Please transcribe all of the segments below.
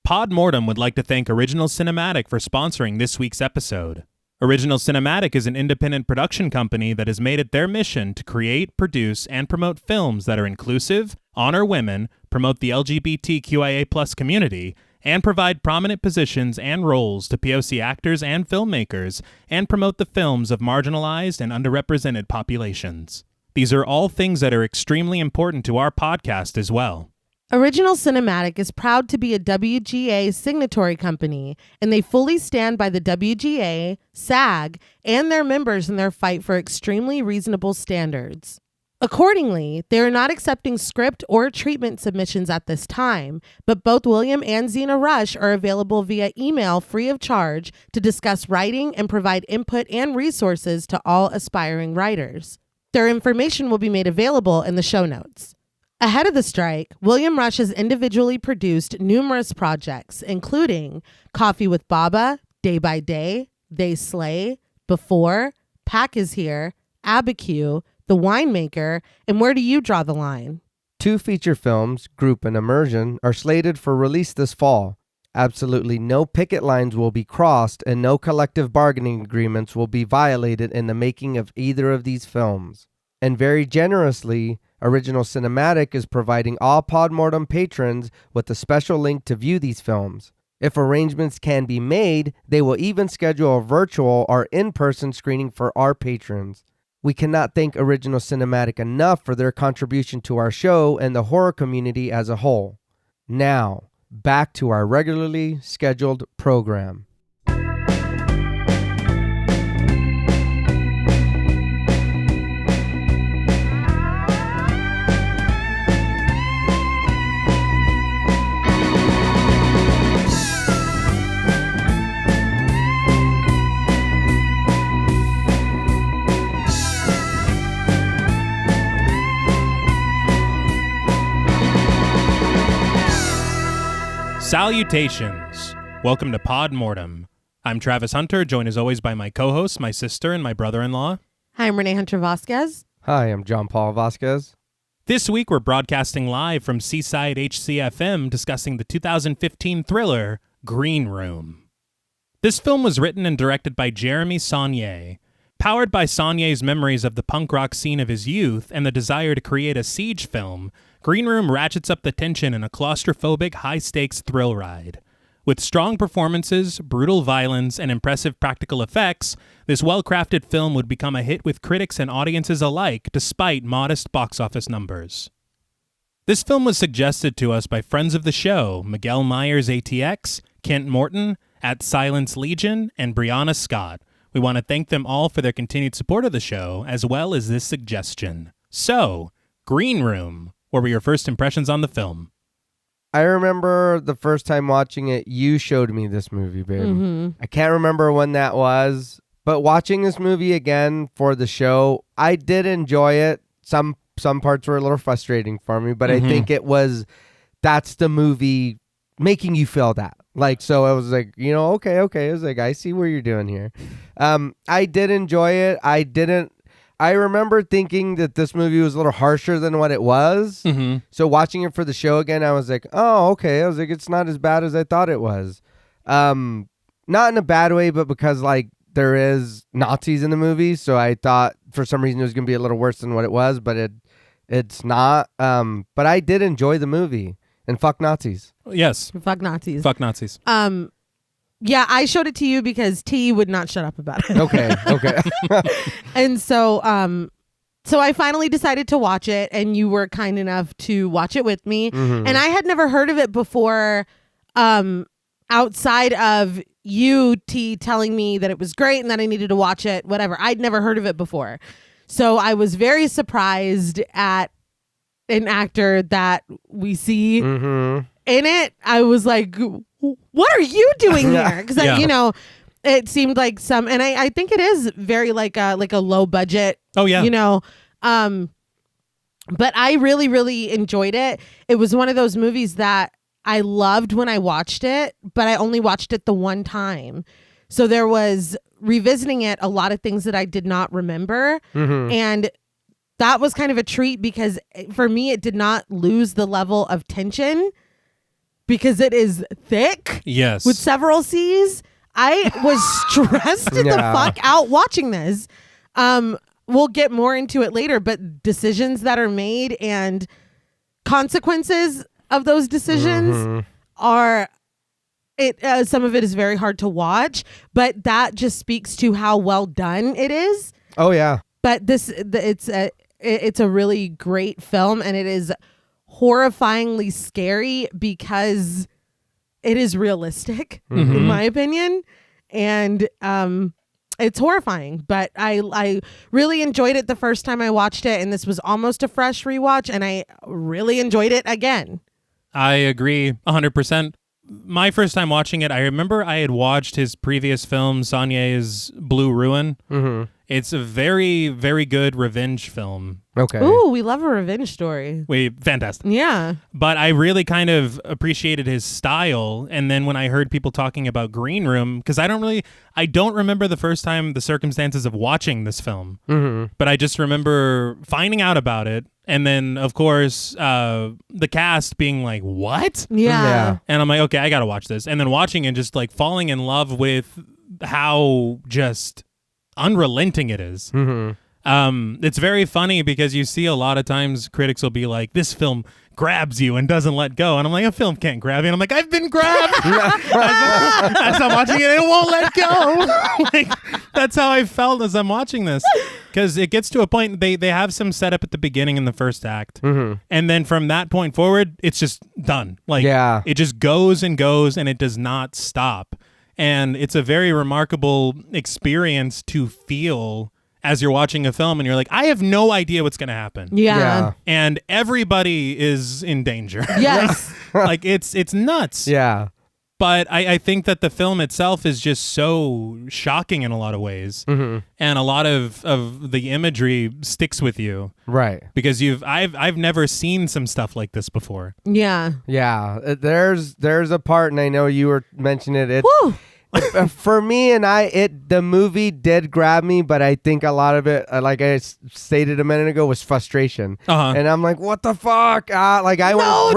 Pod Mortem would like to thank Original Cinematic for sponsoring this week's episode. Original Cinematic is an independent production company that has made it their mission to create, produce, and promote films that are inclusive, honor women, promote the LGBTQIA+ community, and provide prominent positions and roles to POC actors and filmmakers, and promote the films of marginalized and underrepresented populations. These are all things that are extremely important to our podcast as well. Original Cinematic is proud to be a WGA signatory company, and they fully stand by the WGA, SAG, and their members in their fight for extremely reasonable standards. Accordingly, they are not accepting script or treatment submissions at this time, but both William and Xxena Rush are available via email free of charge to discuss writing and provide input and resources to all aspiring writers. Their information will be made available in the show notes. Ahead of the strike, William Rush has individually produced numerous projects, including Coffee with Baba, Day by Day, They Slay, Before, Pack is Here, Abacue, The Winemaker, and Where Do You Draw the Line? 2 feature films, Group and Immersion, are slated for release this fall. Absolutely no picket lines will be crossed and no collective bargaining agreements will be violated in the making of either of these films. And very generously, Original Cinematic is providing all Podmortem patrons with a special link to view these films. If arrangements can be made, they will even schedule a virtual or in-person screening for our patrons. We cannot thank Original Cinematic enough for their contribution to our show and the horror community as a whole. Now, back to our regularly scheduled program. Salutations! Welcome to Pod Mortem. I'm Travis Hunter, joined as always by my co-host, my sister, and my brother-in-law. Hi, I'm Reneé Hunter Vasquez. Hi, I'm John Paul Vasquez. This week we're broadcasting live from Seaside HCFM discussing the 2015 thriller, Green Room. This film was written and directed by Jeremy Saulnier. Powered by Saulnier's memories of the punk rock scene of his youth and the desire to create a siege film, Green Room ratchets up the tension in a claustrophobic, high-stakes thrill ride. With strong performances, brutal violence, and impressive practical effects, this well-crafted film would become a hit with critics and audiences alike, despite modest box office numbers. This film was suggested to us by friends of the show, Miguel Myers ATX, Kent Morton, at Silence Legion, and Brianna Scott. We want to thank them all for their continued support of the show, as well as this suggestion. So, Green Room. What were your first impressions on the film? I remember the first time watching it, you showed me this movie, babe. Mm-hmm. I can't remember when that was, but watching this movie again for the show, I did enjoy it. Some parts were a little frustrating for me, but I think that's the movie making you feel that. Like, so I was like, okay. I was like, I see what you're doing here. I did enjoy it. I remember thinking that this movie was a little harsher than what it was. Mm-hmm. So watching it for the show again, I was like, oh, okay. I was like, it's not as bad as I thought it was. Not in a bad way, but because like there is Nazis in the movie. So I thought for some reason it was going to be a little worse than what it was, but it's not. But I did enjoy the movie. And fuck Nazis. Yes. Fuck Nazis. Fuck Nazis. Yeah, I showed it to you because T would not shut up about it. Okay. And so I finally decided to watch it, and you were kind enough to watch it with me. Mm-hmm. And I had never heard of it before, outside of you, T, telling me that it was great and that I needed to watch it, whatever. I'd never heard of it before. So I was very surprised at an actor that we see in it. I was like, what are you doing here? Because it seemed like and I think it is very like a low budget. Oh yeah. But I really, really enjoyed it. It was one of those movies that I loved when I watched it, but I only watched it the one time. So there was revisiting it, a lot of things that I did not remember. Mm-hmm. And that was kind of a treat because for me, it did not lose the level of tension because it is thick Yes. with several C's. I was stressed the fuck out watching this. We'll get more into it later, but decisions that are made and consequences of those decisions are some of it is very hard to watch, but that just speaks to how well done it is. Oh yeah. But it's a really great film, and it is horrifyingly scary because it is realistic, in my opinion, and it's horrifying. But I really enjoyed it the first time I watched it, and this was almost a fresh rewatch, and I really enjoyed it again. I agree 100%. My first time watching it, I remember I had watched his previous film, Saulnier's Blue Ruin. It's a very, very good revenge film. Okay. Ooh, we love a revenge story. Fantastic. Yeah. But I really kind of appreciated his style. And then when I heard people talking about Green Room, because I don't remember the first time the circumstances of watching this film. But I just remember finding out about it. And then, of course, the cast being like, what? Yeah. And I'm like, okay, I got to watch this. And then watching it, just like falling in love with how just unrelenting it is. It's very funny because you see a lot of times critics will be like, this film grabs you and doesn't let go. And I'm like, a film can't grab you. And I'm like, I've been grabbed. As I'm watching it, it won't let go. Like, that's how I felt as I'm watching this. Because it gets to a point, they have some setup at the beginning in the first act. And then from that point forward, it's just done. Like, it just goes and goes and it does not stop. And it's a very remarkable experience to feel as you're watching a film and you're like, I have no idea what's going to happen. Yeah. And everybody is in danger. Yes. Like, it's nuts. Yeah. But I think that the film itself is just so shocking in a lot of ways. And a lot of the imagery sticks with you. Right. Because I've never seen some stuff like this before. Yeah. Yeah. There's a part, and I know you were mentioning it. Woo! For me and the movie did grab me, but I think a lot of it, like I stated a minute ago, was frustration. And I'm like, what the fuck? Like I want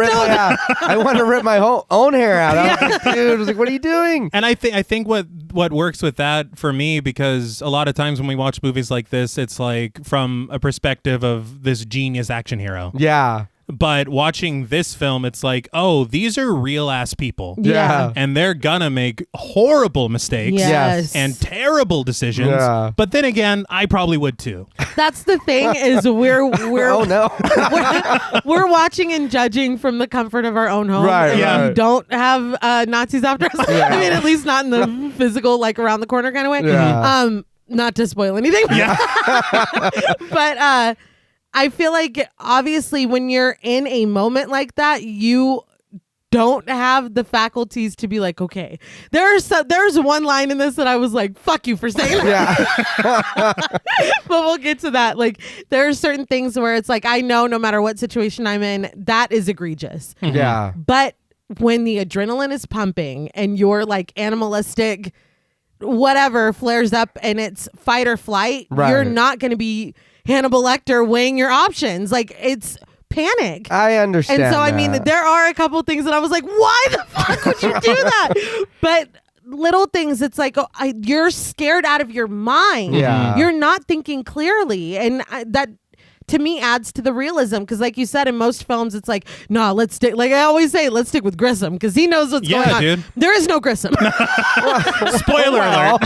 to rip my own hair out. I was like, dude, I was like, what are you doing? And I think what works with that for me, because a lot of times when we watch movies like this, it's like from a perspective of this genius action hero. Yeah. But watching this film, it's like, oh, these are real ass people. Yeah. And they're gonna make horrible mistakes Yes. and terrible decisions. Yeah. But then again, I probably would too. That's the thing is we're Oh no. we're watching and judging from the comfort of our own home. Right, And yeah. we don't have Nazis after us. Yeah. I mean, at least not in the physical, like around the corner kind of way. Yeah. Not to spoil anything. Yeah. But I feel like obviously when you're in a moment like that, you don't have the faculties to be like, okay, there's one line in this that I was like, fuck you for saying that. But we'll get to that. Like, there are certain things where it's like, I know no matter what situation I'm in, that is egregious. Yeah. But when the adrenaline is pumping and you're like animalistic, whatever flares up and it's fight or flight, Right. you're not going to be Hannibal Lecter weighing your options. Like, it's panic. I understand. And so, I mean, there are a couple things that I was like, why the fuck would you do that? But little things, it's like, you're scared out of your mind. Yeah. You're not thinking clearly. And that, to me, adds to the realism. Because like you said, in most films, it's like, no, let's stick, like I always say, let's stick with Grissom because he knows what's going on. Dude. There is no Grissom. Spoiler alert.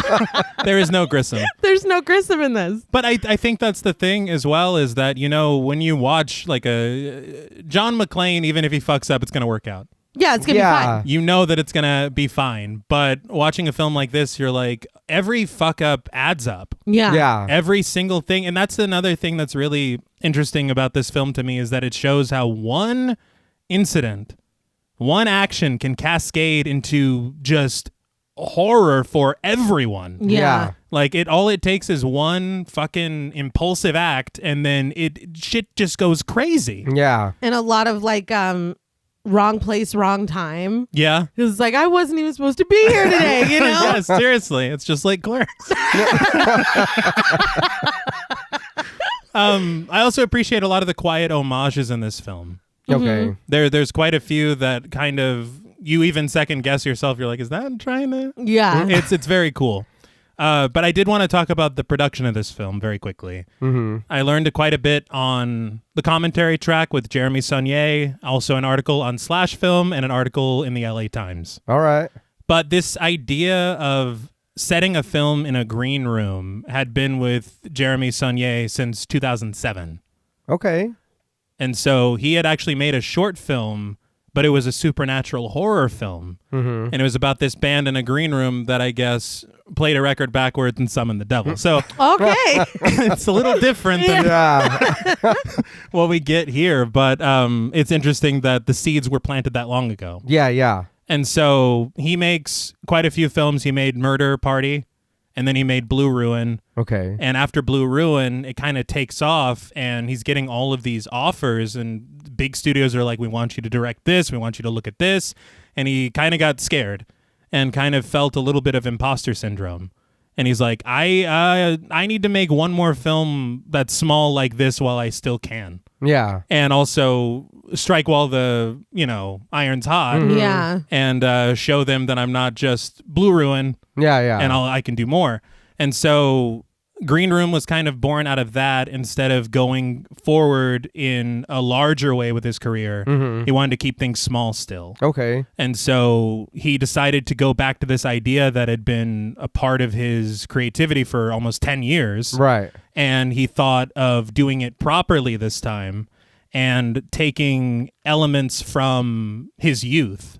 There is no Grissom. There's no Grissom in this. But I think that's the thing as well, is that, you know, when you watch like a John McClane, even if he fucks up, it's going to work out. Yeah, it's going to be fine. You know that it's going to be fine. But watching a film like this, you're like, every fuck up adds up. Yeah. Yeah. Every single thing. And that's another thing that's really interesting about this film to me, is that it shows how one incident, one action can cascade into just horror for everyone. Yeah. Like, all it takes is one fucking impulsive act, and then shit just goes crazy. Yeah. And a lot of like wrong place, wrong time. Yeah. Because it's like, I wasn't even supposed to be here today, you know? Yeah, seriously. It's just like Clerks. I also appreciate a lot of the quiet homages in this film. Okay. There's quite a few that kind of you even second guess yourself. You're like, is that trying to? Yeah. It's very cool. But I did want to talk about the production of this film very quickly. Mm-hmm. I learned quite a bit on the commentary track with Jeremy Saulnier, also an article on Slash Film and an article in the LA Times. All right. But this idea of setting a film in a green room had been with Jeremy Saulnier since 2007. Okay. And so he had actually made a short film, but it was a supernatural horror film. Mm-hmm. And it was about this band in a green room that I guess played a record backwards and summoned the devil. So Okay. it's a little different than Yeah. what we get here. But it's interesting that the seeds were planted that long ago. Yeah. And so he makes quite a few films. He made Murder Party, and then he made Blue Ruin. Okay. And after Blue Ruin, it kind of takes off, and he's getting all of these offers, and big studios are like, we want you to direct this, we want you to look at this. And he kind of got scared and kind of felt a little bit of imposter syndrome. And he's like, I need to make one more film that's small like this while I still can. Yeah. And also strike while the, iron's hot. Yeah. And show them that I'm not just Blue Ruin Yeah. and I can do more. And so Green Room was kind of born out of that. Instead of going forward in a larger way with his career, he wanted to keep things small still. Okay. And so he decided to go back to this idea that had been a part of his creativity for almost 10 years. Right. And he thought of doing it properly this time and taking elements from his youth.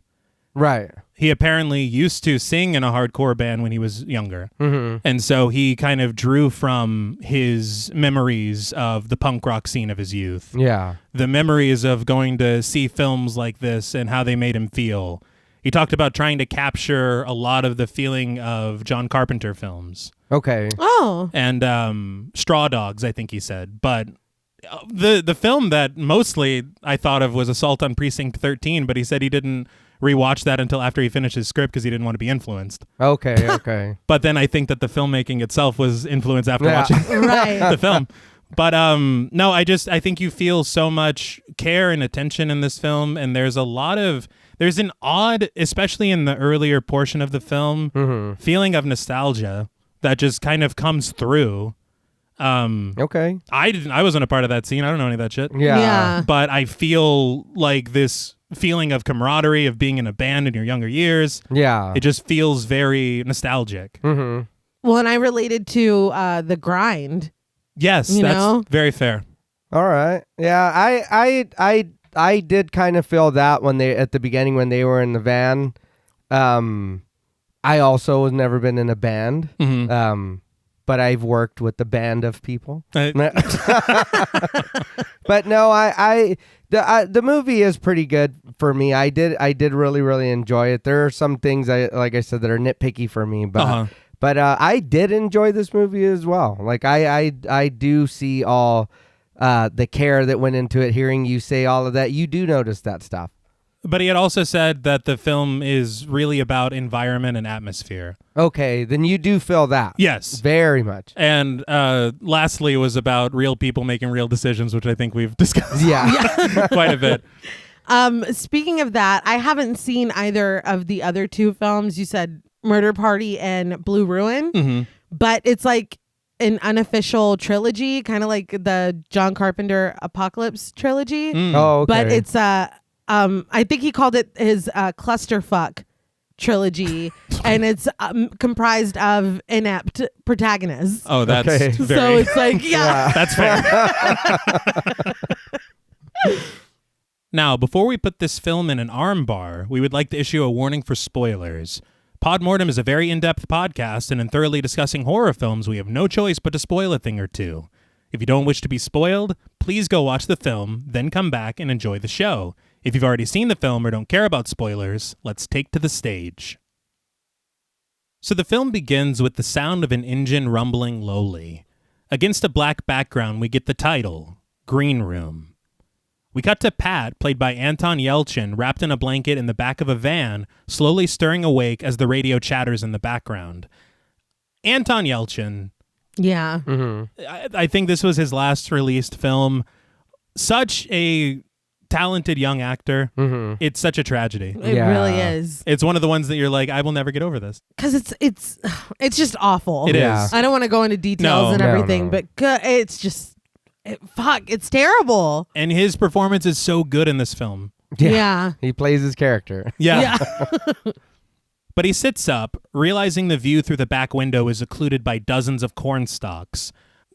Right. He apparently used to sing in a hardcore band when he was younger. Mm-hmm. And so he kind of drew from his memories of the punk rock scene of his youth. Yeah. The memories of going to see films like this and how they made him feel. He talked about trying to capture a lot of the feeling of John Carpenter films. Okay. Oh. And Straw Dogs, I think he said. But the film that mostly I thought of was Assault on Precinct 13, but he said he didn't rewatch that until after he finished his script because he didn't want to be influenced. Okay. But then I think that the filmmaking itself was influenced after watching Right. the film. But no, I think you feel so much care and attention in this film, and there's an odd, especially in the earlier portion of the film, feeling of nostalgia that just kind of comes through. Okay. I wasn't a part of that scene. I don't know any of that shit. Yeah. But I feel like this feeling of camaraderie of being in a band in your younger years. Yeah. It just feels very nostalgic. Mm-hmm. Well, and I related to The Grind. Yes, You that's know? very fair. All right. Yeah. I did kind of feel that when they at the beginning when they were in the van. I also was never been in a band. Mm-hmm. But I've worked with the band of people. Uh, But no, the movie is pretty good for me. I did really, really enjoy it. There are some things like I said that are nitpicky for me, but I did enjoy this movie as well. Like I do see all the care that went into it. Hearing you say all of that, you do notice that stuff. But he had also said that the film is really about environment and atmosphere. Okay, then you do feel that. Yes. Very much. And lastly, it was about real people making real decisions, which I think we've discussed Yeah. quite a bit. Speaking of that, I haven't seen either of the other two films. You said Murder Party and Blue Ruin, Mm-hmm. but it's like an unofficial trilogy, kind of like the John Carpenter Apocalypse trilogy. Oh, okay. But it's I think he called it his clusterfuck trilogy, and it's comprised of inept protagonists. Oh, that's Okay. very... So it's like, yeah. That's fair. Now, before we put this film in an arm bar, we would like to issue a warning for spoilers. Podmortem is a very in-depth podcast, and in thoroughly discussing horror films, we have no choice but to spoil a thing or two. If you don't wish to be spoiled, please go watch the film, then come back and enjoy the show. If you've already seen the film or don't care about spoilers, let's take to the stage. So the film begins with the sound of an engine rumbling lowly. Against a black background, we get the title, Green Room. We cut to Pat, played by Anton Yelchin, wrapped in a blanket in the back of a van, slowly stirring awake as the radio chatters in the background. Anton Yelchin, Yeah. Mm-hmm. I think this was his last released film. Such a talented young actor. Mm-hmm. It's such a tragedy. It really is. It's one of the ones that you're like, I will never get over this. Because it's just awful. It Yeah. is. I don't want to go into details and everything, but it's just it's terrible. And his performance is so good in this film. Yeah. He plays his character. Yeah. But he sits up, realizing the view through the back window is occluded by dozens of corn stalks.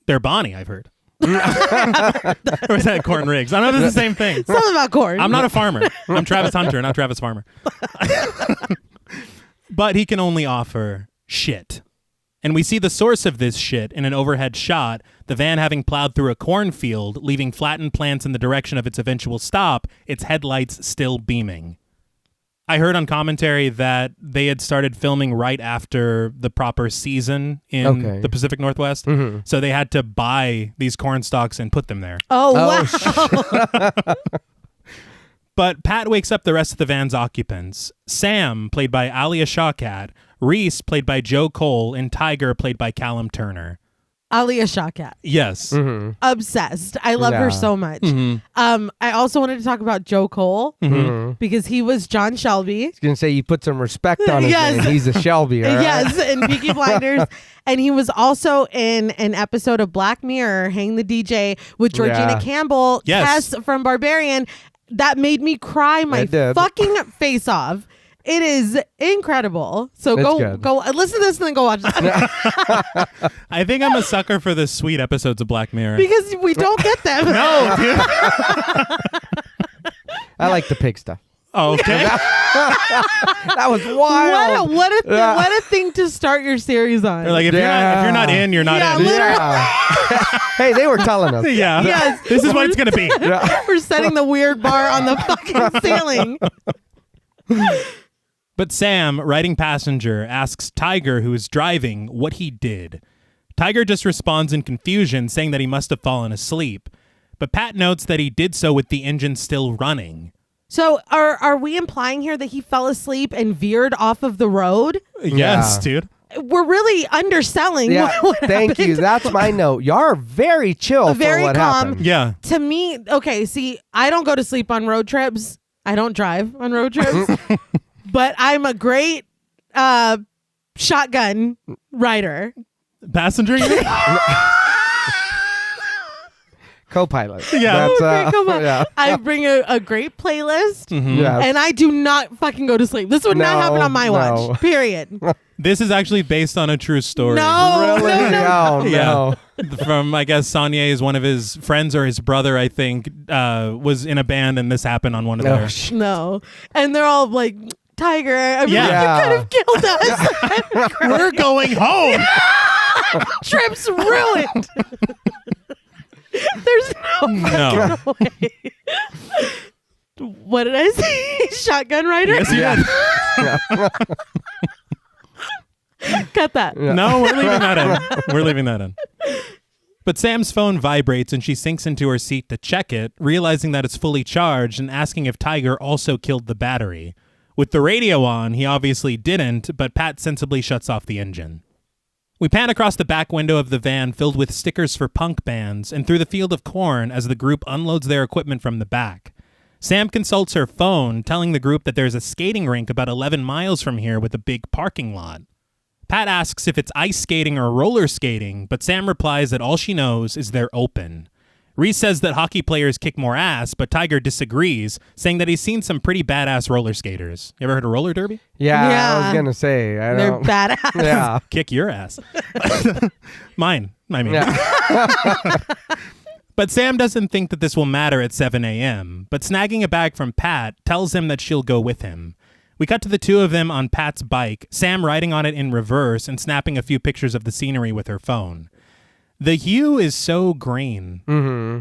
They're Bonnie, I've heard. Or is that corn rigs? I know it's the same thing. Something about corn. I'm not a farmer. I'm Travis Hunter, not Travis Farmer. But he can only offer shit. And we see the source of this shit in an overhead shot, the van having plowed through a cornfield, leaving flattened plants in the direction of its eventual stop, its headlights still beaming. I heard on commentary that they had started filming right after the proper season in the Pacific Northwest. Mm-hmm. So they had to buy these corn stalks and put them there. Oh, wow. But Pat wakes up the rest of the van's occupants. Sam, played by Alia Shawkat, Reese, played by Joe Cole, and Tiger, played by Callum Turner. Alia Shawkat. Yes. Mm-hmm. Obsessed. I love her so much. Mm-hmm. I also wanted to talk about Joe Cole because he was John Shelby. I was going to say, you put some respect on his name. He's a Shelby, all right? Yes, in Peaky Blinders. And he was also in an episode of Black Mirror, Hang the DJ, with Georgina Campbell, Tess from Barbarian. That made me cry my fucking face off. It is incredible. So go listen to this and then go watch it. I think I'm a sucker for the sweet episodes of Black Mirror. Because we don't get them. No, dude. I like the pig stuff. Oh, okay. That was wild. What a thing to start your series on. They're like, if you're not in, you're not in. Yeah. Hey, they were telling us. Yeah. Yes. This is what it's going to be. We're setting the weird bar on the fucking ceiling. But Sam, riding passenger, asks Tiger, who is driving, what he did. Tiger just responds in confusion, saying that he must have fallen asleep. But Pat notes that he did so with the engine still running. So are we implying here that he fell asleep and veered off of the road? Yes, dude. We're really underselling what thank happened. you. That's my note. Y'all are very chill Very for what calm. happened. Yeah. To me, okay, see, I don't go to sleep on road trips. I don't drive on road trips. But I'm a great shotgun rider. Passenger? Co-pilot. Yeah. That's, Yeah. I bring a great playlist, Yes. and I do not fucking go to sleep. This would not happen on my watch, period. This is actually based on a true story. No, Really? no. No. From, I guess, Saulnier is one of his friends or his brother, I think, was in a band, and this happened on one of their... No. And they're all like, Tiger, I mean, Yeah. you could have killed us. We're going home! Trip's ruined. There's no way. What did I say? Shotgun rider? Yes, you did. Cut that. Yeah. No, we're leaving that in. We're leaving that in. But Sam's phone vibrates and she sinks into her seat to check it, realizing that it's fully charged and asking if Tiger also killed the battery. With the radio on, he obviously didn't, but Pat sensibly shuts off the engine. We pan across the back window of the van filled with stickers for punk bands and through the field of corn as the group unloads their equipment from the back. Sam consults her phone, telling the group that there's a skating rink about 11 miles from here with a big parking lot. Pat asks if it's ice skating or roller skating, but Sam replies that all she knows is they're open. Reese says that hockey players kick more ass, but Tiger disagrees, saying that he's seen some pretty badass roller skaters. You ever heard of roller derby? Yeah, I was going to say. They're badass. Yeah. Kick your ass. Mine, I mean. Yeah. But Sam doesn't think that this will matter at 7 a.m., but snagging a bag from Pat tells him that she'll go with him. We cut to the two of them on Pat's bike, Sam riding on it in reverse and snapping a few pictures of the scenery with her phone. The hue is so green,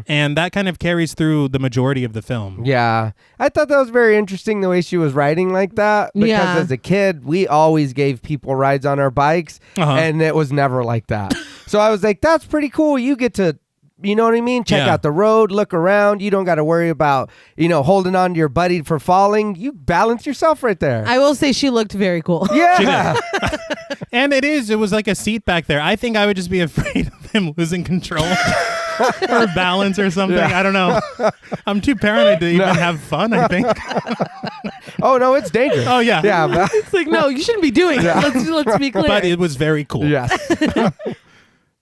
and that kind of carries through the majority of the film. Yeah. I thought that was very interesting the way she was riding like that. Because as a kid, we always gave people rides on our bikes, and it was never like that. So I was like, that's pretty cool. You get to, you know what I mean? Check out the road, look around. You don't got to worry about, holding on to your buddy for falling. You balance yourself right there. I will say she looked very cool. Yeah. And it was like a seat back there. I think I would just be afraid of him losing control. or balance or something. I don't know. I'm too paranoid to even have fun, I think. Oh, no, it's dangerous. Oh, yeah. Yeah. But, It's like, no, you shouldn't be doing it. Let's be clear. But it was very cool. yes.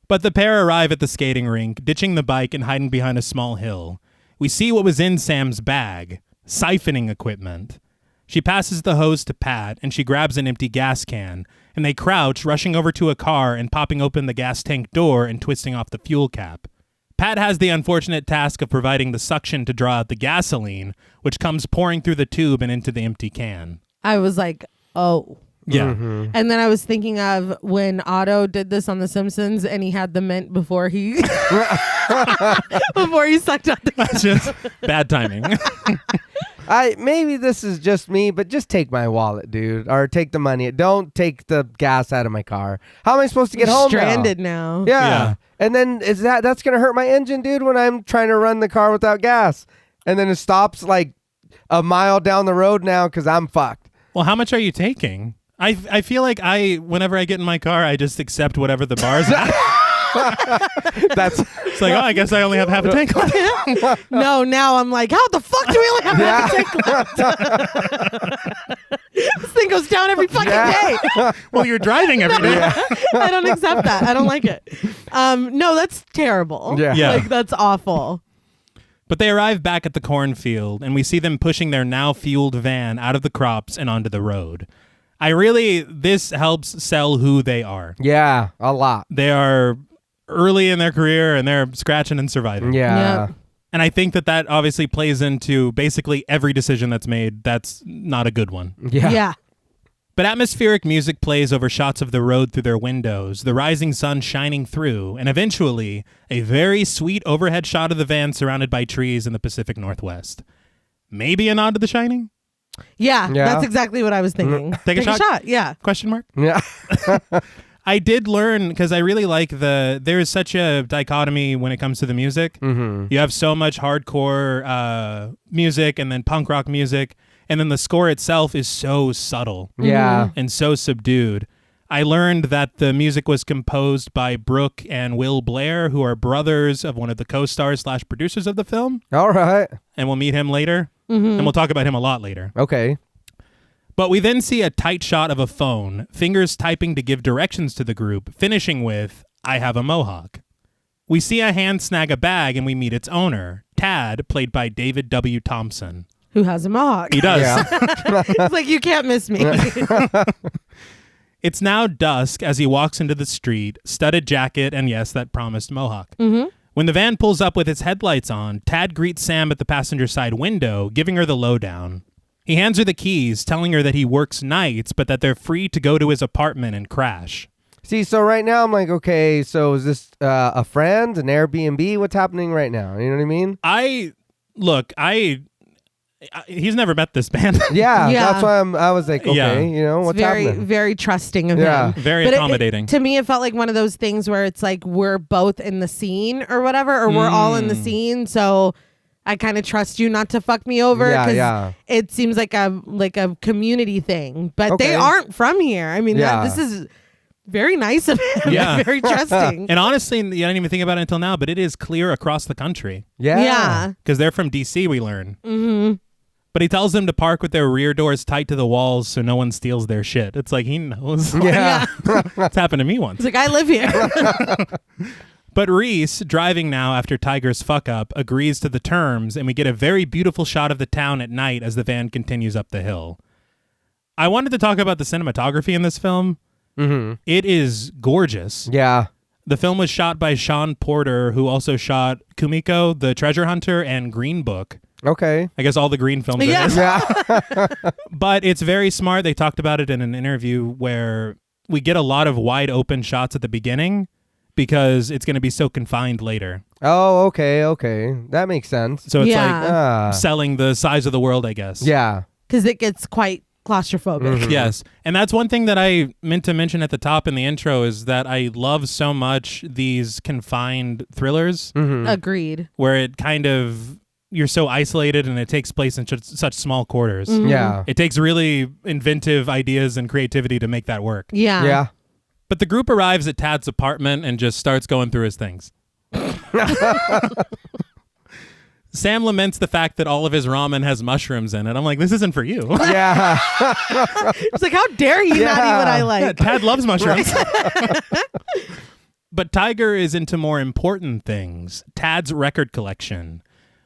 But the pair arrive at the skating rink, ditching the bike and hiding behind a small hill. We see what was in Sam's bag, siphoning equipment. She passes the hose to Pat, and she grabs an empty gas can, and they crouch, rushing over to a car and popping open the gas tank door and twisting off the fuel cap. Pat has the unfortunate task of providing the suction to draw out the gasoline, which comes pouring through the tube and into the empty can. I was like, oh. Yeah. And then I was thinking of when Otto did this on The Simpsons and he had the mint before he before he sucked out the That's just bad timing. Maybe this is just me, but just take my wallet, dude, or take the money. Don't take the gas out of my car. How am I supposed to get home stranded now. Yeah. And then that's going to hurt my engine, dude, when I'm trying to run the car without gas. And then it stops like a mile down the road now because I'm fucked. Well, how much are you taking? I feel like whenever I get in my car, I just accept whatever the bar's at. It's like, oh, I guess I only have half a tank left. No, now I'm like, how the fuck do we only have half a tank left? This thing goes down every fucking day. Well, you're driving every day. I don't accept that. I don't like it. No, that's terrible. Yeah. Like, that's awful. But they arrive back at the cornfield, and we see them pushing their now fueled van out of the crops and onto the road. This helps sell who they are. Yeah, a lot. They are early in their career, and they're scratching and surviving. Yeah. Yep. And I think that obviously plays into basically every decision that's made that's not a good one. Yeah. But atmospheric music plays over shots of the road through their windows, the rising sun shining through, and eventually a very sweet overhead shot of the van surrounded by trees in the Pacific Northwest. Maybe a nod to The Shining? Yeah, Yeah. that's exactly what I was thinking. Take a shot? Yeah. Question mark? Yeah. I did learn, because I really like there's such a dichotomy when it comes to the music. Mm-hmm. You have so much hardcore music and then punk rock music, and then the score itself is so subtle Yeah. and so subdued. I learned that the music was composed by Brooke and Will Blair, who are brothers of one of the co-stars / producers of the film, All right. and we'll meet him later, and we'll talk about him a lot later. Okay. But we then see a tight shot of a phone, fingers typing to give directions to the group, finishing with, "I have a mohawk." We see a hand snag a bag, and we meet its owner, Tad, played by David W. Thompson. Who has a mohawk? He does. Yeah. It's like, you can't miss me. It's now dusk as he walks into the street, studded jacket, and yes, that promised mohawk. Mm-hmm. When the van pulls up with its headlights on, Tad greets Sam at the passenger side window, giving her the lowdown. He hands her the keys, telling her that he works nights, but that they're free to go to his apartment and crash. See, so right now I'm like, okay, so is this a friend, an Airbnb? What's happening right now? You know what I mean? He's never met this band. Yeah, Yeah. that's why I was like, okay, Yeah. you know, what's very, happening? very trusting of Yeah. him. Very But accommodating. to me, it felt like one of those things where it's like we're both in the scene or whatever, or we're all in the scene. So I kind of trust you not to fuck me over. Yeah, 'cause yeah. It seems like a community thing, but Okay. they aren't from here. I mean, Yeah. this is very nice of him. Yeah. Very trusting. And honestly, I didn't even think about it until now, but it is clear across the country. Yeah. Because they're from D.C., we learn. Mm-hmm. But he tells them to park with their rear doors tight to the walls so no one steals their shit. It's like he knows. Yeah. It's happened to me once. It's like, I live here. But Reese, driving now after Tiger's fuck up, agrees to the terms, and we get a very beautiful shot of the town at night as the van continues up the hill. I wanted to talk about the cinematography in this film. Mm-hmm. It is gorgeous. Yeah. The film was shot by Sean Porter, who also shot Kumiko, The Treasure Hunter, and Green Book. Okay. I guess all the Green films Yeah. are his. Yeah. But it's very smart. They talked about it in an interview where we get a lot of wide open shots at the beginning because it's going to be so confined later. Oh, okay. Okay. That makes sense. So it's Yeah. like selling the size of the world, I guess. Yeah. Because it gets quite claustrophobic. Mhm. Yes. And that's one thing that I meant to mention at the top in the intro is that I love so much these confined thrillers Mm-hmm. Agreed. where it kind of, you're so isolated and it takes place in such small quarters. Mhm. Yeah. It takes really inventive ideas and creativity to make that work. Yeah. Yeah. But the group arrives at Tad's apartment and just starts going through his things. Sam laments the fact that all of his ramen has mushrooms in it. I'm like, this isn't for you. Yeah. It's like, how dare you not eat what I like? Yeah, Tad loves mushrooms. But Tiger is into more important things. Tad's record collection.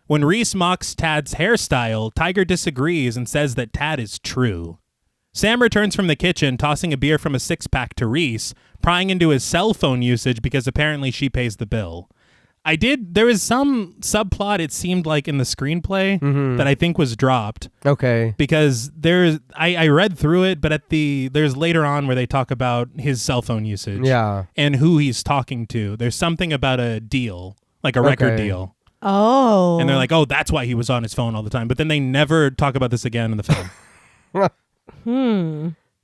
When Reese mocks Tad's hairstyle, Tiger disagrees and says that Tad is true. Sam returns from the kitchen, tossing a beer from a six-pack to Reese, prying into his cell phone usage because apparently she pays the bill. There was some subplot, it seemed like, in the screenplay that I think was dropped. Okay. Because I read through it, but there's later on where they talk about his cell phone usage. Yeah. And who he's talking to. There's something about a deal, like a record deal. Oh. And they're like, oh, that's why he was on his phone all the time. But then they never talk about this again in the film.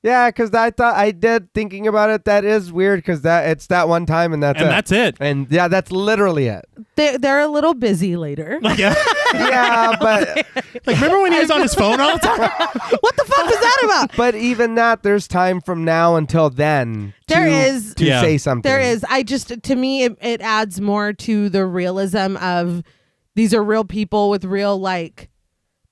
Yeah, because I did thinking about it. That is weird because it's that one time and that's it. And yeah, that's literally it. They're a little busy later. Yeah. Yeah, but like, remember when he was on his phone all the time? What the fuck was that about? But even that, there's time from now until then. To say something. There is. To me, it adds more to the realism of these are real people with real, like,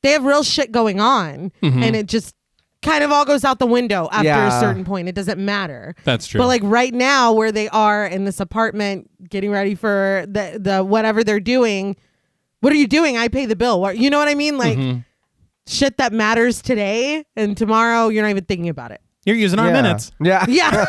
they have real shit going on, and it just kind of all goes out the window after a certain point. It doesn't matter. That's true. But like right now, where they are in this apartment, getting ready for the whatever they're doing. What are you doing? I pay the bill. You know what I mean? Like shit that matters today, and tomorrow you're not even thinking about it. You're using our minutes. Yeah. Yeah.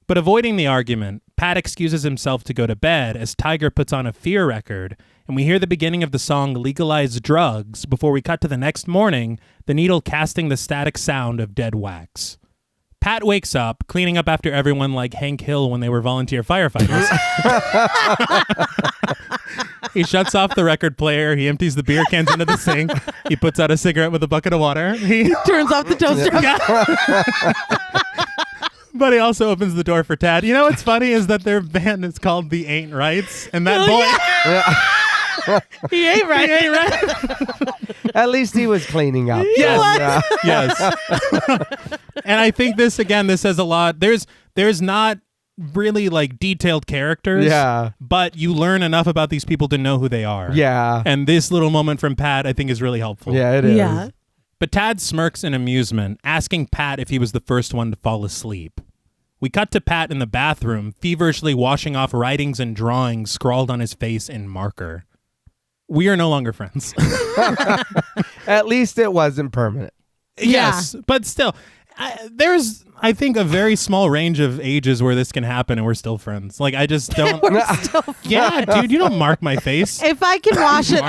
But avoiding the argument, Pat excuses himself to go to bed as Tiger puts on a Fear record, and we hear the beginning of the song Legalize Drugs before we cut to the next morning, the needle casting the static sound of dead wax. Pat wakes up, cleaning up after everyone like Hank Hill when they were volunteer firefighters. He shuts off the record player, he empties the beer cans into the sink, he puts out a cigarette with a bucket of water. He turns off the toaster. But he also opens the door for Tad. You know what's funny is that their band is called The Ain't Rights, and that He ain't right. He ain't right. At least he was cleaning up. Yes. Yes. And I think this says a lot. There's not really like detailed characters. Yeah. But you learn enough about these people to know who they are. Yeah. And this little moment from Pat, I think, is really helpful. Yeah, it is. Yeah. But Tad smirks in amusement, asking Pat if he was the first one to fall asleep. We cut to Pat in the bathroom, feverishly washing off writings and drawings scrawled on his face in marker. We are no longer friends. At least it wasn't permanent. Yes, but still, there's, I think, a very small range of ages where this can happen and we're still friends. Like, I just don't. Yeah, dude, you don't mark my face. If I can wash it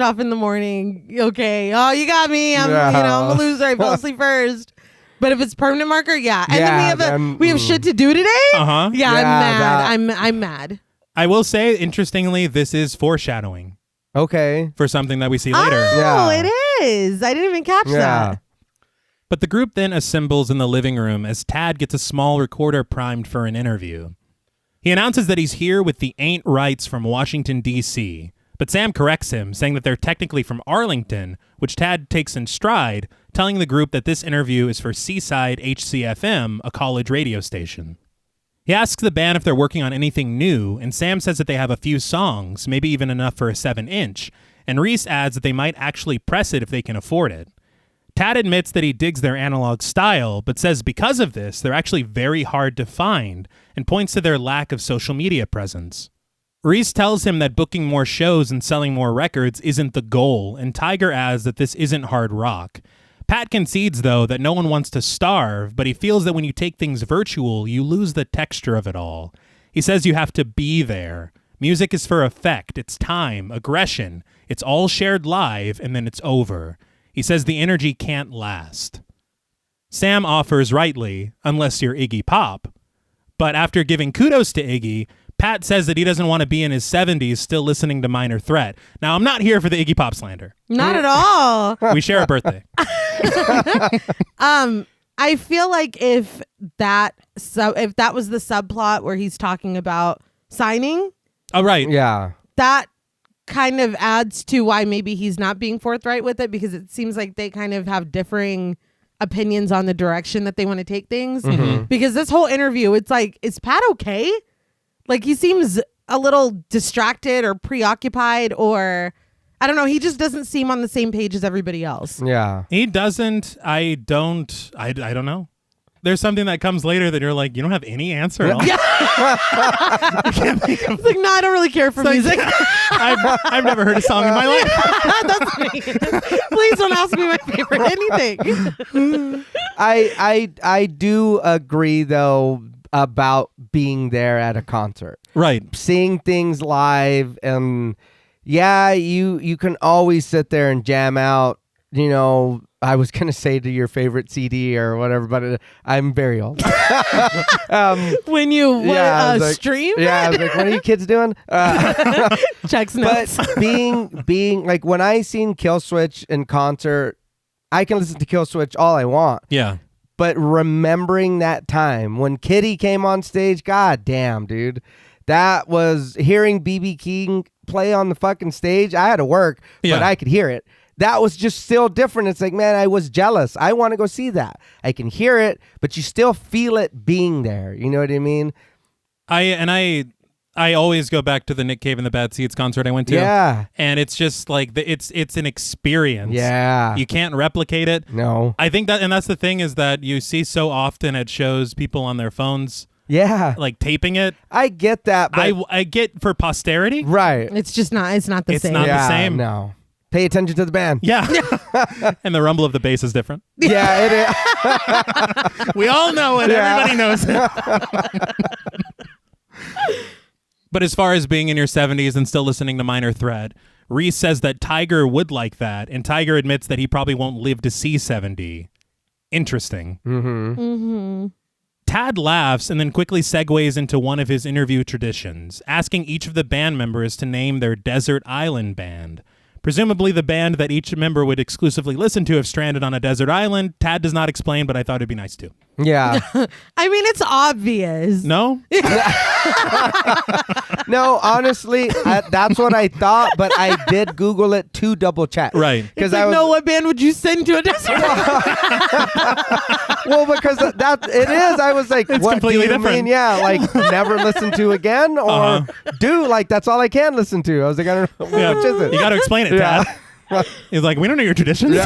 off in the morning, okay. Oh, you got me. I'm a loser. I fell asleep first. But if it's permanent marker, yeah. And then we have shit to do today. Uh-huh. Yeah, I'm mad. I'm mad. I will say, interestingly, this is foreshadowing. Okay. For something that we see later. Oh, it is. I didn't even catch that. But the group then assembles in the living room as Tad gets a small recorder primed for an interview. He announces that he's here with the Ain't Rights from Washington, D.C., but Sam corrects him, saying that they're technically from Arlington, which Tad takes in stride, telling the group that this interview is for Seaside HCFM, a college radio station. He asks the band if they're working on anything new, and Sam says that they have a few songs, maybe even enough for a 7-inch, and Reese adds that they might actually press it if they can afford it. Tad admits that he digs their analog style, but says because of this, they're actually very hard to find, and points to their lack of social media presence. Reese tells him that booking more shows and selling more records isn't the goal, and Tiger adds that this isn't hard rock. Pat concedes, though, that no one wants to starve, but he feels that when you take things virtual, you lose the texture of it all. He says you have to be there. Music is for effect, it's time, aggression. It's all shared live, and then it's over. He says the energy can't last. Sam offers rightly, unless you're Iggy Pop. But after giving kudos to Iggy, Pat says that he doesn't want to be in his 70s still listening to Minor Threat. Now, I'm not here for the Iggy Pop slander. Not at all. We share a birthday. I feel like if that was the subplot where he's talking about signing. Oh, right. Yeah. That kind of adds to why maybe he's not being forthright with it, because it seems like they kind of have differing opinions on the direction that they want to take things. Because this whole interview, it's like, is Pat okay? Like, he seems a little distracted or preoccupied, or I don't know. He just doesn't seem on the same page as everybody else. Yeah. He doesn't. I don't know. There's something that comes later that you're like, you don't have any answer at all. Yeah. It's like, no, I don't really care for music. I've never heard a song in my life. That's me. Please don't ask me my favorite anything. I do agree though about being there at a concert. Right. Seeing things live, and yeah, you can always sit there and jam out, you know. I was going to say to your favorite CD or whatever, but I'm very old. When you stream? Yeah, I was like, what are you kids doing? Checks notes. But being like, when I seen Killswitch in concert, I can listen to Killswitch all I want. Yeah. But remembering that time when Kitty came on stage, god damn, dude. That was hearing BB King play on the fucking stage. I had to work, but I could hear it. That was just still different. It's like, man, I was jealous. I want to go see that. I can hear it, but you still feel it being there. You know what I mean? I always go back to the Nick Cave and the Bad Seeds concert I went to. Yeah. And it's just like, it's an experience. Yeah. You can't replicate it. No. I think that, and that's the thing, is that you see so often at shows people on their phones. Yeah. Like taping it. I get that. But I get for posterity. right. It's just not, it's not the It's same. not the same. No. Pay attention to the band. Yeah. And the rumble of the bass is different. Yeah, it is. We all know it. Yeah. Everybody knows it. But as far as being in your 70s and still listening to Minor Threat, Reese says that Tiger would like that, and Tiger admits that he probably won't live to see 70. Interesting. Tad laughs and then quickly segues into one of his interview traditions, asking each of the band members to name their desert island band. Presumably the band that each member would exclusively listen to if stranded on a desert island. Tad does not explain, but I thought it'd be nice too. Yeah. I mean, it's obvious. No? No, honestly, that's what I thought, but I did Google it to double check. Right. It's like, no, what band would you send to a desert? Well, because that it is. I was like, It's what do completely you different. mean? Yeah, like never listen to again, or do like that's all I can listen to. I was like, I don't know, Yeah. which is it? You got to explain it, Tad. He's like, we don't know your traditions.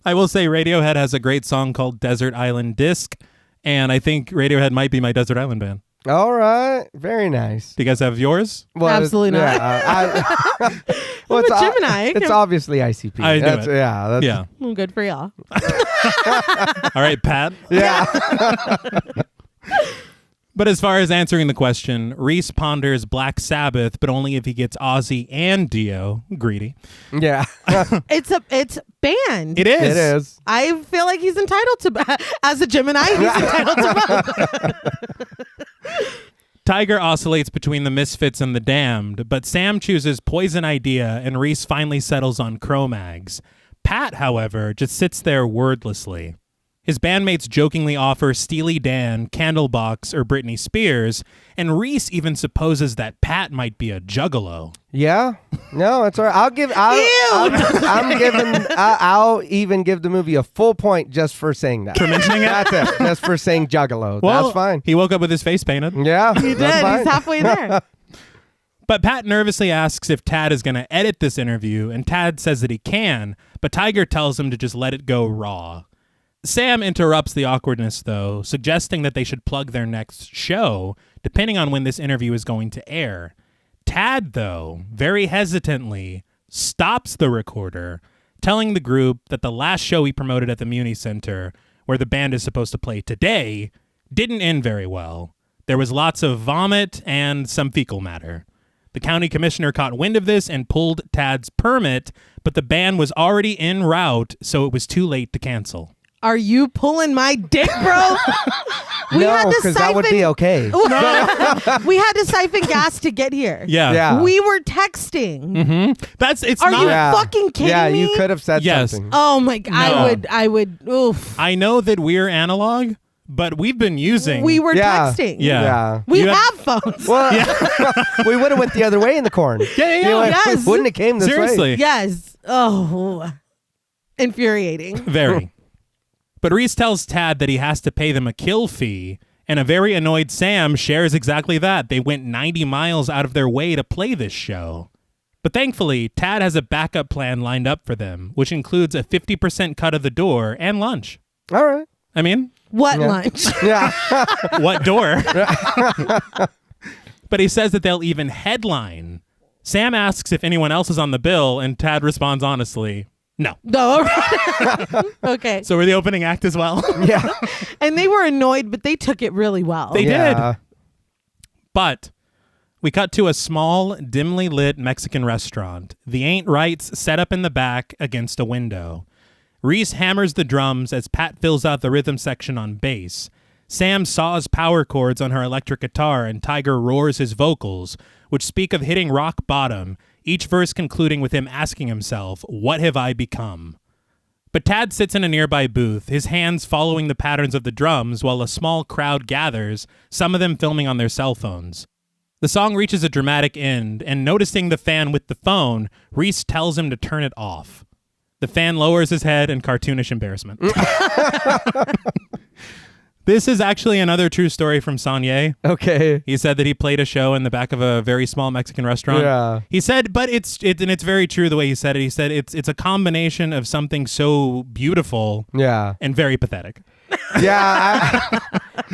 I will say Radiohead has a great song called Desert Island Disc, and I think Radiohead might be my desert island band. All right, very nice. Do you guys have yours? Well, Absolutely not. Well, I'm a Gemini. It's obviously ICP. I knew That's, it. Yeah. That's, Yeah. Well, good for y'all. All right, Pat. Yeah. But as far as answering the question, Reese ponders Black Sabbath, but only if he gets Ozzy and Dio. Greedy. Yeah. It's band. It is. It is. I feel like he's entitled to, as a Gemini, he's entitled to both. Tiger oscillates between the Misfits and the Damned, but Sam chooses Poison Idea, and Reese finally settles on Cro-Mags. Pat, however, just sits there wordlessly. His bandmates jokingly offer Steely Dan, Candlebox, or Britney Spears, and Reese even supposes that Pat might be a juggalo. Yeah. No, it's all right. I'll even give the movie a full point just for saying that. For mentioning it? That's it. Just for saying juggalo. Well, that's fine. He woke up with his face painted. Yeah. He did. He's halfway there. But Pat nervously asks if Tad is going to edit this interview, and Tad says that he can, but Tiger tells him to just let it go raw. Sam interrupts the awkwardness, though, suggesting that they should plug their next show, depending on when this interview is going to air. Tad, though, very hesitantly, stops the recorder, telling the group that the last show he promoted at the Muni Center, where the band is supposed to play today, didn't end very well. There was lots of vomit and some fecal matter. The county commissioner caught wind of this and pulled Tad's permit, but the band was already en route, so it was too late to cancel. Are you pulling my dick, bro? No, because that would be okay. We had to siphon gas to get here. Yeah. We were texting. It's Are not. you fucking kidding me? Yeah, you could have said Yes. something. Oh my god, No. I would. Oof. I know that we're analog, but we've been using. We were Yeah. texting. Yeah. We You have phones. Well, we would have went the other way in the corn. Yeah. Yes. Wouldn't have came this way. Seriously. Yes. Oh. infuriating. Very. But Reese tells Tad that he has to pay them a kill fee, and a very annoyed Sam shares exactly that. They went 90 miles out of their way to play this show. But thankfully, Tad has a backup plan lined up for them, which includes a 50% cut of the door and lunch. All right. I mean, What lunch? Yeah. what door? But he says that they'll even headline. Sam asks if anyone else is on the bill, and Tad responds honestly, no. No. Okay. So we're the opening act as well. Yeah. And they were annoyed, but they took it really well. They Yeah. did. But we cut to a small, dimly lit Mexican restaurant. The Ain't Rights set up in the back against a window. Reese hammers the drums as Pat fills out the rhythm section on bass. Sam saws power chords on her electric guitar, and Tiger roars his vocals, which speak of hitting rock bottom, each verse concluding with him asking himself, "What have I become?" But Tad sits in a nearby booth, his hands following the patterns of the drums while a small crowd gathers, some of them filming on their cell phones. The song reaches a dramatic end, and noticing the fan with the phone, Reese tells him to turn it off. The fan lowers his head in cartoonish embarrassment. This is actually another true story from Saulnier. Okay. He said that he played a show in the back of a very small Mexican restaurant. Yeah. He said, but it's very true the way he said it. He said it's a combination of something so beautiful Yeah. and very pathetic. Yeah.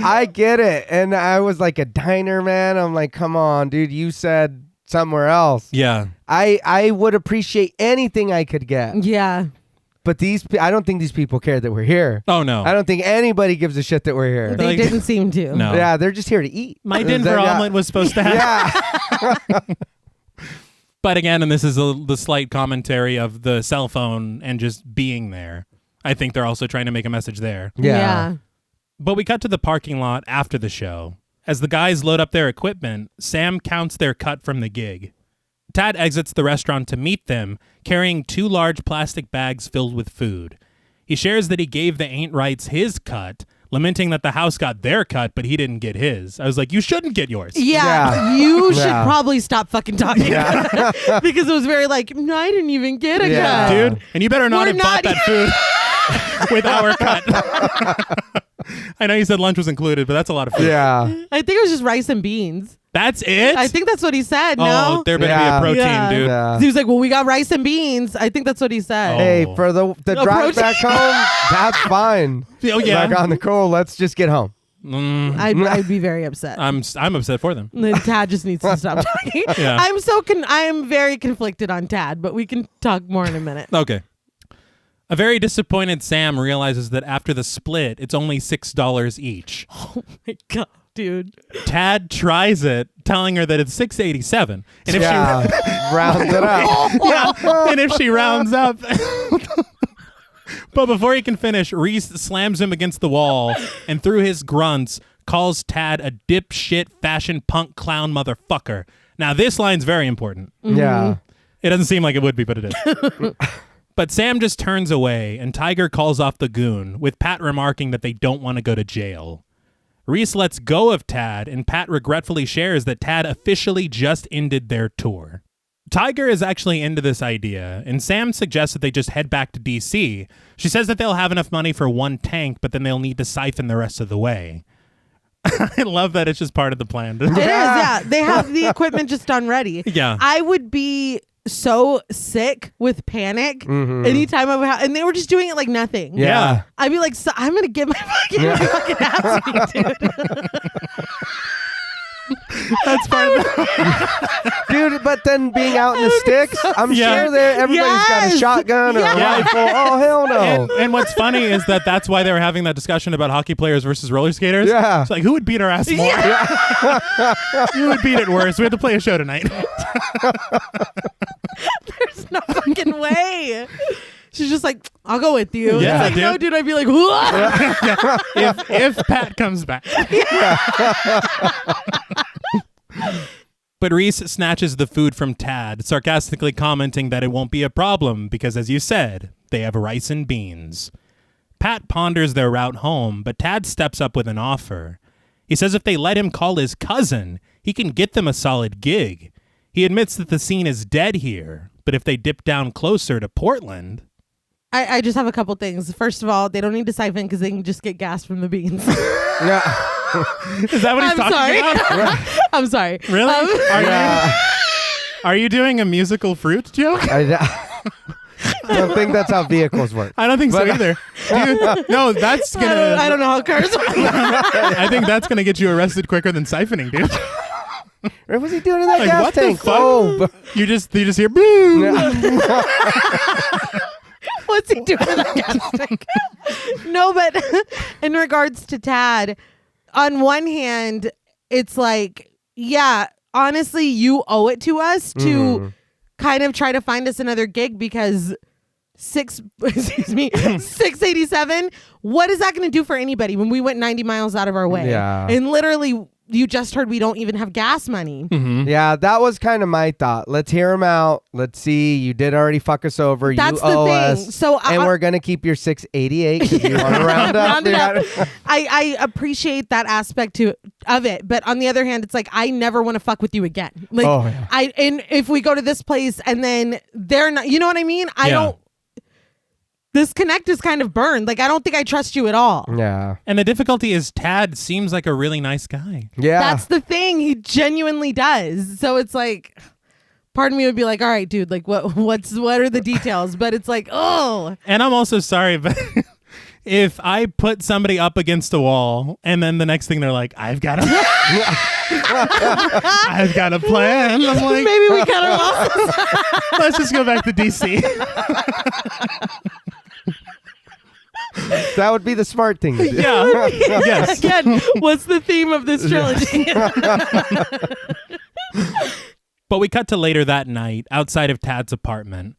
I get it. And I was like a diner, man. I'm like, come on, dude. You said somewhere else. Yeah. I would appreciate anything I could get. Yeah. But I don't think these people care that we're here. Oh, no. I don't think anybody gives a shit that we're here. They Like- didn't seem to. No. Yeah, they're just here to eat. My Denver omelet was supposed to have. Yeah. But again, and this is the slight commentary of the cell phone and just being there. I think they're also trying to make a message there. Yeah. But we cut to the parking lot after the show. As the guys load up their equipment, Sam counts their cut from the gig. Tad exits the restaurant to meet them, carrying 2 large plastic bags filled with food. He shares that he gave the Ain't Rights his cut, lamenting that the house got their cut, but he didn't get his. I was like, you shouldn't get yours. Yeah. You should Yeah. probably stop fucking talking because it was very like, no, I didn't even get a Yeah. cut. Dude, and you better not We're have bought not- that food with our cut. I know you said lunch was included, but that's a lot of food. Yeah. I think it was just rice and beans. That's it? I think that's what he said. Oh, No. there better Yeah. be a protein, Yeah. dude. Yeah. He was like, well, we got rice and beans. I think that's what he said. Oh. Hey, for the drive protein. back home, that's fine. Oh, yeah. Like on the coal, let's just get home. I'd be very upset. I'm upset for them. Then Tad just needs to stop talking. Yeah. I'm very conflicted on Tad, but we can talk more in a minute. Okay. A very disappointed Sam realizes that after the split, it's only $6 each. Oh my God, dude. Tad tries it, telling her that it's $6.87. And if Yeah. Round it up. yeah, and if she rounds up. But before he can finish, Reese slams him against the wall and through his grunts calls Tad a dipshit fashion punk clown motherfucker. Now this line's very important. Yeah. It doesn't seem like it would be, but it is. But Sam just turns away, and Tiger calls off the goon, with Pat remarking that they don't want to go to jail. Reese lets go of Tad, and Pat regretfully shares that Tad officially just ended their tour. Tiger is actually into this idea, and Sam suggests that they just head back to D.C. She says that they'll have enough money for 1 tank, but then they'll need to siphon the rest of the way. I love that it's just part of the plan. It is, yeah. They have the equipment just done ready. Yeah. I would be so sick with panic anytime I would have, and they were just doing it like nothing. Yeah. I'd be like, so, I'm gonna get my fucking ass beat, dude. That's part of the... Dude, but then being out in the sticks, I'm Yeah. sure there everybody's got a Yes. shotgun or a Yes. rifle. Oh, hell no. And what's funny is that that's why they were having that discussion about hockey players versus roller skaters. Yeah. It's like, who would beat our ass more? Who would beat it worse? We have to play a show tonight. There's no fucking way. She's just like, I'll go with you. Yeah, it's like, no, dude. dude. I'd be like, what? if Pat comes back. But Reese snatches the food from Tad, sarcastically commenting that it won't be a problem because, as you said, they have rice and beans. Pat ponders their route home, but Tad steps up with an offer. He says if they let him call his cousin, he can get them a solid gig. He admits that the scene is dead here, but if they dip down closer to Portland... I just have a couple things. First of all, they don't need to siphon because they can just get gas from the beans. Yeah. Is that what he's talking about? I'm sorry. Really? Are you doing a musical fruit joke? I don't think that's how vehicles work. I don't think so either. Dude, no, that's gonna. I don't know how cars work. I think that's gonna get you arrested quicker than siphoning, dude. What was he doing in that gas what tank? the fuck? Oh, You just hear boo. What's he doing in that gas tank? No, but in regards to Tad, on one hand, it's like, yeah, honestly, you owe it to us to kind of try to find us another gig because 687, what is that going to do for anybody when we went 90 miles out of our way? Yeah. And literally, you just heard we don't even have gas money. Yeah, that was kind of my thought. Let's hear him out. Let's see. You did already fuck us over. That's you the owe thing. us. So and we're going to keep your 688 because you want to round up. Round it up. I appreciate that aspect of it. But on the other hand, it's like, I never want to fuck with you again. Like, and if we go to this place and then they're not, you know what I mean? I don't. This connect is kind of burned. Like, I don't think I trust you at all. Yeah. And the difficulty is Tad seems like a really nice guy. Yeah. That's the thing. He genuinely does. So it's like, part of me would be like, all right, dude, like what are the details? But it's like, oh. And I'm also sorry, but if I put somebody up against a wall and then the next thing they're like, I've got a plan. I'm like, Maybe we got our losses. let's just go back to DC. That would be the smart thing to do. Yeah. Yes. Again, what's the theme of this trilogy? But we cut to later that night, outside of Tad's apartment.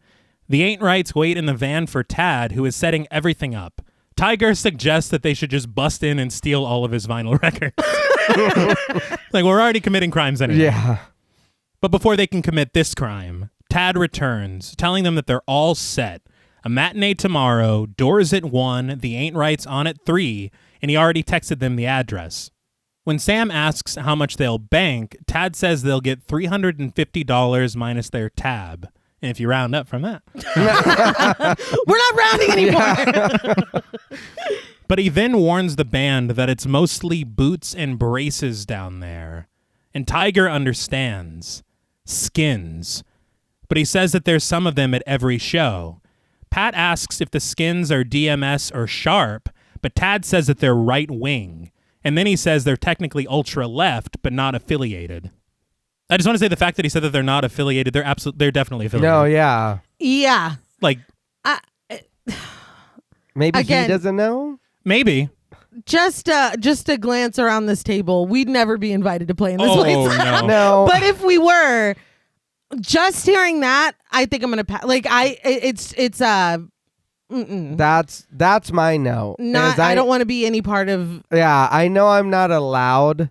The Ain't Rights wait in the van for Tad, who is setting everything up. Tiger suggests that they should just bust in and steal all of his vinyl records. Like, we're already committing crimes anyway. Yeah. But before they can commit this crime, Tad returns, telling them that they're all set. A matinee tomorrow, doors at 1, the Ain't Rights on at 3, and he already texted them the address. When Sam asks how much they'll bank, Tad says they'll get $350 minus their tab. And if you round up from that. We're not rounding anymore. But he then warns the band that it's mostly boots and braces down there. And Tiger understands. Skins. But he says that there's some of them at every show. Pat asks if the skins are DMS or Sharp, but Tad says that they're right wing. And then he says they're technically ultra left, but not affiliated. I just want to say the fact that he said that they're not affiliated, they're definitely affiliated. No, yeah. Yeah. Like, maybe Again, he doesn't know? maybe. Just a glance around this table, we'd never be invited to play in this place. No. No. But if we were, just hearing that, I think I'm gonna pass. Like That's my no. not. I don't want to be any part of. Yeah, I know I'm not allowed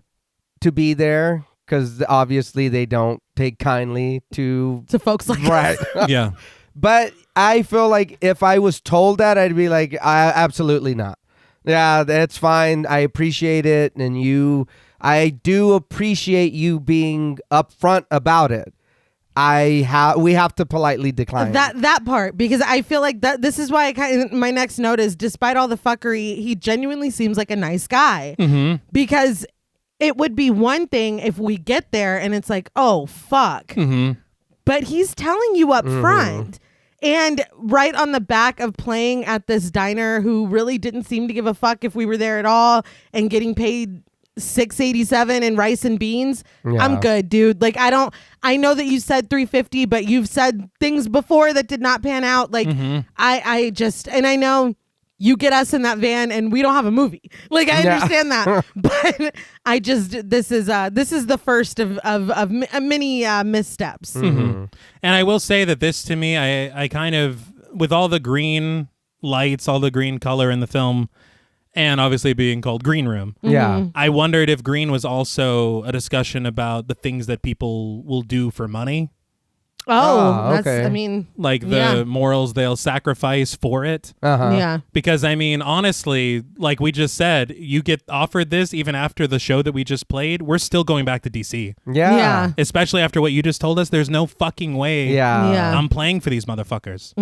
to be there because obviously they don't take kindly to folks like right. us. Yeah. But I feel like if I was told that, I'd be like, absolutely not. Yeah, that's fine. I appreciate it, and I do appreciate you being upfront about it. We have to politely decline that part, because I feel like that this is why my next note is, despite all the fuckery, he genuinely seems like a nice guy. Mm-hmm. Because it would be one thing if we get there and it's like, oh fuck, but he's telling you up front. And right on the back of playing at this diner, who really didn't seem to give a fuck if we were there at all, and getting paid $6.87 in rice and beans. Yeah. I'm good, dude. Like, I know that you said $3.50, but you've said things before that did not pan out. Like, I just, and I know you get us in that van and we don't have a movie. Like, I understand that, but I just, this is the first of many missteps. And I will say that this, to me, I kind of, with all the green lights, all the green color in the film, and obviously being called Green Room. Yeah. I wondered if green was also a discussion about the things that people will do for money. Oh, that's, okay. I mean, Like the morals they'll sacrifice for it. yeah. Because, I mean, honestly, like we just said, you get offered this even after the show that we just played, we're still going back to DC. Yeah. Especially after what you just told us, there's no fucking way Yeah. Yeah. I'm playing for these motherfuckers.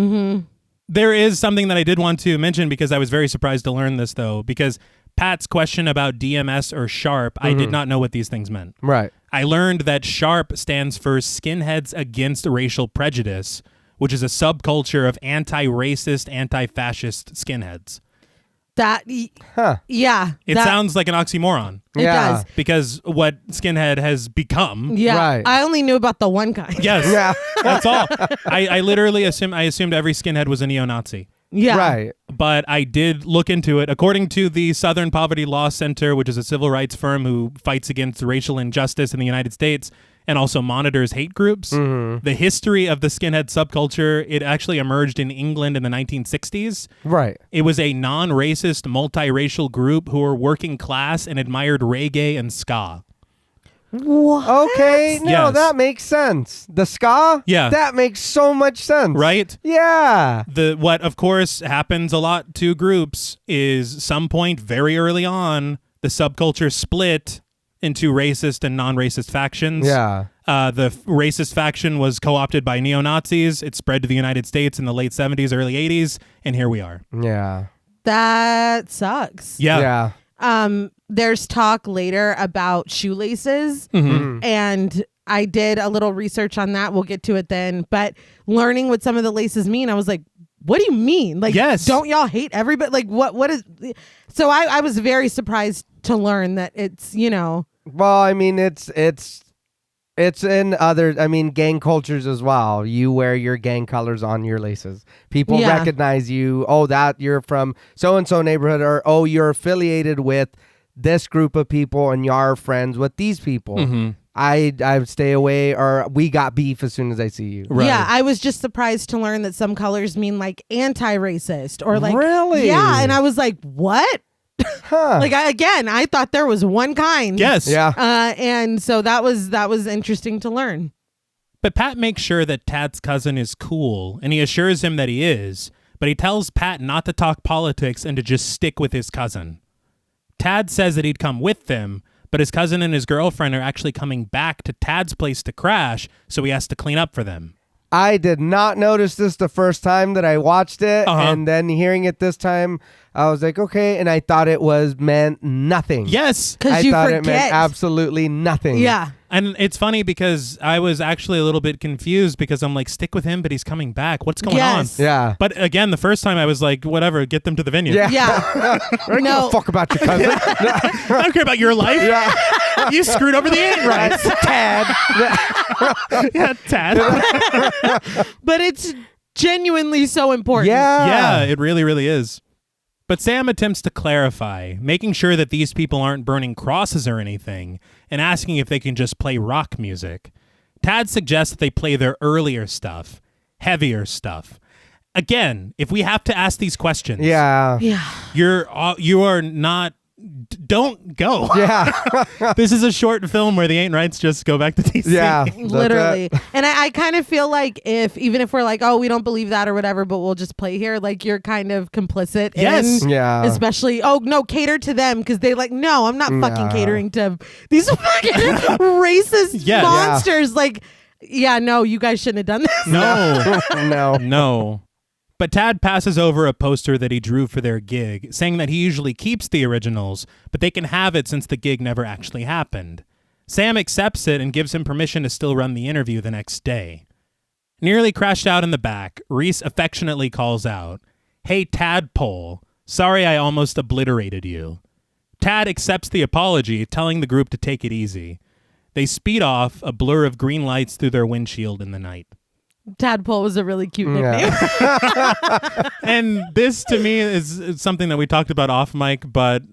There is something that I did want to mention because I was very surprised to learn this, though, because Pat's question about DMS or SHARP, I did not know what these things meant. Right. I learned that SHARP stands for Skinheads Against Racial Prejudice, which is a subculture of anti-racist, anti-fascist skinheads. Yeah. It sounds like an oxymoron. It does. Because what skinhead has become. Yeah. Right. I only knew about the one kind. Yes. Yeah. That's all. I literally assumed every skinhead was a neo-Nazi. Yeah. Right. But I did look into it. According to the Southern Poverty Law Center, which is a civil rights firm who fights against racial injustice in the United States and also monitors hate groups, the history of the skinhead subculture, it actually emerged in England in the 1960s. Right. It was a non-racist, multiracial group who were working class and admired reggae and ska. What? Okay, no, Yes. that makes sense. The ska? Yeah. That makes so much sense. Right? Yeah. What, of course, happens a lot to groups is some point very early on, the subculture split into racist and non-racist factions. Yeah. The racist faction was co-opted by neo-Nazis. It spread to the United States in the late 70s, early 80s, and here we are. Yeah. That sucks. Yeah. There's talk later about shoelaces, and I did a little research on that. We'll get to it then. But learning what some of the laces mean, I was like, what do you mean? Like, Yes. don't y'all hate everybody? Like, what is... So I was very surprised to learn that it's, Well, I mean, it's in other, I mean, gang cultures as well. You wear your gang colors on your laces. People Yeah. recognize you. Oh, that you're from so-and-so neighborhood, or, oh, you're affiliated with this group of people and you're friends with these people. I stay away, or we got beef as soon as I see you. Right. Yeah, I was just surprised to learn that some colors mean like anti-racist or like... Really? Yeah, and I was like, what? Huh. Like, I thought there was one kind. Yes. Yeah. And so that was interesting to learn. But Pat makes sure that Tad's cousin is cool, and he assures him that he is, but he tells Pat not to talk politics and to just stick with his cousin. Tad says that he'd come with them, but his cousin and his girlfriend are actually coming back to Tad's place to crash, so he has to clean up for them. I did not notice this the first time that I watched it, and then hearing it this time, I was like, okay, and I thought it meant nothing. Yes. Because I you thought forget. it meant absolutely nothing. Yeah. And it's funny because I was actually a little bit confused because I'm like, stick with him, but he's coming back. What's going Yes. on? Yeah. But again, the first time I was like, whatever, get them to the venue. Yeah. Yeah. I don't give a fuck about your cousin. I don't care about your life. Yeah. You screwed over the ain't right. Tad. Yeah, Tad. But it's genuinely so important. Yeah, it really, really is. But Sam attempts to clarify, making sure that these people aren't burning crosses or anything, and asking if they can just play rock music. Tad suggests that they play their earlier stuff, heavier stuff. Again, if we have to ask these questions, Yeah. you are not. Don't go. Yeah. This is a short film where the ain't rights just go back to DC. Yeah. Literally. And I kind of feel like even if we're like, oh, we don't believe that or whatever, but we'll just play here, like you're kind of complicit. Yes. In, Yeah. especially, oh, no, cater to them because they like, no, I'm not fucking catering to these fucking racist Yeah. monsters. Like, yeah, no, you guys shouldn't have done this. No. No. No. But Tad passes over a poster that he drew for their gig, saying that he usually keeps the originals, but they can have it since the gig never actually happened. Sam accepts it and gives him permission to still run the interview the next day. Nearly crashed out in the back, Reese affectionately calls out, "Hey, Tadpole, sorry I almost obliterated you." Tad accepts the apology, telling the group to take it easy. They speed off, a blur of green lights through their windshield in the night. Tadpole was a really cute nickname. And this to me is something that we talked about off mic, but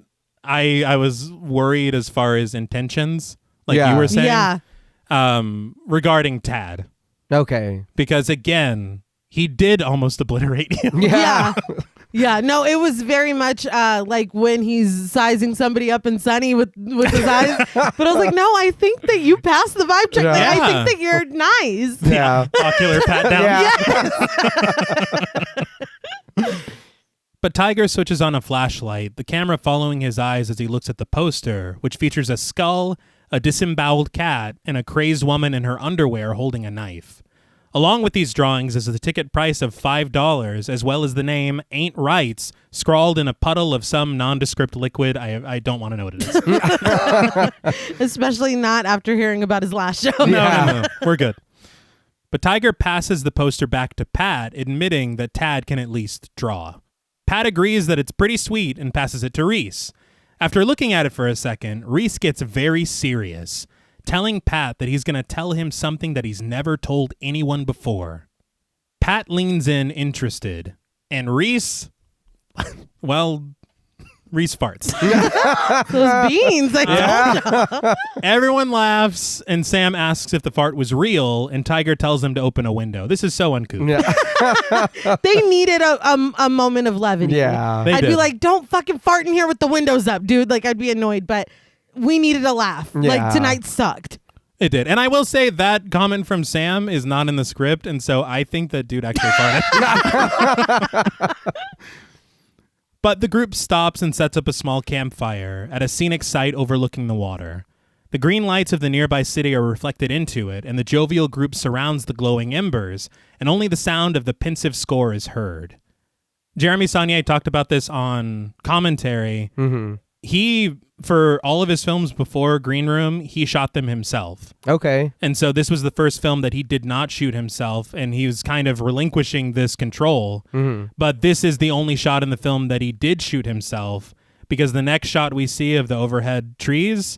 I was worried as far as intentions, like you were saying, Yeah. Regarding Tad, Okay. because again, he did almost obliterate you. Yeah. Yeah, no, it was very much like when he's sizing somebody up in Sunny with his eyes. But I was like, no, I think that you passed the vibe check. Like, Yeah. I think that you're nice. Yeah. Ocular pat down. Yeah. But Tiger switches on a flashlight, the camera following his eyes as he looks at the poster, which features a skull, a disemboweled cat, and a crazed woman in her underwear holding a knife. Along with these drawings is the ticket price of $5, as well as the name Ain't Rights, scrawled in a puddle of some nondescript liquid. I don't want to know what it is. Especially not after hearing about his last show. No. We're good. But Tiger passes the poster back to Pat, admitting that Tad can at least draw. Pat agrees that it's pretty sweet and passes it to Reese. After looking at it for a second, Reese gets very serious, telling Pat that he's going to tell him something that he's never told anyone before. Pat leans in interested, and Reese, well, Reese farts. Those beans, I told you. Everyone laughs, and Sam asks if the fart was real, and Tiger tells him to open a window. This is so uncouth. Yeah. They needed a moment of levity. Yeah. They I'd did. be like, don't fucking fart in here with the windows up, dude. Like, I'd be annoyed, but we needed a laugh. Yeah. Like, tonight sucked. It did. And I will say that comment from Sam is not in the script, and so I think that dude actually farted. But the group stops and sets up a small campfire at a scenic site overlooking the water. The green lights of the nearby city are reflected into it, and the jovial group surrounds the glowing embers, and only the sound of the pensive score is heard. Jeremy Saulnier talked about this on commentary. Mm-hmm. He, for all of his films before Green Room, he shot them himself. Okay. And so this was the first film that he did not shoot himself, and he was kind of relinquishing this control. Mm-hmm. But this is the only shot in the film that he did shoot himself, because the next shot we see of the overhead trees,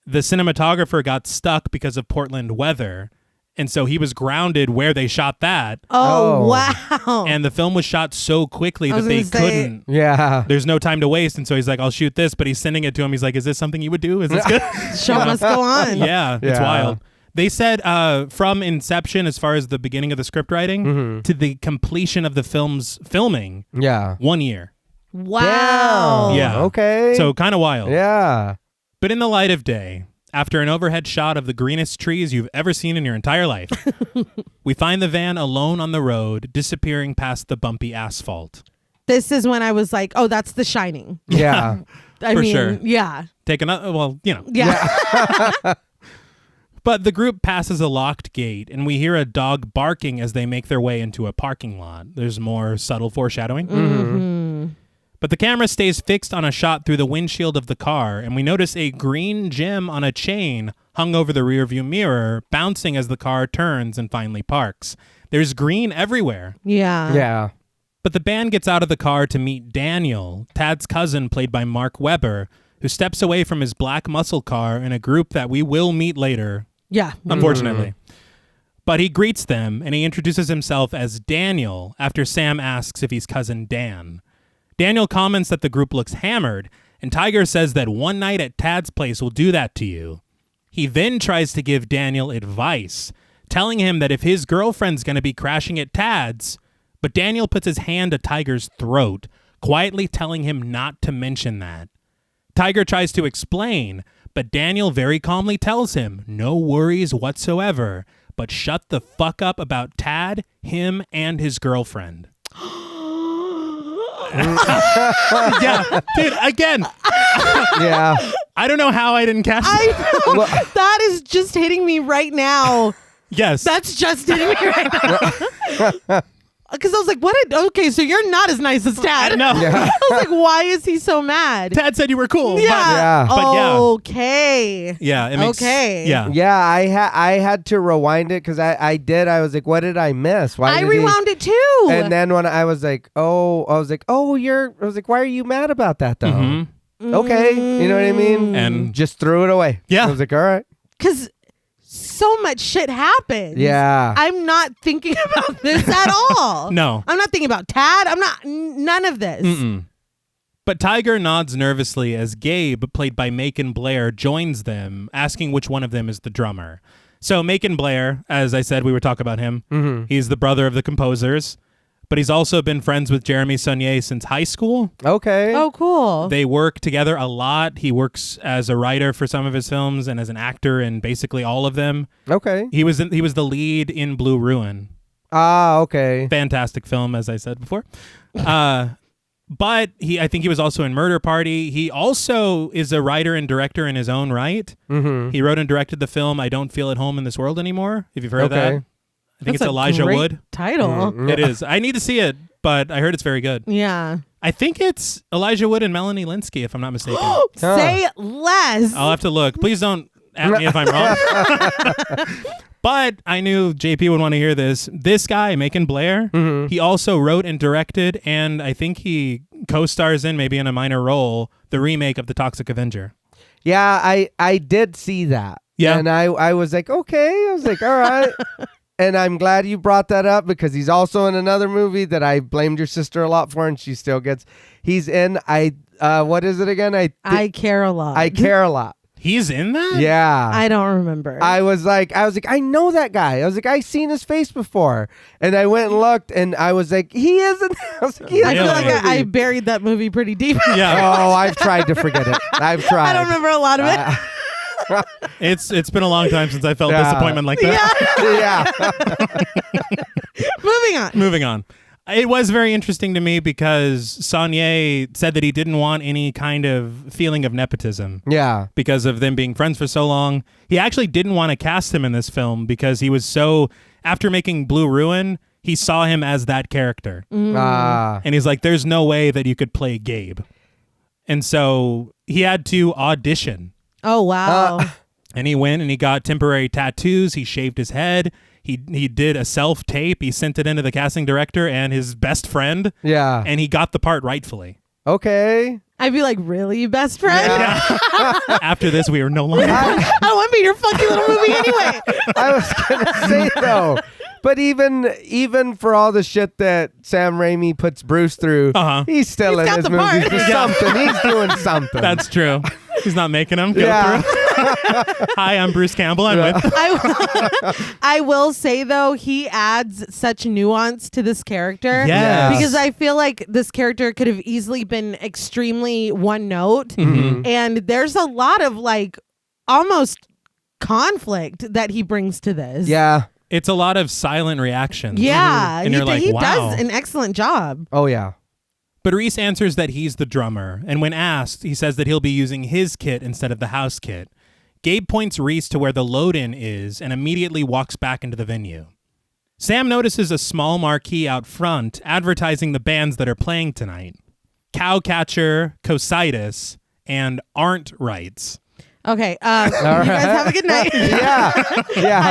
the cinematographer got stuck because of Portland weather. And so he was grounded where they shot that. Oh, wow. And the film was shot so quickly I that was they gonna say- couldn't. Yeah. There's no time to waste. And so he's like, I'll shoot this. But he's sending it to him. He's like, is this something you would do? Is this good? Show must go on. Yeah, it's Yeah. wild. They said from inception, as far as the beginning of the script writing, to the completion of the film's filming, Yeah. 1 year. Wow. Damn. Yeah. Okay. So kind of wild. Yeah. But in the light of day, after an overhead shot of the greenest trees you've ever seen in your entire life, we find the van alone on the road, disappearing past the bumpy asphalt. This is when I was like, oh, that's The Shining. Yeah. I For mean, sure. yeah. Take another, well, you know. Yeah. But the group passes a locked gate, and we hear a dog barking as they make their way into a parking lot. There's more subtle foreshadowing. Mm-hmm. But the camera stays fixed on a shot through the windshield of the car, and we notice a green gem on a chain hung over the rearview mirror, bouncing as the car turns and finally parks. There's green everywhere. Yeah. Yeah. But the band gets out of the car to meet Daniel, Tad's cousin played by Mark Webber, who steps away from his black muscle car in a group that we will meet later, Yeah. unfortunately. But he greets them, and he introduces himself as Daniel after Sam asks if he's cousin Dan. Daniel comments that the group looks hammered, and Tiger says that one night at Tad's place will do that to you. He then tries to give Daniel advice, telling him that if his girlfriend's going to be crashing at Tad's, but Daniel puts his hand to Tiger's throat, quietly telling him not to mention that. Tiger tries to explain, but Daniel very calmly tells him, no worries whatsoever, but shut the fuck up about Tad, him, and his girlfriend. Yeah, dude, again, Yeah. I don't know how I didn't catch that. I know. That is just hitting me right now. Yes. That's just hitting me right now. Because I was like, okay, so you're not as nice as Tad. No. Yeah. I was like, why is he so mad? Tad said you were cool. Yeah. But yeah. Okay. Yeah, it makes, Okay. Yeah. Yeah, I had to rewind it because I was like, what did I miss? Why I did he- rewound it too. And then when I was like, why are you mad about that though? Mhm. Okay, you know what I mean? And Just threw it away. Yeah. I was like, all right. Because so much shit happens. Yeah. I'm not thinking about this at all. no. I'm not thinking about Tad. I'm not, none of this. Mm-mm. But Tiger nods nervously as Gabe, played by Macon Blair, joins them, asking which one of them is the drummer. So Macon Blair, as I said, we were talking about him. Mm-hmm. He's the brother of the composers, but he's also been friends with Jeremy Saulnier since high school. Okay. Oh, cool. They work together a lot. He works as a writer for some of his films and as an actor in basically all of them. Okay. He was the lead in Blue Ruin. Ah, okay. Fantastic film, as I said before. But I think he was also in Murder Party. He also is a writer and director in his own right. Mm-hmm. He wrote and directed the film I Don't Feel at Home in This World Anymore, if you've heard of Okay. that. I think That's it's a Elijah great Wood. title. It is. I need to see it, but I heard it's very good. Yeah. I think it's Elijah Wood and Melanie Linsky, if I'm not mistaken. Say less. I'll have to look. Please don't at me if I'm wrong. But I knew JP would want to hear this. This guy, Macon Blair, he also wrote and directed, and I think he co-stars in, maybe in a minor role, the remake of The Toxic Avenger. Yeah, I did see that. Yeah. And I was like, okay. I was like, all right. And I'm glad you brought that up because he's also in another movie that I blamed your sister a lot for, and she still gets. He's in. What is it again? I Care a Lot. I Care a Lot. He's in that? Yeah. I don't remember. I was like, I know that guy. I was like, I've seen his face before. And I went and looked, and I was like, he isn't. I was like, he I is feel in like that movie. I buried that movie pretty deep. Yeah. Oh, I've tried to forget it. I've tried. I don't remember a lot of it. It's been a long time since I felt disappointment like that. Yeah. Moving on. It was very interesting to me because Saulnier said that he didn't want any kind of feeling of nepotism. Yeah. Because of them being friends for so long. He actually didn't want to cast him in this film because he was so, after making Blue Ruin, he saw him as that character. And he's like, there's no way that you could play Gabe. And so he had to audition. Oh, wow. And he went and he got temporary tattoos. He shaved his head. He did a self-tape. He sent it into the casting director and his best friend. Yeah. And he got the part rightfully. Okay. I'd be like, really, best friend? Yeah. After this, we were no longer. I don't want to be in your fucking little movie anyway. I was gonna say though, but even for all the shit that Sam Raimi puts Bruce through, he's still He's in got his the movies part. for something. He's doing something. That's true. He's not making him go Yeah. through. Hi, I'm Bruce Campbell. I'm with. I will say, though, he adds such nuance to this character. Yes. Because I feel like this character could have easily been extremely one note. And there's a lot of like almost conflict that he brings to this. Yeah. It's a lot of silent reactions. Yeah. And you're like, he wow. does an excellent job. Oh yeah. But Reese answers that he's the drummer, and when asked, he says that he'll be using his kit instead of the house kit. Gabe points Reese to where the load-in is and immediately walks back into the venue. Sam notices a small marquee out front advertising the bands that are playing tonight. Cowcatcher, Cositis, and Aren't Rights. Okay. You guys have a good night. Yeah.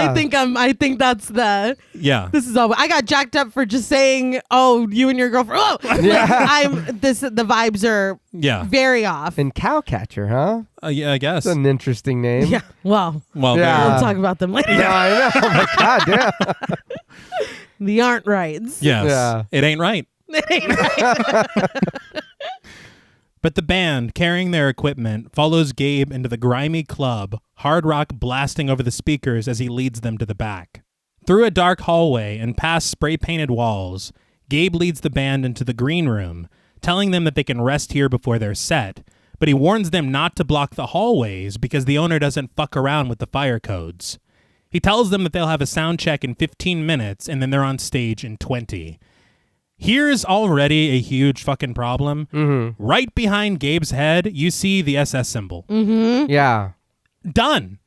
I think that's the. Yeah. This is all. I got jacked up for just saying, "Oh, you and your girlfriend." Oh, Yeah. The vibes are very off. And Cowcatcher, huh? Yeah, I guess. That's an interesting name. Yeah. Well, Well, Yeah. we'll talk about them later. Yeah, I know. Oh my God, yeah. The Aren't Rights. yes. Yeah. It ain't right. It ain't right. But the band, carrying their equipment, follows Gabe into the grimy club, hard rock blasting over the speakers as he leads them to the back. Through a dark hallway and past spray-painted walls, Gabe leads the band into the green room, telling them that they can rest here before their set, but he warns them not to block the hallways because the owner doesn't fuck around with the fire codes. He tells them that they'll have a sound check in 15 minutes and then they're on stage in 20. Here's already a huge fucking problem. Right behind Gabe's head, you see the SS symbol. Yeah. Done.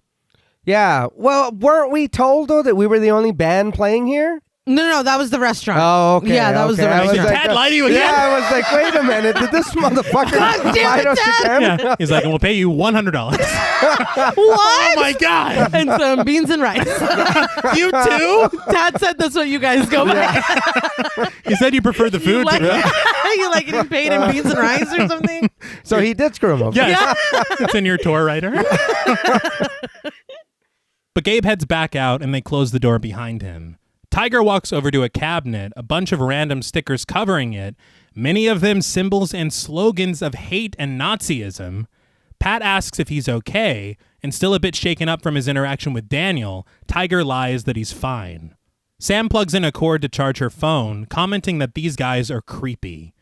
Yeah. Well, weren't we told though that we were the only band playing here? No, that was the restaurant. Oh, okay. Yeah, that was the I restaurant. Dad lied to you again? Yeah, I was like, wait a minute. Did this motherfucker God damn lie it, to us Dad. again? Yeah. He's like, we'll pay you $100. What? Oh my God. And some beans and rice. You too? Dad said that's what you guys go by. You said you preferred the food. You like getting paid in beans and rice or something? So he did screw him over. Yes. It's in your tour writer. But Gabe heads back out and they close the door behind him. Tiger walks over to a cabinet, a bunch of random stickers covering it, many of them symbols and slogans of hate and Nazism. Pat asks if he's okay, and still a bit shaken up from his interaction with Daniel, Tiger lies that he's fine. Sam plugs in a cord to charge her phone, commenting that these guys are creepy.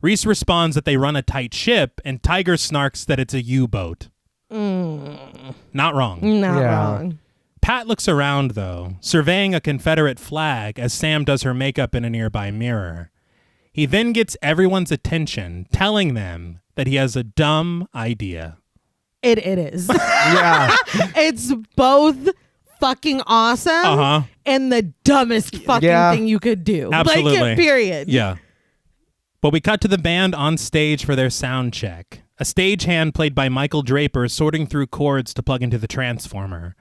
Reese responds that they run a tight ship, and Tiger snarks that it's a U-boat. Not wrong. Not Yeah. wrong. Pat looks around, though, surveying a Confederate flag as Sam does her makeup in a nearby mirror. He then gets everyone's attention, telling them that he has a dumb idea. It is. Yeah. It's both fucking awesome and the dumbest fucking thing you could do. Absolutely. Like, period. Yeah. But we cut to the band on stage for their sound check. A stagehand played by Michael Draper sorting through chords to plug into the transformer.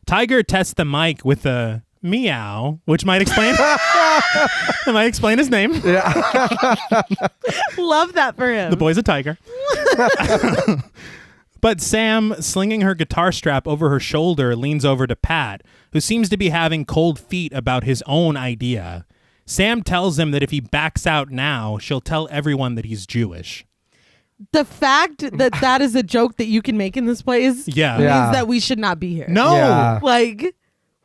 Tiger tests the mic with a meow, which might explain his name. Yeah. Love that for him. The boy's a tiger. But Sam, slinging her guitar strap over her shoulder, leans over to Pat, who seems to be having cold feet about his own idea. Sam tells him that if he backs out now, she'll tell everyone that he's Jewish. The fact that that is a joke that you can make in this place means that we should not be here. No. Yeah. Like,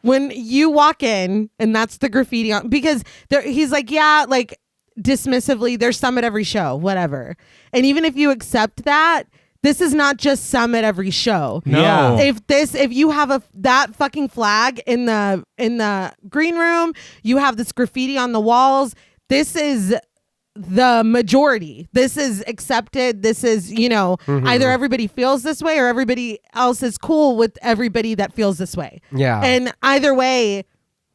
when you walk in and that's the graffiti on, because he's like, yeah, like, dismissively, there's some at every show, whatever. And even if you accept that, this is not just some at every show. No. Yeah. If you have that fucking flag in the green room, you have this graffiti on the walls, this is the majority. This is accepted. This is, either everybody feels this way or everybody else is cool with everybody that feels this way. Yeah. And either way,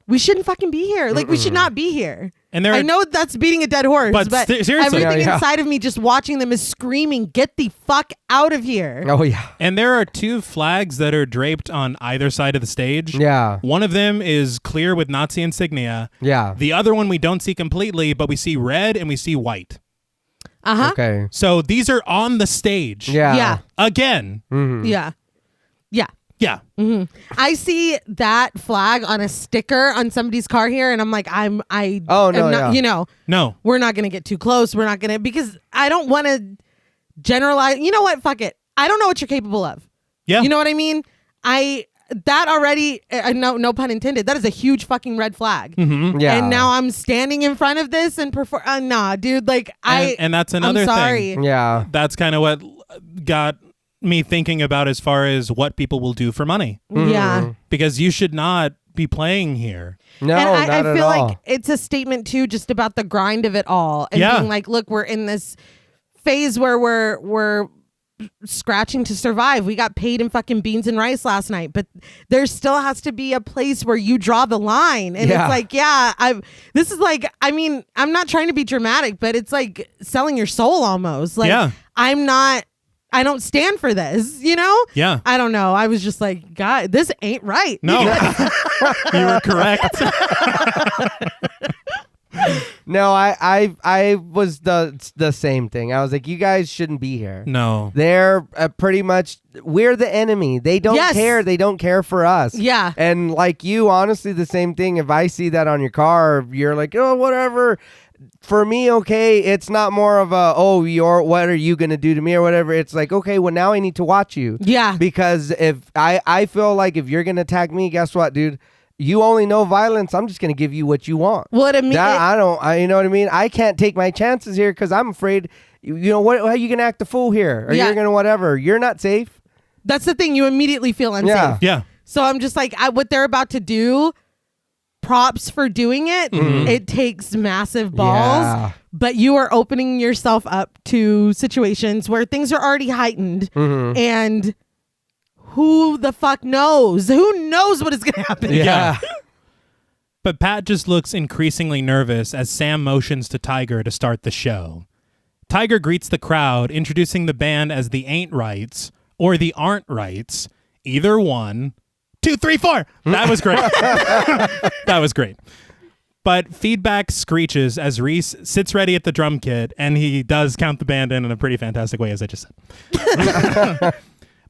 we shouldn't fucking be here. Like, we should not be here. And I know that's beating a dead horse, but seriously. everything inside of me just watching them is screaming, get the fuck out of here. Oh, yeah. And there are two flags that are draped on either side of the stage. Yeah. One of them is clear with Nazi insignia. Yeah. The other one we don't see completely, but we see red and we see white. Uh-huh. Okay. So these are on the stage. Yeah. Yeah. Again. Mm-hmm. Yeah. Yeah. Yeah. Mm-hmm. I see that flag on a sticker on somebody's car here, and I'm like, No, we're not gonna get too close. We're not gonna, because I don't want to generalize. You know what? Fuck it. I don't know what you're capable of. Yeah. You know what I mean? That already, no pun intended. That is a huge fucking red flag. Mm-hmm. Yeah. And now I'm standing in front of this and perform. Nah, dude. Like and that's another I'm sorry. thing. Yeah. That's kind of what got me thinking about as far as what people will do for money. Yeah. Because you should not be playing here. No, and not I at feel all. like it's a statement too, just about the grind of it all, and being like, look, we're in this phase where we're scratching to survive. We got paid in fucking beans and rice last night, but there still has to be a place where you draw the line. And it's like, this is like, I mean, I'm not trying to be dramatic, but it's like selling your soul almost. Like, I don't stand for this, Yeah. I don't know. I was just like, God, this ain't right. No. You were correct. No, I was the same thing. I was like, you guys shouldn't be here. No. They're pretty much, we're the enemy. They don't care. They don't care for us. Yeah. And like you, honestly, the same thing. If I see that on your car, you're like, oh, whatever. For me, okay, it's not more of a, what are you going to do to me or whatever. It's like, okay, well, now I need to watch you. Yeah. Because if I feel like if you're going to attack me, guess what, dude? You only know violence. I'm just going to give you what you want. What I mean, you know what I mean? I can't take my chances here because I'm afraid, how are you going to act a fool here? Or you're going to whatever. You're not safe. That's the thing. You immediately feel unsafe. Yeah. So I'm just like, what they're about to do, props for doing it. Mm-hmm. It takes massive balls, but you are opening yourself up to situations where things are already heightened, and who the fuck knows? Who knows what is going to happen? Yeah. But Pat just looks increasingly nervous as Sam motions to Tiger to start the show. Tiger greets the crowd, introducing the band as the Ain't Rights or the Aren't Rights. Either one. 2, 3, 4. That was great. That was great. But feedback screeches as Reese sits ready at the drum kit, and he does count the band in a pretty fantastic way, as I just said.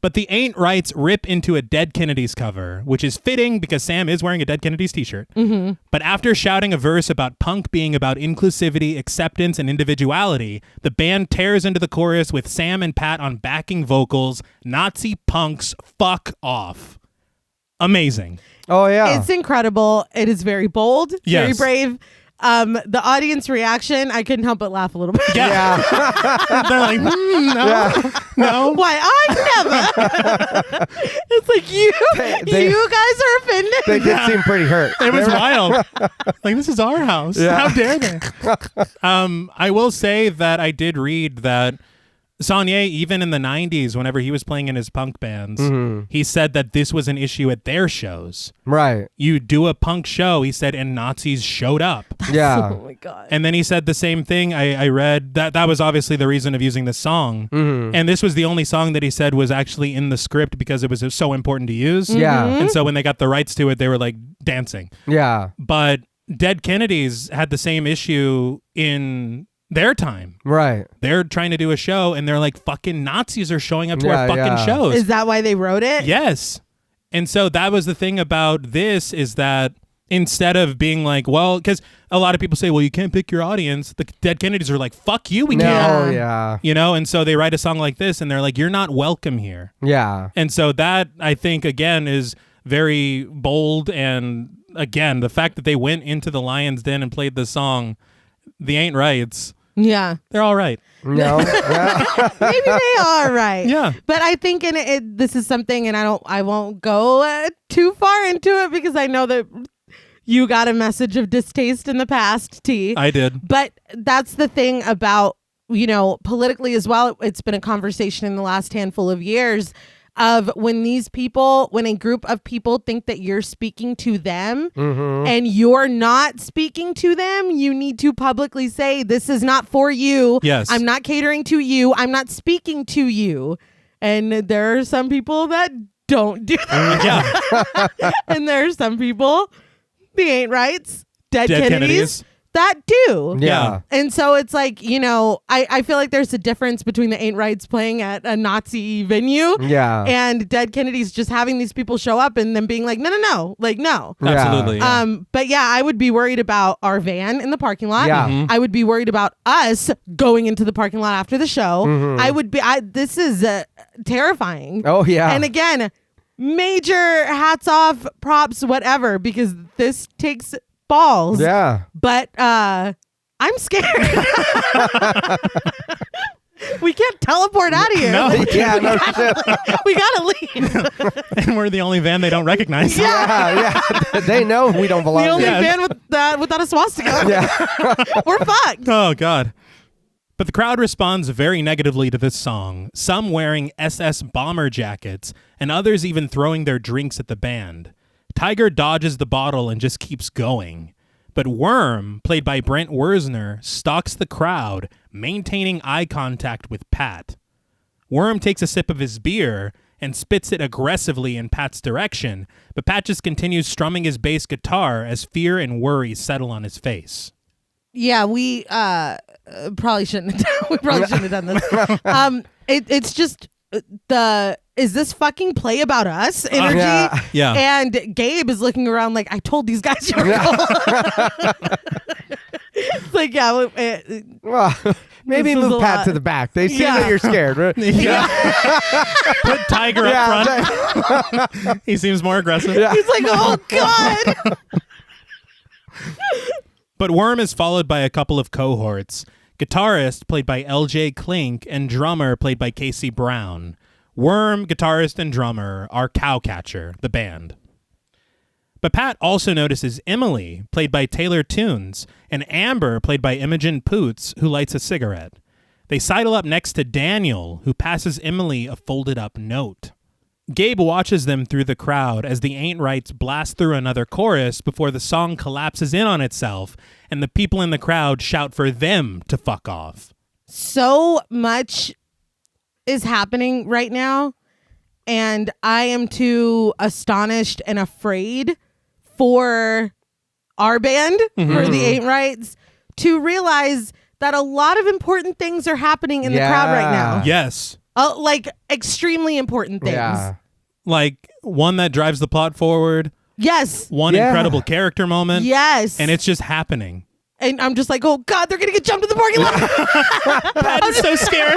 But the Ain't Rights rip into a Dead Kennedys cover, which is fitting because Sam is wearing a Dead Kennedys t-shirt. Mm-hmm. But after shouting a verse about punk being about inclusivity, acceptance, and individuality, the band tears into the chorus with Sam and Pat on backing vocals, Nazi punks fuck off. Amazing. Oh, yeah. It's incredible. It is very bold, very Yes. brave. The audience reaction, I couldn't help but laugh a little bit. Yeah. They're like, no. Why I never? It's like you guys are offended. They did seem pretty hurt. It was wild. Like, this is our house. Yeah. How dare they? I will say that I did read that Saulnier, even in the 90s, whenever he was playing in his punk bands, Mm-hmm. he said that this was an issue at their shows. Right. You do a punk show, he said, and Nazis showed up. Yeah. Oh my God. And then he said the same thing. I read that was obviously the reason of using this song. Mm-hmm. And this was the only song that he said was actually in the script because it was so important to use. Yeah. And so when they got the rights to it, they were like dancing. Yeah. But Dead Kennedys had the same issue in their time. Right. They're trying to do a show and they're like, fucking Nazis are showing up to our fucking Yeah. shows. Is that why they wrote it? Yes. And so that was the thing about this is that instead of being like, well, because a lot of people say, well, you can't pick your audience. The Dead Kennedys are like, fuck you, we No. can't. Yeah. You know, and so they write a song like this and they're like, you're not welcome here. Yeah. And so that, I think, again, is very bold. And again, the fact that they went into the Lion's Den and played the song, The Ain't Rights, Yeah. they're all right. No. Yeah. Maybe they are right. Yeah. But I think in it, this is something, and I won't go too far into it because I know that you got a message of distaste in the past, T. I did. But that's the thing about, politically as well. It's been a conversation in the last handful of years of when a group of people think that you're speaking to them and you're not speaking to them, you need to publicly say, this is not for you. Yes. I'm not catering to you. I'm not speaking to you. And there are some people that don't do that. Yeah. And there are some people, the Ain't Rights, Dead Kennedys, Kennedys. that do. Yeah. And so it's like, I feel like there's a difference between the Ain't Rights playing at a Nazi venue Yeah. and Dead Kennedys just having these people show up and then being like, no. Like, no. Yeah. Absolutely. Yeah. But yeah, I would be worried about our van in the parking lot. Yeah. Mhm. I would be worried about us going into the parking lot after the show. This is terrifying. Oh yeah. And again, major hats off, props, whatever, because this takes balls. Yeah. But I'm scared. We can't teleport out of here. No. Yeah. No shit. We gotta leave. And we're the only van they don't recognize. Yeah. They know we don't belong The only there. van without a swastika. Yeah. We're fucked. Oh, God. But the crowd responds very negatively to this song, some wearing SS bomber jackets, and others even throwing their drinks at the band. Tiger dodges the bottle and just keeps going. But Worm, played by Brent Wurzner, stalks the crowd, maintaining eye contact with Pat. Worm takes a sip of his beer and spits it aggressively in Pat's direction, but Pat just continues strumming his bass guitar as fear and worry settle on his face. Yeah, we probably shouldn't have done this. It's just is this fucking play about us energy? Yeah. And Gabe is looking around like, I told these guys you were cool. It's like, Well, maybe This was move a Pat lot. to the back. They see Yeah. that you're scared. Right? Put Tiger up front. He seems more aggressive. Yeah. he's like, oh God. But Worm is followed by a couple of cohorts. Guitarist, played by L.J. Klink, and drummer, played by Casey Brown. Worm, guitarist, and drummer are Cowcatcher, the band. But Pat also notices Emily, played by Taylor Tunes, and Amber, played by Imogen Poots, who lights a cigarette. They sidle up next to Daniel, who passes Emily a folded-up note. Gabe watches them through the crowd as the Ain't Rights blast through another chorus before the song collapses in on itself, and the people in the crowd shout for them to fuck off. So much is happening right now, and I am too astonished and afraid for our band, for the Ain't Rights, to realize that a lot of important things are happening in the crowd right now. Yes. Like extremely important things. Yeah. Like one that drives the plot forward, Yes. one incredible character moment, Yes. and it's just happening. And I'm just like, oh God, they're gonna get jumped in the parking lot. Pat is so scared.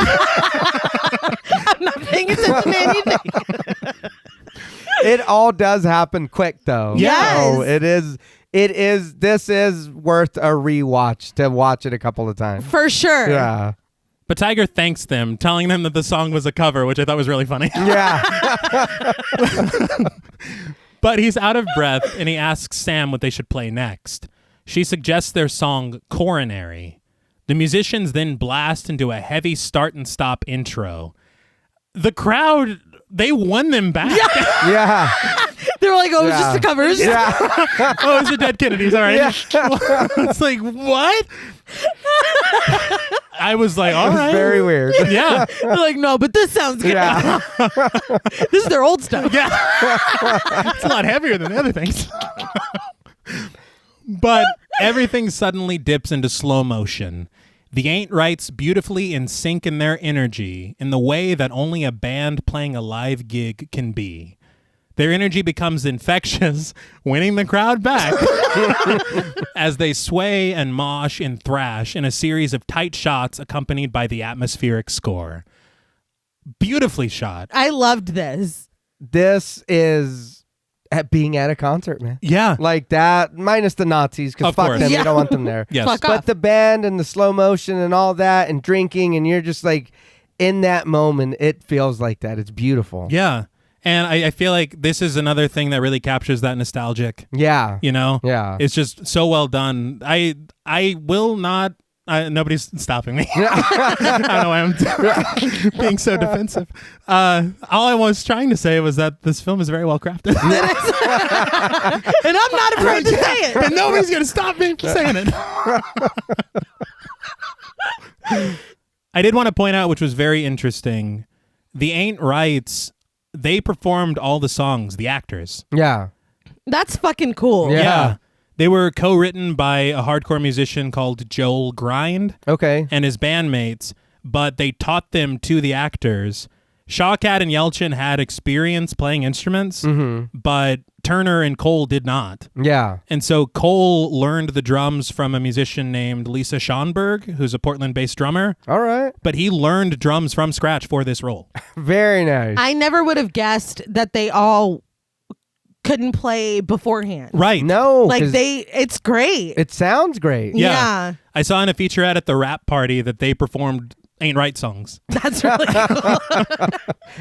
I'm not paying attention to anything. It all does happen quick though. Yes. So this is worth a rewatch to watch it a couple of times. For sure. Yeah. But Tiger thanks them, telling them that the song was a cover, which I thought was really funny. Yeah. But he's out of breath, and he asks Sam what they should play next. She suggests their song, Coronary. The musicians then blast into a heavy start and stop intro. The crowd, they won them back. Yeah. They were like, oh, it's just the covers. Yeah. Oh, it's the Dead Kennedys. All right. It's like, what? I was like, all right. Very weird. Yeah. They're like, no, but this sounds good. Yeah. This is their old stuff. Yeah. It's a lot heavier than the other things. But everything suddenly dips into slow motion. The Ain't Rights beautifully in sync in their energy in the way that only a band playing a live gig can be. Their energy becomes infectious, winning the crowd back as they sway and mosh and thrash in a series of tight shots accompanied by the atmospheric score. Beautifully shot. I loved this. This is at being at a concert, man. Yeah. Like that, minus the Nazis, because Of fuck course. them, Yeah. we don't want them there. Yes. Fuck But off. the band and the slow motion and all that and drinking, and you're just like in that moment, it feels like that. It's beautiful. Yeah. And I feel like this is another thing that really captures that nostalgic, Yeah. you know? Yeah. It's just so well done. I will not. Nobody's stopping me. I don't know why I'm being so defensive. All I was trying to say was that this film is very well crafted. And I'm not afraid to say it. And nobody's going to stop me from saying it. I did want to point out, which was very interesting, the Ain't Rights, they performed all the songs, the actors. Yeah. That's fucking cool. Yeah. They were co-written by a hardcore musician called Joel Grind Okay. and his bandmates, but they taught them to the actors. Shawkat and Yelchin had experience playing instruments, but Turner and Cole did not. Yeah. And so Cole learned the drums from a musician named Lisa Schonberg, who's a Portland-based drummer, All right. but he learned drums from scratch for this role. Very nice. I never would have guessed that they all couldn't play beforehand. Right. No. Like 'cause it's great. it sounds great. Yeah. I saw in a featurette at the rap party that they performed Ain't Right songs. That's really cool.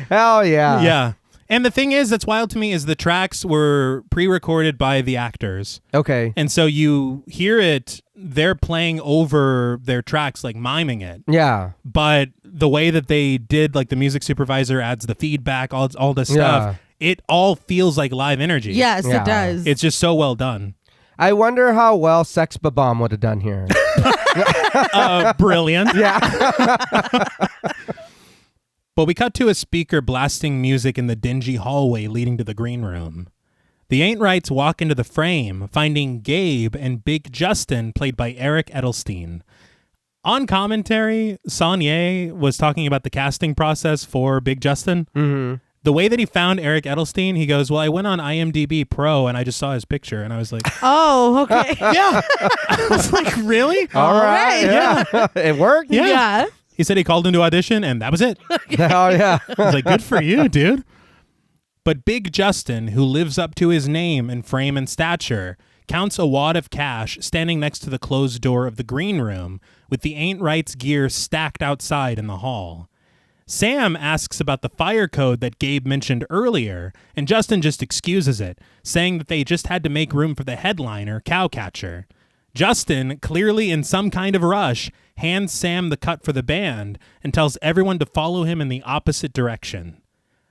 Hell yeah. Yeah. And the thing is, that's wild to me, is the tracks were pre-recorded by the actors. Okay. And so you hear it, they're playing over their tracks, like miming it. Yeah. But the way that they did, like the music supervisor adds the feedback, all this stuff, it all feels like live energy. Yes, Yeah. it does. It's just so well done. I wonder how well Sex Bomb would have done here. Brilliant. Yeah. But we cut to a speaker blasting music in the dingy hallway leading to the green room. The Ain't Rights walk into the frame, finding Gabe and Big Justin, played by Eric Edelstein. On commentary, Saulnier was talking about the casting process for Big Justin. Mm-hmm. The way that he found Eric Edelstein, he goes, well, I went on IMDb Pro and I just saw his picture. And I was like, Oh, okay. yeah. I was like, really? All right. Yeah. It worked? Yeah. Yeah. He said he called into audition and that was it. Oh, yeah. I was like, good for you, dude. But Big Justin, who lives up to his name in frame and stature, counts a wad of cash standing next to the closed door of the green room with the Ain't Rights gear stacked outside in the hall. Sam asks about the fire code that Gabe mentioned earlier, and Justin just excuses it, saying that they just had to make room for the headliner, Cowcatcher. Justin, clearly in some kind of rush, hands Sam the cut for the band and tells everyone to follow him in the opposite direction.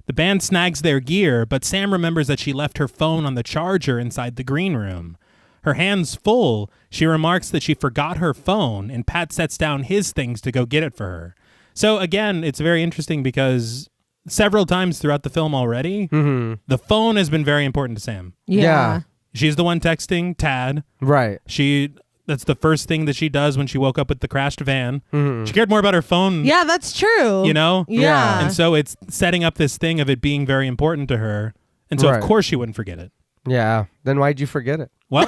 The band snags their gear, but Sam remembers that she left her phone on the charger inside the green room. Her hands full, she remarks that she forgot her phone, and Pat sets down his things to go get it for her. So again, it's very interesting because several times throughout the film already, the phone has been very important to Sam. Yeah. She's the one texting Tad. Right. That's the first thing that she does when she woke up with the crashed van. She cared more about her phone, Yeah, that's true. you know? Yeah. And so it's setting up this thing of it being very important to her. And so Right. of course she wouldn't forget it. Yeah. Then why'd you forget it? Well,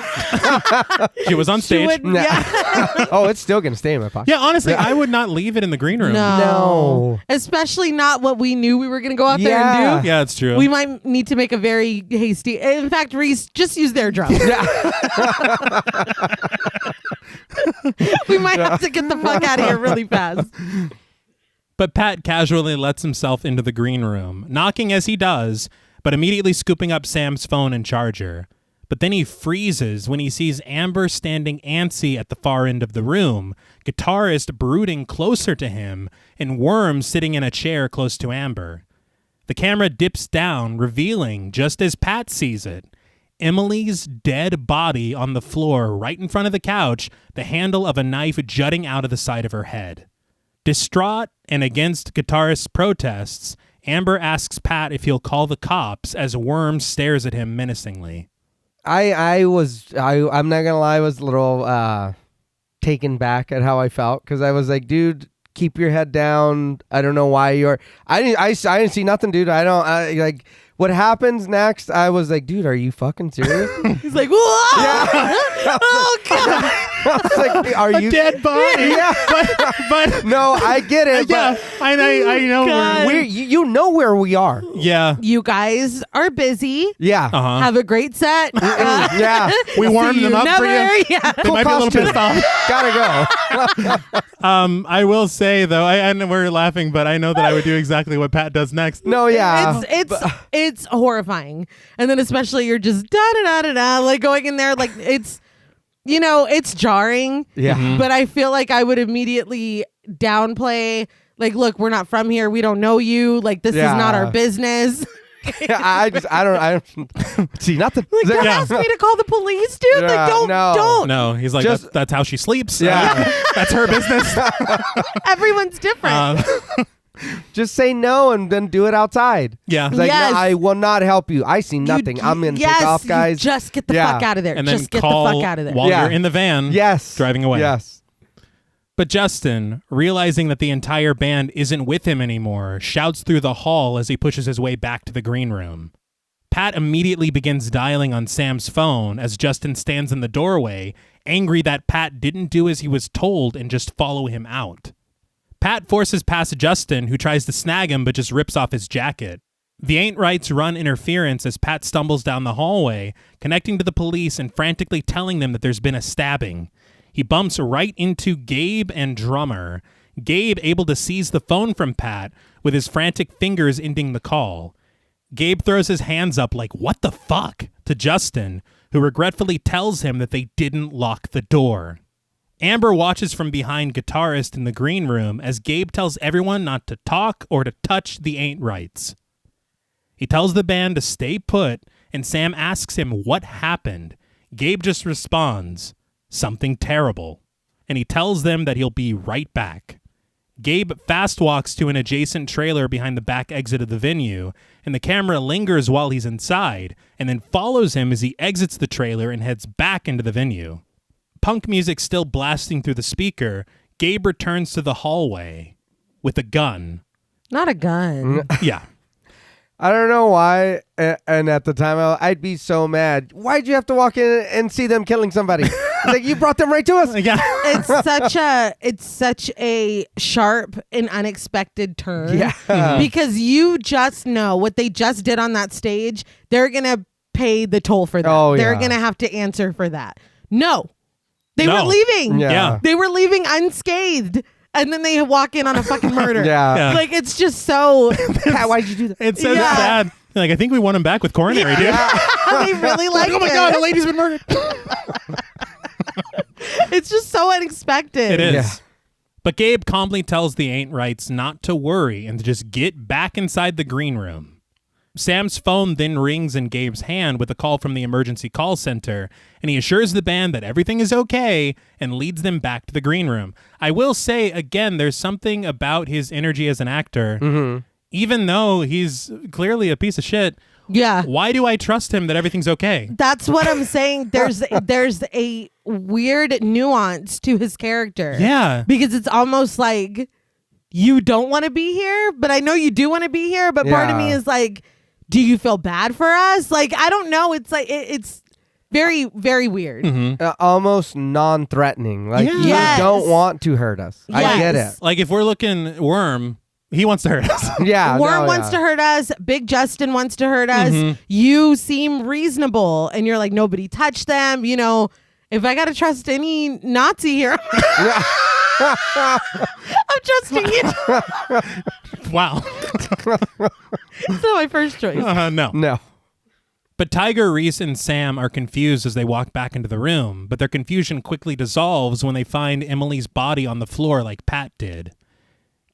she was on She stage. would, yeah. Oh, it's still going to stay in my pocket. Yeah, honestly, I would not leave it in the green room. No. Especially not what we knew we were going to go out there Yeah. and do. Yeah, it's true. We might need to make a very hasty. In fact, Reese, just use their drum. We might have to get the fuck out of here really fast. But Pat casually lets himself into the green room, knocking as he does, but immediately scooping up Sam's phone and charger. But then he freezes when he sees Amber standing antsy at the far end of the room, Guitarist brooding closer to him, and Worm sitting in a chair close to Amber. The camera dips down, revealing, just as Pat sees it, Emily's dead body on the floor right in front of the couch, the handle of a knife jutting out of the side of her head. Distraught and against Guitarist's protests, Amber asks Pat if he'll call the cops as Worm stares at him menacingly. I'm not gonna lie, I was a little taken back at how I felt, because I was like, dude, keep your head down. I don't know why I didn't see nothing, dude. Like what happens next, I was like, dude, are you fucking serious? He's like, whoa! Yeah. Oh, God. I was like, are you Dead body? Yeah. but No, I get it. yeah, But I know. God. you know where we are. Yeah. You guys are busy. Yeah. Uh-huh. Have a great set. Yeah. We warmed See them you up for never. you. Yeah. They might be a little costume. pissed off. Gotta go. I will say, though, and we're laughing, but I know that I would do exactly what Pat does next. No, yeah. It's horrifying. And then especially you're just da-da-da-da-da, like going in there, like it's, it's jarring. Yeah. Mm-hmm. But I feel like I would immediately downplay, like, look, we're not from here. We don't know you. Like, this is not our business. I don't see nothing. Like, don't Yeah. ask me to call the police, dude. Yeah, Like, don't. No, he's like, Just- that's how she sleeps. Yeah. That's her business. Everyone's different. Just say no and then do it outside. Yeah. It's like, Yes. no, I will not help you. I see nothing. I'm gonna yes, take off, you guys. just get the Yeah. fuck out of there. And then Just get call the fuck out of there. while Yeah. you're in the van. Yes. Driving away. Yes. But Justin, realizing that the entire band isn't with him anymore, shouts through the hall as he pushes his way back to the green room. Pat immediately begins dialing on Sam's phone as Justin stands in the doorway, angry that Pat didn't do as he was told and just follow him out. Pat forces past Justin, who tries to snag him but just rips off his jacket. The Ain't Rights run interference as Pat stumbles down the hallway, connecting to the police and frantically telling them that there's been a stabbing. He bumps right into Gabe and Drummer. Gabe able to seize the phone from Pat, with his frantic fingers ending the call. Gabe throws his hands up like, "What the fuck?" to Justin, who regretfully tells him that they didn't lock the door. Amber watches from behind Guitarist in the green room as Gabe tells everyone not to talk or to touch the Ain't Rights. He tells the band to stay put, and Sam asks him what happened. Gabe just responds, "Something terrible," and he tells them that he'll be right back. Gabe fast walks to an adjacent trailer behind the back exit of the venue, and the camera lingers while he's inside, and then follows him as he exits the trailer and heads back into the venue. Punk music still blasting through the speaker, Gabe returns to the hallway with a gun. Not a gun. Yeah. I don't know why, and at the time I'd be so mad. Why'd you have to walk in and see them killing somebody? Like, you brought them right to us. Yeah. It's such a sharp and unexpected turn. Yeah. Because you just know what they just did on that stage. They're gonna pay the toll for that. Oh, They're yeah. gonna have to answer for that. No. They No. were leaving. Yeah. They were leaving unscathed. And then they walk in on a fucking murder. Yeah. Like, it's just so Pat, why'd you do that? It's so Yeah. sad. Like, I think we want him back with coronary, dude. they really like Oh my God, the lady's been murdered. It's just so unexpected. It is. Yeah. But Gabe calmly tells the Ain't Rights not to worry and to just get back inside the green room. Sam's phone then rings in Gabe's hand with a call from the emergency call center, and he assures the band that everything is okay and leads them back to the green room. I will say, again, there's something about his energy as an actor. Mm-hmm. Even though he's clearly a piece of shit, Yeah. why do I trust him that everything's okay? That's what I'm saying. There's a weird nuance to his character. Yeah. Because it's almost like you don't want to be here, but I know you do want to be here. But part of me Yeah. is like, do you feel bad for us? Like, I don't know. It's like, it's very, very weird. Mm-hmm. Almost non-threatening. Like, Yeah. you Yes. don't want to hurt us. I get it. Like, if we're looking Worm, he wants to hurt us. Yeah. Worm wants to hurt us. Big Justin wants to hurt us. You seem reasonable. And you're like, nobody touched them. You know, if I got to trust any Nazi here, I'm trusting you. Wow. It's not my first choice. No. No. But Tiger, Reese, and Sam are confused as they walk back into the room, but their confusion quickly dissolves when they find Emily's body on the floor like Pat did.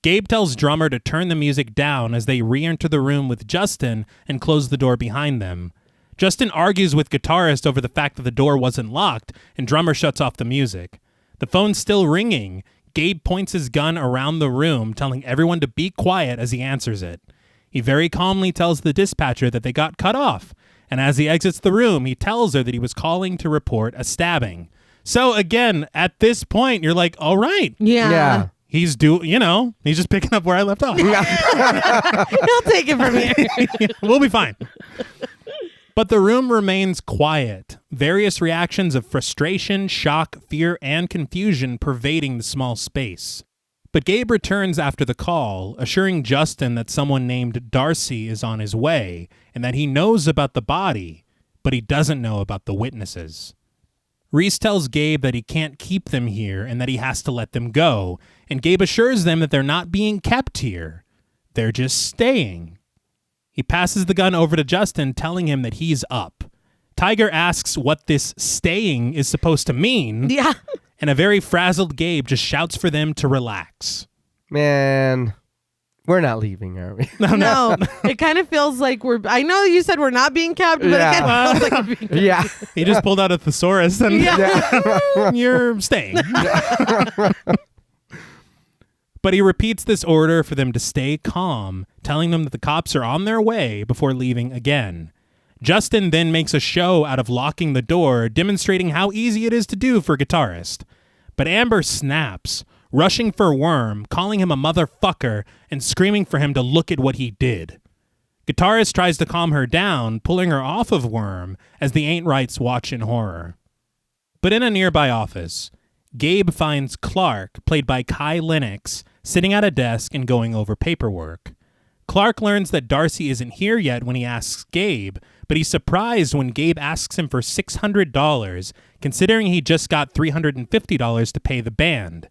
Gabe tells Drummer to turn the music down as they re-enter the room with Justin and close the door behind them. Justin argues with guitarist over the fact that the door wasn't locked, and Drummer shuts off the music. The phone's still ringing. Gabe points his gun around the room, telling everyone to be quiet as he answers it. He very calmly tells the dispatcher that they got cut off, and as he exits the room, he tells her that he was calling to report a stabbing. So again, at this point, you're like, all right. Yeah. He's just picking up where I left off. He'll take it from here. We'll be fine. But the room remains quiet, various reactions of frustration, shock, fear, and confusion pervading the small space. But Gabe returns after the call, assuring Justin that someone named Darcy is on his way and that he knows about the body, but he doesn't know about the witnesses. Reese tells Gabe that he can't keep them here and that he has to let them go, and Gabe assures them that they're not being kept here. They're just staying. He passes the gun over to Justin, telling him that he's up. Tiger asks what this staying is supposed to mean. Yeah. And a very frazzled Gabe just shouts for them to relax. Man, we're not leaving, are we? No. It kind of feels like I know you said we're not being kept, but it kind of feels like we're being kept. Yeah. He just pulled out a thesaurus and you're staying. But he repeats this order for them to stay calm, telling them that the cops are on their way before leaving again. Justin then makes a show out of locking the door, demonstrating how easy it is to do for a guitarist. But Amber snaps, rushing for Worm, calling him a motherfucker, and screaming for him to look at what he did. Guitarist tries to calm her down, pulling her off of Worm, as the Ain't Rights watch in horror. But in a nearby office, Gabe finds Clark, played by Kai Lennox, sitting at a desk and going over paperwork. Clark learns that Darcy isn't here yet when he asks Gabe, but he's surprised when Gabe asks him for $600, considering he just got $350 to pay the band.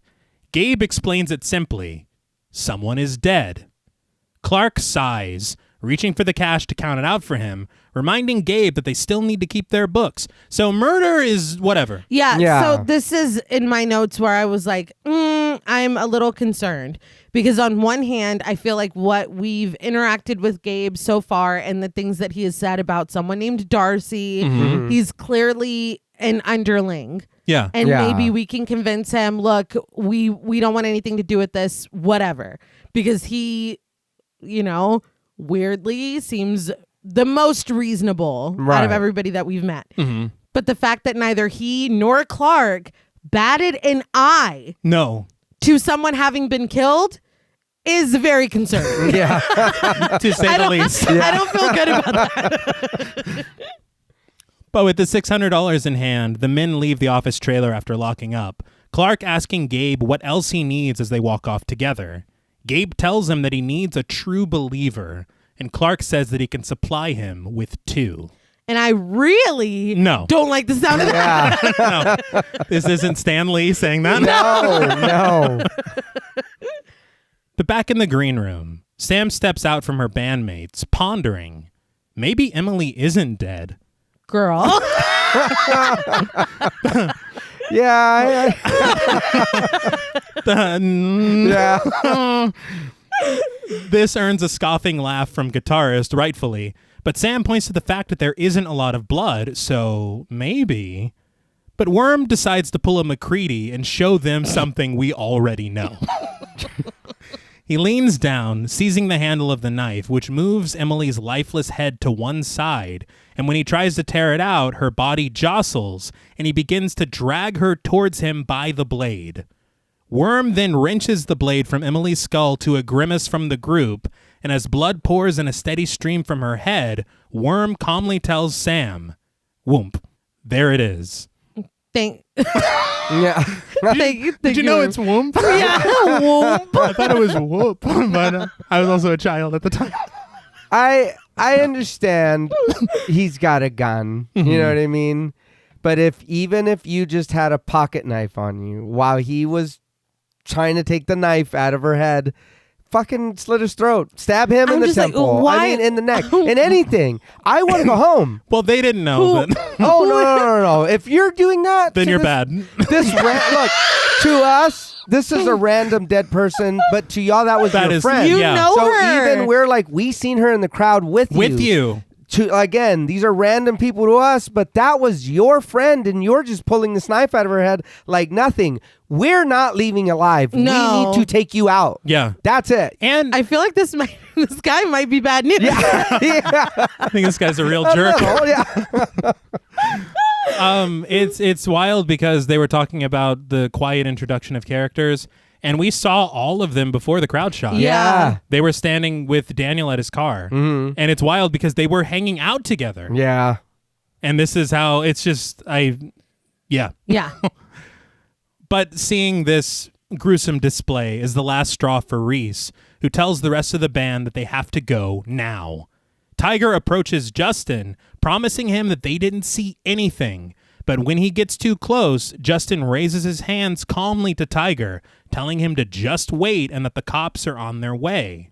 Gabe explains it simply. Someone is dead. Clark sighs, reaching for the cash to count it out for him, reminding Gabe that they still need to keep their books. So murder is whatever. Yeah. So this is in my notes where I was like, I'm a little concerned. Because on one hand, I feel like what we've interacted with Gabe so far and the things that he has said about someone named Darcy, he's clearly an underling. Yeah. And maybe we can convince him, look, we don't want anything to do with this, whatever. Because he, weirdly seems the most reasonable out of everybody that we've met. Mm-hmm. But the fact that neither he nor Clark batted an eye to someone having been killed is very concerning. Yeah. To say the least. I don't feel good about that. But with the $600 in hand, the men leave the office trailer after locking up, Clark asking Gabe what else he needs as they walk off together. Gabe tells him that he needs a true believer, and Clark says that he can supply him with 2. And I really don't like the sound of that. No. This isn't Stan Lee saying that. No. But back in the green room, Sam steps out from her bandmates, pondering, maybe Emily isn't dead. Girl. Yeah. This earns a scoffing laugh from guitarist, rightfully, but Sam points to the fact that there isn't a lot of blood, so maybe. But Worm decides to pull a McCready and show them something we already know. He leans down, seizing the handle of the knife, which moves Emily's lifeless head to one side, and when he tries to tear it out, her body jostles, and he begins to drag her towards him by the blade. Worm then wrenches the blade from Emily's skull to a grimace from the group, and as blood pours in a steady stream from her head, Worm calmly tells Sam, "Whoomp, there it is." Yeah. Did you know it's whoomp? Yeah, whoomp. I thought it was whoop, but I was also a child at the time. I understand he's got a gun. You know what I mean? But even if you just had a pocket knife on you while he was trying to take the knife out of her head, fucking slit his throat. Stab him in I'm the just like, temple. why- I mean, in the neck. In anything. I want to go home. Well, they didn't know. But Oh, no. If you're doing that, then to you're this- bad. Look, to us, this is a random dead person, but to y'all, that was That your is- friend. You Yeah. know So her. even we're like, we seen her in the crowd with you. With you. Again, these are random people to us, but that was your friend, and you're just pulling this knife out of her head like nothing. We're not leaving alive. No. We need to take you out. Yeah. That's it. And I feel like this guy might be bad news. Yeah. I think this guy's a real jerk. Oh, yeah. It's wild because they were talking about the quiet introduction of characters, and we saw all of them before the crowd shot. Yeah. They were standing with Daniel at his car, and it's wild because they were hanging out together. Yeah. And this is how it's just yeah. Yeah. But seeing this gruesome display is the last straw for Reese, who tells the rest of the band that they have to go now. Tiger approaches Justin, promising him that they didn't see anything. But when he gets too close, Justin raises his hands calmly to Tiger, telling him to just wait and that the cops are on their way.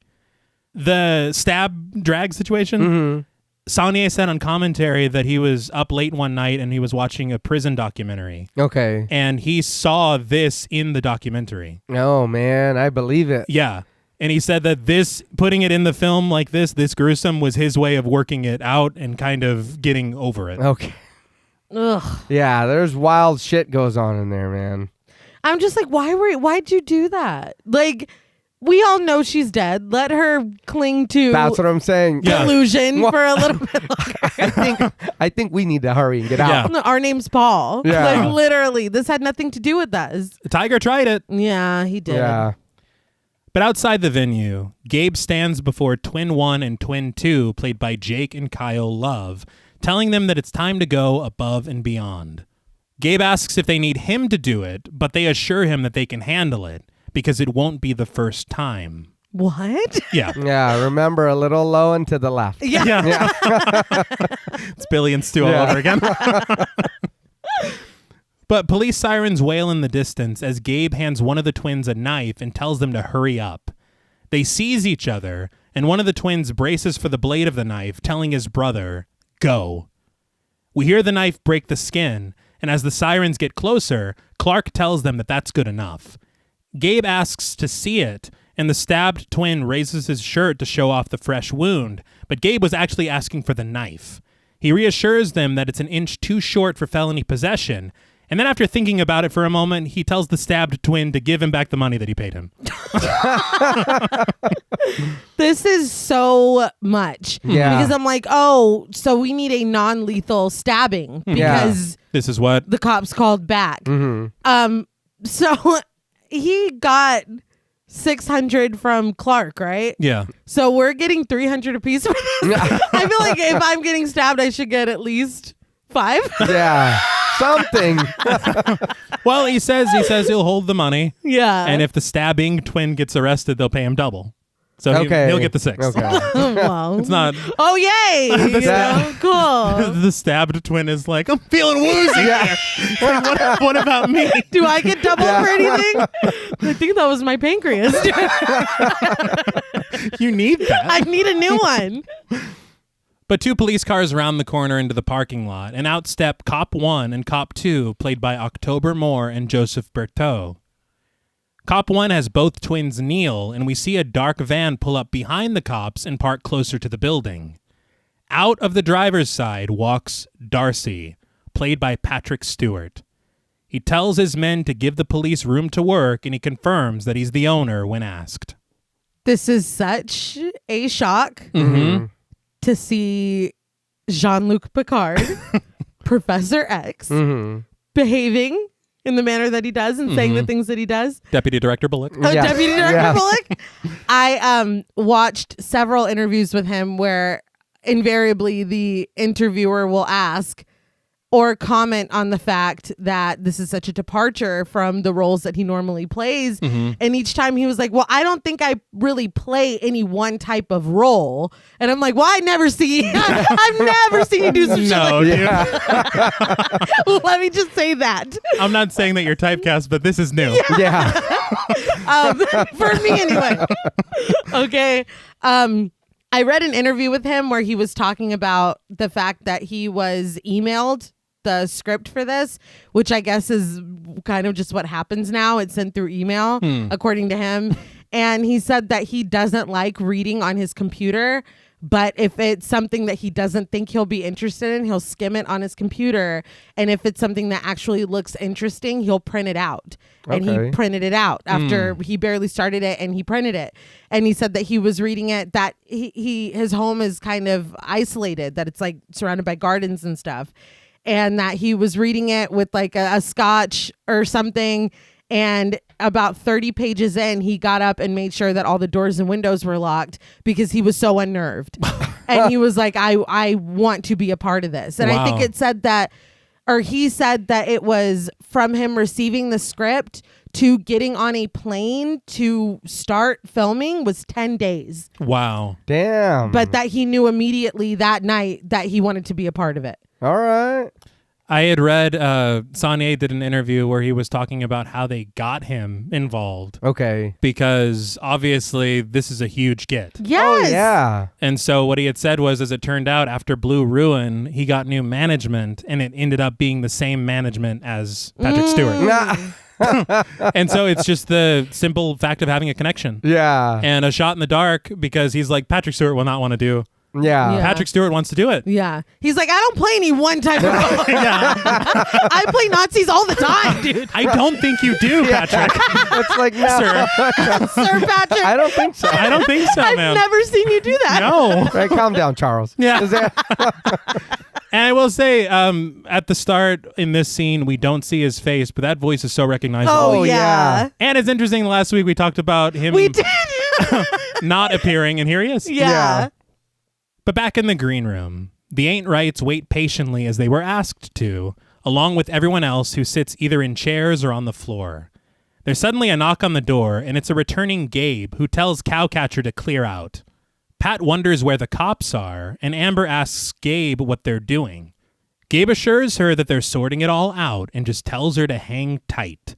The stab drag situation? Saulnier said on commentary that he was up late one night and he was watching a prison documentary. Okay. And he saw this in the documentary. Oh, man. I believe it. Yeah. And he said that putting it in the film like this gruesome, was his way of working it out and kind of getting over it. Okay. Ugh. Yeah, there's wild shit goes on in there, man. I'm just like, why'd you do that? Like, we all know she's dead. Let her cling to That's what I'm saying. Yeah. illusion for a little bit. I think we need to hurry and get out. Our name's Paul. Yeah. Like, literally, this had nothing to do with us. Tiger tried it. Yeah, he did. Yeah. But outside the venue, Gabe stands before Twin 1 and Twin 2, played by Jake and Kyle Love, telling them that it's time to go above and beyond. Gabe asks if they need him to do it, but they assure him that they can handle it because it won't be the first time. What? Yeah. Yeah, remember a little low and to the left. Yeah. It's Billy and Stu all over again. But police sirens wail in the distance as Gabe hands one of the twins a knife and tells them to hurry up. They seize each other, and one of the twins braces for the blade of the knife, telling his brother, "Go." We hear the knife break the skin, and as the sirens get closer, Clark tells them that that's good enough. Gabe asks to see it, and the stabbed twin raises his shirt to show off the fresh wound, but Gabe was actually asking for the knife. He reassures them that it's an inch too short for felony possession, and then after thinking about it for a moment, he tells the stabbed twin to give him back the money that he paid him. This is so much. Yeah. Because I'm like, oh, so we need a non-lethal stabbing because This is what? the cops called back. So he got 600 from Clark, right? Yeah. So we're getting 300 apiece for this. I feel like if I'm getting stabbed, I should get at least 5. Yeah. Something. Well, he says he'll hold the money, Yeah. and if the stabbing twin gets arrested, they'll pay him double. So he'll get the 6. Okay. well, It's not oh, yay. You know? Cool. the stabbed twin is like, I'm feeling woozy. Yeah. What about me? Do I get double for anything? I think that was my pancreas. You need that. I need a new one. But 2 police cars round the corner into the parking lot, and out step Cop 1 and Cop 2, played by October Moore and Joseph Berteau. Cop 1 has both twins kneel, and we see a dark van pull up behind the cops and park closer to the building. Out of the driver's side walks Darcy, played by Patrick Stewart. He tells his men to give the police room to work, and he confirms that he's the owner when asked. This is such a shock to see Jean-Luc Picard, Professor X, behaving in the manner that he does and saying the things that he does. Deputy Director Bullock. Oh, Yeah. Deputy Director Yeah. Bullock. I watched several interviews with him where invariably the interviewer will ask or comment on the fact that this is such a departure from the roles that he normally plays. And each time he was like, well, I don't think I really play any one type of role. And I'm like, well, I've never seen you do some shit No, like dude. that. Let me just say that. I'm not saying that you're typecast, but this is new. Yeah. For me anyway. Okay. I read an interview with him where he was talking about the fact that he was emailed the script for this, which I guess is kind of just what happens now. It's sent through email, according to him. And he said that he doesn't like reading on his computer, but if it's something that he doesn't think he'll be interested in, he'll skim it on his computer. And if it's something that actually looks interesting, he'll print it out. And he printed it out after he barely started it, and he printed it. And he said that he was reading it, that his home is kind of isolated, that it's like surrounded by gardens and stuff. And that he was reading it with like a scotch or something. And about 30 pages in, he got up and made sure that all the doors and windows were locked because he was so unnerved. And he was like, I want to be a part of this. And I think it said that, or he said that it was from him receiving the script to getting on a plane to start filming was 10 days. Wow. Damn. But that he knew immediately that night that he wanted to be a part of it. All right. I had read Saulnier did an interview where he was talking about how they got him involved. Okay. Because obviously this is a huge get. Yes. Oh, yeah. And so what he had said was, as it turned out, after Blue Ruin, he got new management, and it ended up being the same management as Patrick Stewart. And so it's just the simple fact of having a connection. Yeah. And a shot in the dark, because he's like, Patrick Stewart will not want to do. Yeah. Patrick Stewart wants to do it. Yeah. He's like, I don't play any one type of role. I play Nazis all the time, dude. I don't think you do, Patrick. It's like, no. Sir Patrick. I don't think so. I don't think so, I've man. never seen you do that. No. Right, calm down, Charles. Yeah. And I will say, at the start in this scene, we don't see his face, but that voice is so recognizable. Oh, yeah. And it's interesting, last week we talked about him We did. not appearing, and here he is. Yeah. But back in the green room, the Ain't Rights wait patiently as they were asked to, along with everyone else who sits either in chairs or on the floor. There's suddenly a knock on the door, and it's a returning Gabe who tells Cowcatcher to clear out. Pat wonders where the cops are, and Amber asks Gabe what they're doing. Gabe assures her that they're sorting it all out and just tells her to hang tight.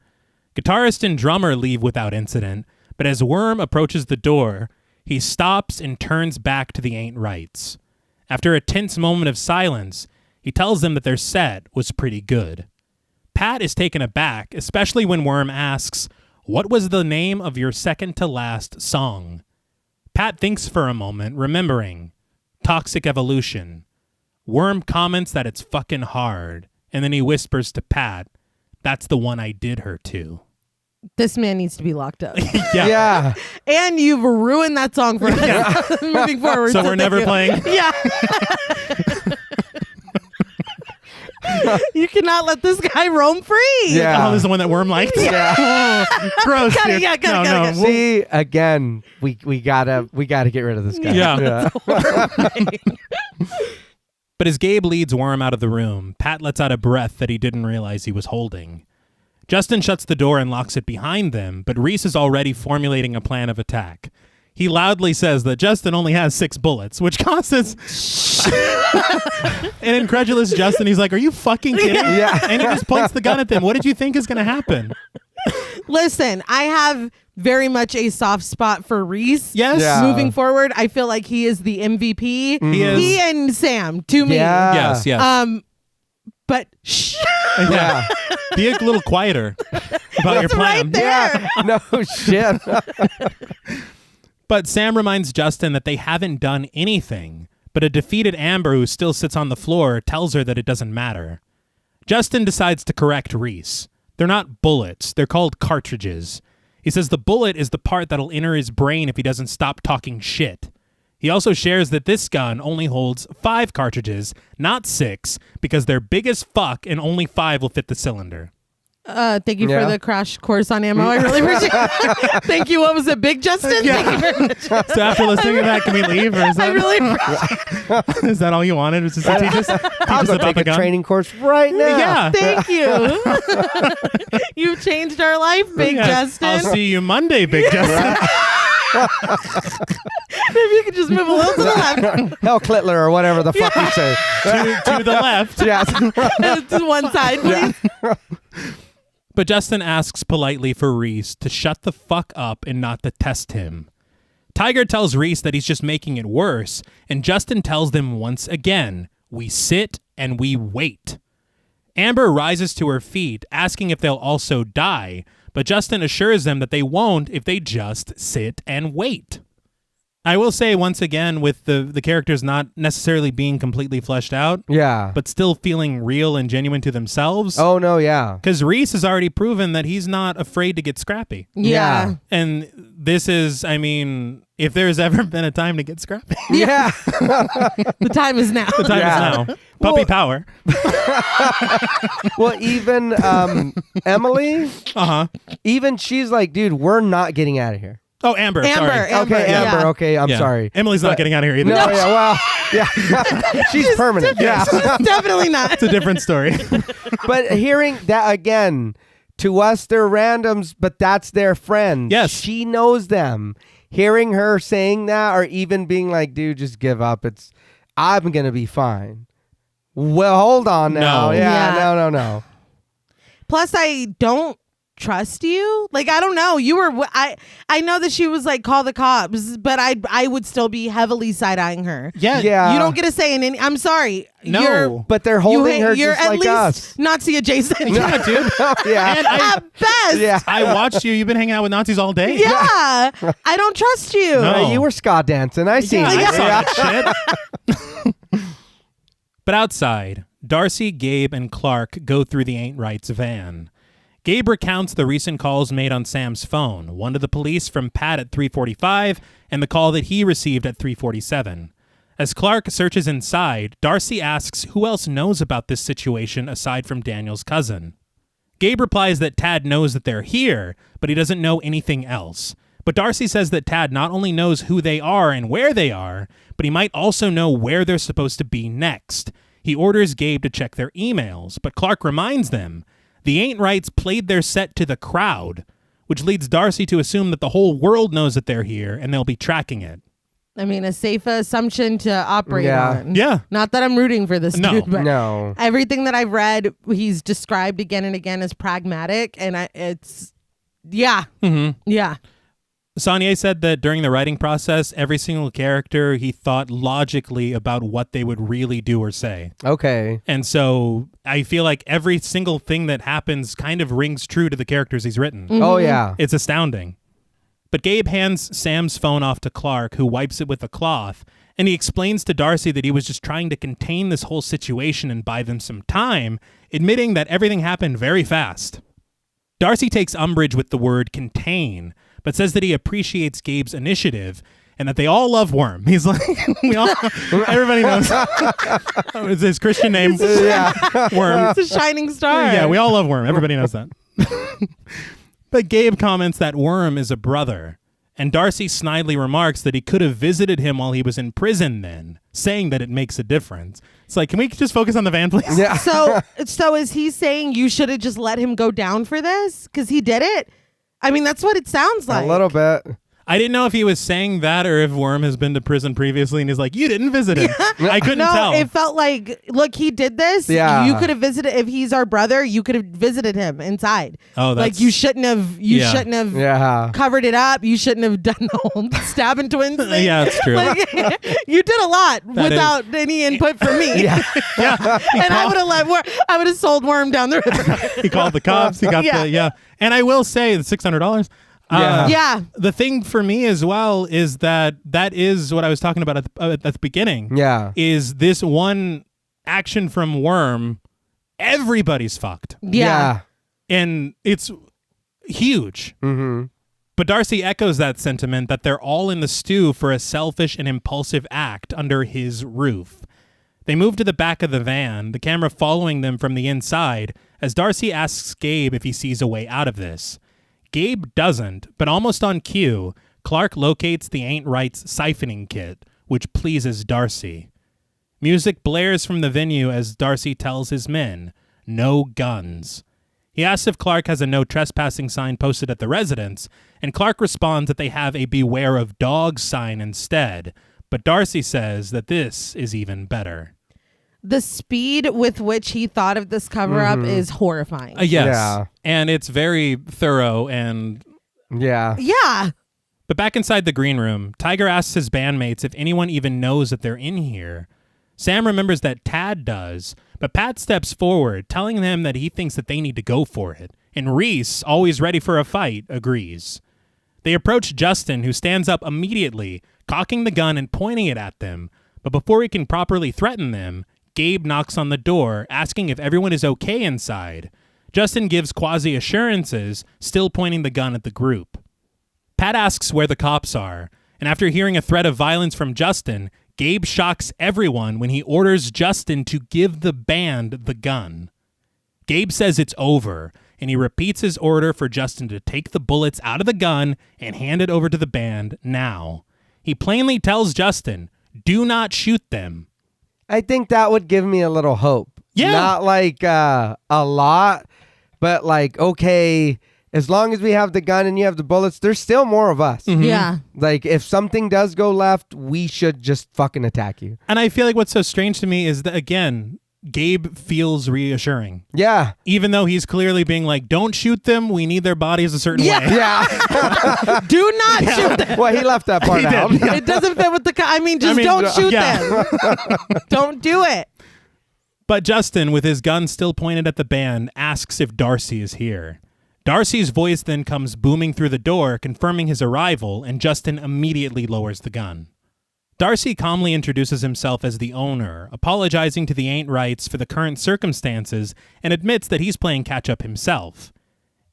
Guitarist and drummer leave without incident, but as Worm approaches the door, he stops and turns back to the Ain't Rights. After a tense moment of silence, he tells them that their set was pretty good. Pat is taken aback, especially when Worm asks, "What was the name of your second-to-last song?" Pat thinks for a moment, remembering Toxic Evolution. Worm comments that it's fucking hard, and then he whispers to Pat, "That's the one I did her to." This man needs to be locked up. Yeah. And you've ruined that song for us moving forward. So we're never playing? Yeah. You cannot let this guy roam free. Yeah. Oh, this is the one that Worm liked? Yeah. Gross, Gotta- dude. yeah, gotta- no, gotta- no. See, again, we gotta get rid of this guy. Yeah. But as Gabe leads Worm out of the room, Pat lets out a breath that he didn't realize he was holding. Justin shuts the door and locks it behind them, but Reese is already formulating a plan of attack. He loudly says that Justin only has 6 bullets, which causes an incredulous Justin. He's like, "Are you fucking kidding?" Yeah. And he just points the gun at them. What did you think is going to happen? Listen, I have very much a soft spot for Reese. Yes. Yeah. Moving forward, I feel like he is the MVP. He is. He and Sam, to me. Yeah. Yes, yes. But shh. Yeah. Be a little quieter about your It's plan. right there. Yeah. No shit. But Sam reminds Justin that they haven't done anything, but a defeated Amber who still sits on the floor tells her that it doesn't matter. Justin decides to correct Reese. They're not bullets, they're called cartridges. He says the bullet is the part that'll enter his brain if he doesn't stop talking shit. He also shares that this gun only holds 5 cartridges, not 6, because they're big as fuck and only 5 will fit the cylinder. Thank you Yeah. for the crash course on ammo. I really appreciate it. Thank you. What was it, Big Justin? Yeah. Thank you very much. So after listening to that, can we leave? Or is I that, really appreciate is that all you wanted? Was just to teach us, I'll go about take the a gun? training course right now. Yeah. Thank you. You've changed our life, Big Yes. Justin. I'll see you Monday, Big Justin. Maybe you could just move a little to the left. Hell Clitler or whatever the fuck you say. to the left. Yeah. To one side, please. But Justin asks politely for Reese to shut the fuck up and not to test him. Tiger tells Reese that he's just making it worse, and Justin tells them once again, we sit and we wait. Amber rises to her feet, asking if they'll also die, but Justin assures them that they won't if they just sit and wait. I will say once again, with the characters not necessarily being completely fleshed out, but still feeling real and genuine to themselves. Oh, no, yeah. Because Reese has already proven that he's not afraid to get scrappy. Yeah. And this is, I mean, if there's ever been a time to get scrappy. Yeah. The time is now. The time is now. Puppy power. Well, even Emily, even she's like, dude, we're not getting out of here. Oh, Amber. Amber. Sorry. Okay, Amber. Yeah. Okay, I'm sorry. Emily's not getting out of here either. No, yeah, well, yeah. She's permanent. Yeah. Definitely not. It's a different story. But hearing that again, to us, they're randoms, but that's their friend. Yes. She knows them. Hearing her saying that or even being like, dude, just give up. I'm going to be fine. Well, hold on now. No. Yeah. No. Plus, I don't trust you. Like, I don't know. I know that she was like, call the cops, but I would still be heavily side-eyeing her. Yeah. You don't get a say in any. I'm sorry. No. But they're holding her you're just at like least us. Nazi adjacent. Yeah, dude. Yeah. And At best. Yeah. I watched you. You've been hanging out with Nazis all day. Yeah. I don't trust you. No. You were ska dancing. I see. Yeah, I you. saw that shit. But outside, Darcy, Gabe, and Clark go through the Ain't Right's van. Gabe recounts the recent calls made on Sam's phone, one to the police from Pat at 3:45 and the call that he received at 3:47. As Clark searches inside, Darcy asks who else knows about this situation aside from Daniel's cousin. Gabe replies that Tad knows that they're here, but he doesn't know anything else. But Darcy says that Tad not only knows who they are and where they are, but he might also know where they're supposed to be next. He orders Gabe to check their emails, but Clark reminds them the Ain't Rights played their set to the crowd, which leads Darcy to assume that the whole world knows that they're here and they'll be tracking it. I mean, a safe assumption to operate on. Yeah. Not that I'm rooting for this dude, but No. everything that I've read, he's described again and again as pragmatic, and it's, yeah. Mm-hmm. Yeah. Saulnier said that during the writing process, every single character, he thought logically about what they would really do or say. Okay. And so I feel like every single thing that happens kind of rings true to the characters he's written. Mm-hmm. Oh, yeah. It's astounding. But Gabe hands Sam's phone off to Clark, who wipes it with a cloth, and he explains to Darcy that he was just trying to contain this whole situation and buy them some time, admitting that everything happened very fast. Darcy takes umbrage with the word contain, but says that he appreciates Gabe's initiative and that they all love Worm. He's like, everybody knows. It's his Christian name, Worm. It's a shining star. Yeah, we all love Worm. Everybody knows that. But Gabe comments that Worm is a brother, and Darcy snidely remarks that he could have visited him while he was in prison then, saying that it makes a difference. It's like, can we just focus on the van, please? Yeah. So is he saying you should have just let him go down for this? Because he did it? I mean, that's what it sounds like. A little bit. I didn't know if he was saying that or if Worm has been to prison previously and he's like, you didn't visit him. I couldn't tell. No, it felt like, look, he did this. Yeah. You could have visited, if he's our brother, you could have visited him inside. Oh, that's... Like, you shouldn't have covered it up. You shouldn't have done the whole stabbing twins thing. Yeah, that's true. Like, you did a lot without any input from me. Yeah. And I would have sold Worm down the river. He called the cops. He got And I will say the $600. The thing for me as well is that is what I was talking about at the beginning. Yeah. Is this one action from Worm, everybody's fucked. Yeah. And it's huge. Mm-hmm. But Darcy echoes that sentiment that they're all in the stew for a selfish and impulsive act under his roof. They move to the back of the van, the camera following them from the inside, as Darcy asks Gabe if he sees a way out of this. Gabe doesn't, but almost on cue, Clark locates the Ain't Right's siphoning kit, which pleases Darcy. Music blares from the venue as Darcy tells his men, no guns. He asks if Clark has a no trespassing sign posted at the residence, and Clark responds that they have a beware of dogs sign instead, but Darcy says that this is even better. The speed with which he thought of this cover-up is horrifying. Yes. Yeah. And it's very thorough and... Yeah. Yeah. But back inside the green room, Tiger asks his bandmates if anyone even knows that they're in here. Sam remembers that Tad does, but Pat steps forward, telling them that he thinks that they need to go for it. And Reese, always ready for a fight, agrees. They approach Justin, who stands up immediately, cocking the gun and pointing it at them. But before he can properly threaten them, Gabe knocks on the door, asking if everyone is okay inside. Justin gives quasi-assurances, still pointing the gun at the group. Pat asks where the cops are, and after hearing a threat of violence from Justin, Gabe shocks everyone when he orders Justin to give the band the gun. Gabe says it's over, and he repeats his order for Justin to take the bullets out of the gun and hand it over to the band now. He plainly tells Justin, do not shoot them. I think that would give me a little hope. Yeah. Not like a lot, but like, okay, as long as we have the gun and you have the bullets, there's still more of us. Mm-hmm. Yeah. Like, if something does go left, we should just fucking attack you. And I feel like what's so strange to me is that, again, Gabe feels reassuring. Yeah. Even though he's clearly being like, don't shoot them, we need their bodies a certain way. Yeah. Do not shoot them. Well, he left that part He out. did. It doesn't fit with the... just don't shoot them. Don't do it. But Justin, with his gun still pointed at the band, asks if Darcy is here. Darcy's voice then comes booming through the door, confirming his arrival, and Justin immediately lowers the gun. Darcy calmly introduces himself as the owner, apologizing to the Ain't Rights for the current circumstances, and admits that he's playing catch-up himself.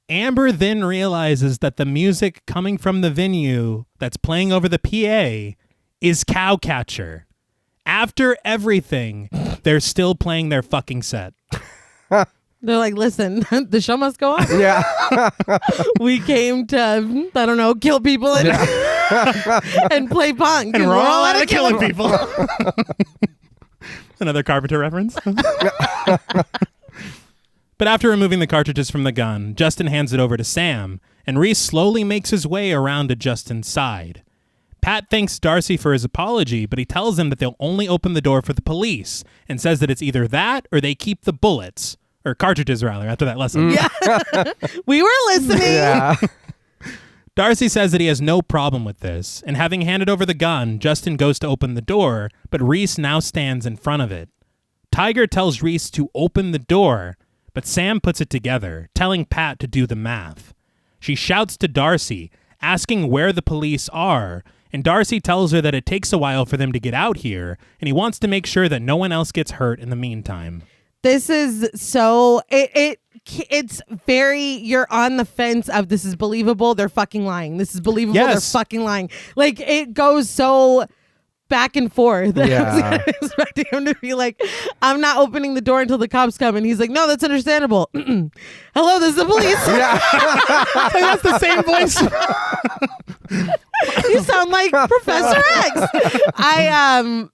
Amber then realizes that the music coming from the venue that's playing over the PA is Cowcatcher. After everything, they're still playing their fucking set. They're like, listen, the show must go on. Yeah. We came to, I don't know, kill people and, and play punk. And we're all out of killing people. Another Carpenter reference. But after removing the cartridges from the gun, Justin hands it over to Sam, and Reese slowly makes his way around to Justin's side. Pat thanks Darcy for his apology, but he tells him that they'll only open the door for the police, and says that it's either that or they keep the bullets. Or cartridges, rather, after that lesson. Yeah. We were listening. Yeah. Darcy says that he has no problem with this, and having handed over the gun, Justin goes to open the door, but Reese now stands in front of it. Tiger tells Reese to open the door, but Sam puts it together, telling Pat to do the math. She shouts to Darcy, asking where the police are, and Darcy tells her that it takes a while for them to get out here, and he wants to make sure that no one else gets hurt in the meantime. This is so it's very, you're on the fence of this is believable, they're fucking lying. This is believable, Yes. they're fucking lying. Like, it goes so back and forth. Yeah. I was kind of expecting him to be like, I'm not opening the door until the cops come. And he's like, no, that's understandable. Hello, this is the police. That's the same voice. You sound like Professor X.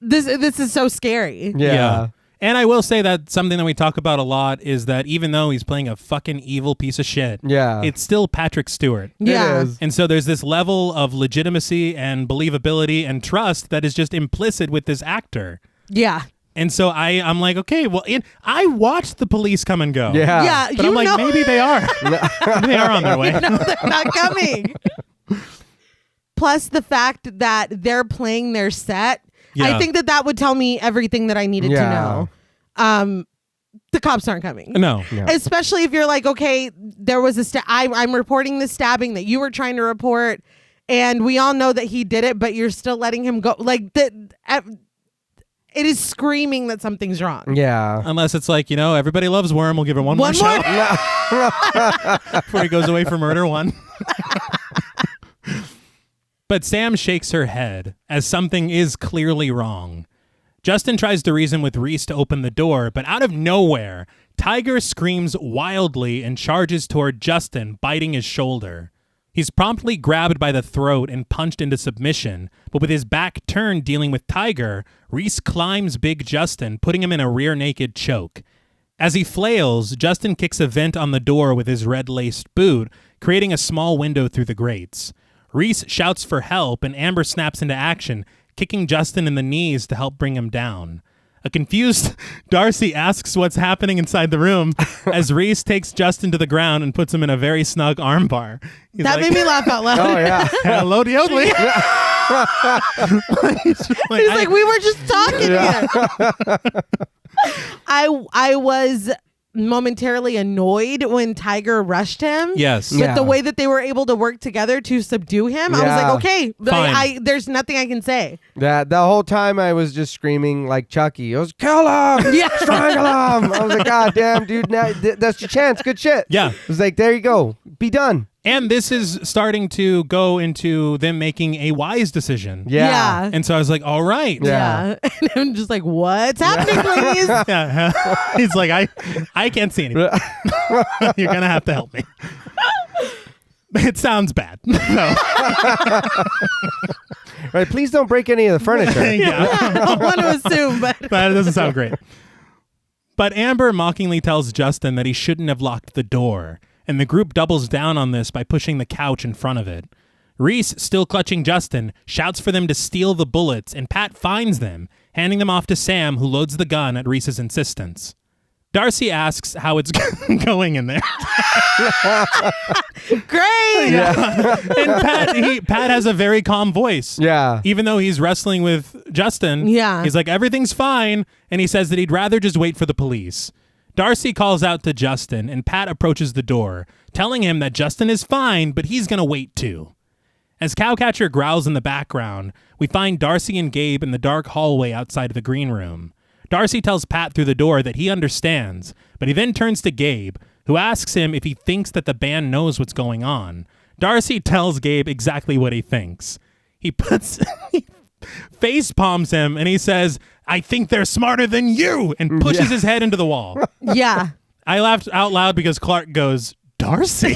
This is so scary. Yeah. And I will say that something that we talk about a lot is that even though he's playing a fucking evil piece of shit, Yeah. it's still Patrick Stewart. Yeah. It is. And so there's this level of legitimacy and believability and trust that is just implicit with this actor. Yeah. And so I'm like, okay, well, I watched the police come and go. Yeah. Yeah. But I'm like, maybe they are. Maybe they are on their way. No, they're not coming. Plus the fact that they're playing their set. Yeah. I think that would tell me everything that I needed to know. The cops aren't coming. No. Especially if you're like, okay, there was I'm reporting the stabbing that you were trying to report, and we all know that he did it, but you're still letting him go. Like, it is screaming that something's wrong. Yeah. Unless it's like, everybody loves Worm. We'll give her one more shot before he goes away for murder one. But Sam shakes her head, as something is clearly wrong. Justin tries to reason with Reese to open the door, but out of nowhere, Tiger screams wildly and charges toward Justin, biting his shoulder. He's promptly grabbed by the throat and punched into submission, but with his back turned dealing with Tiger, Reese climbs Big Justin, putting him in a rear naked choke. As he flails, Justin kicks a vent on the door with his red-laced boot, creating a small window through the grates. Reese shouts for help, and Amber snaps into action, kicking Justin in the knees to help bring him down. A confused Darcy asks what's happening inside the room as Reese takes Justin to the ground and puts him in a very snug armbar. That made me laugh out loud. Oh, yeah. Hello, Diodley. He's like, we were just talking here. I was momentarily annoyed when Tiger rushed him. Yes. But the way that they were able to work together to subdue him, I was like, okay, Fine. there's nothing I can say. The whole time I was just screaming like Chucky. I was, kill him! Yeah. Strangle him! I was like, God damn, dude, now, that's your chance. Good shit. Yeah. I was like, there you go. Be done. And this is starting to go into them making a wise decision. Yeah. And so I was like, all right. Yeah. And I'm just like, what's happening, please? Yeah. He's like, I can't see anything. You're going to have to help me. It sounds bad. No. Right, please don't break any of the furniture. Yeah. I don't want to assume, but That doesn't sound great. But Amber mockingly tells Justin that he shouldn't have locked the door. And the group doubles down on this by pushing the couch in front of it. Reese, still clutching Justin, shouts for them to steal the bullets, and Pat finds them, handing them off to Sam, who loads the gun at Reese's insistence. Darcy asks how it's going in there. great. Yeah. And Pat has a very calm voice. Yeah. Even though he's wrestling with Justin, Yeah. he's like, everything's fine, and he says that he'd rather just wait for the police. Darcy calls out to Justin, and Pat approaches the door, telling him that Justin is fine, but he's going to wait too. As Cowcatcher growls in the background, we find Darcy and Gabe in the dark hallway outside of the green room. Darcy tells Pat through the door that he understands, but he then turns to Gabe, who asks him if he thinks that the band knows what's going on. Darcy tells Gabe exactly what he thinks. He face palms him, and he says, I think they're smarter than you, and pushes his head into the wall. Yeah. I laughed out loud because Clark goes, Darcy?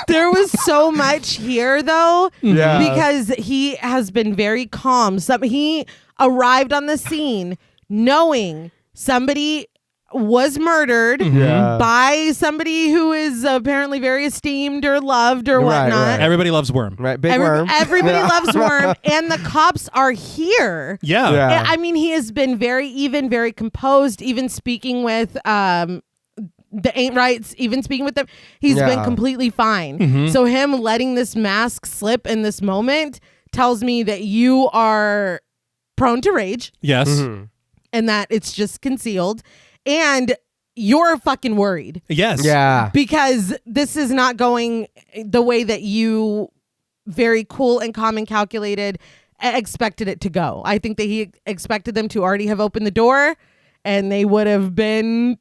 There was so much here though, Yeah. because he has been very calm. He arrived on the scene knowing somebody was murdered by somebody who is apparently very esteemed or loved or whatnot. right. Everybody loves Worm. Right, big worm. Everybody loves Worm, and the cops are here. Yeah. Yeah. I mean, he has been very composed, even speaking with the Ain't Rights, even speaking with them. He's been completely fine. So him letting this mask slip in this moment tells me that you are prone to rage Yes. and that it's just concealed. And you're fucking worried. Yes. Yeah. Because this is not going the way that you, very cool and calm and calculated, expected it to go. I think that he expected them to already have opened the door and they would have been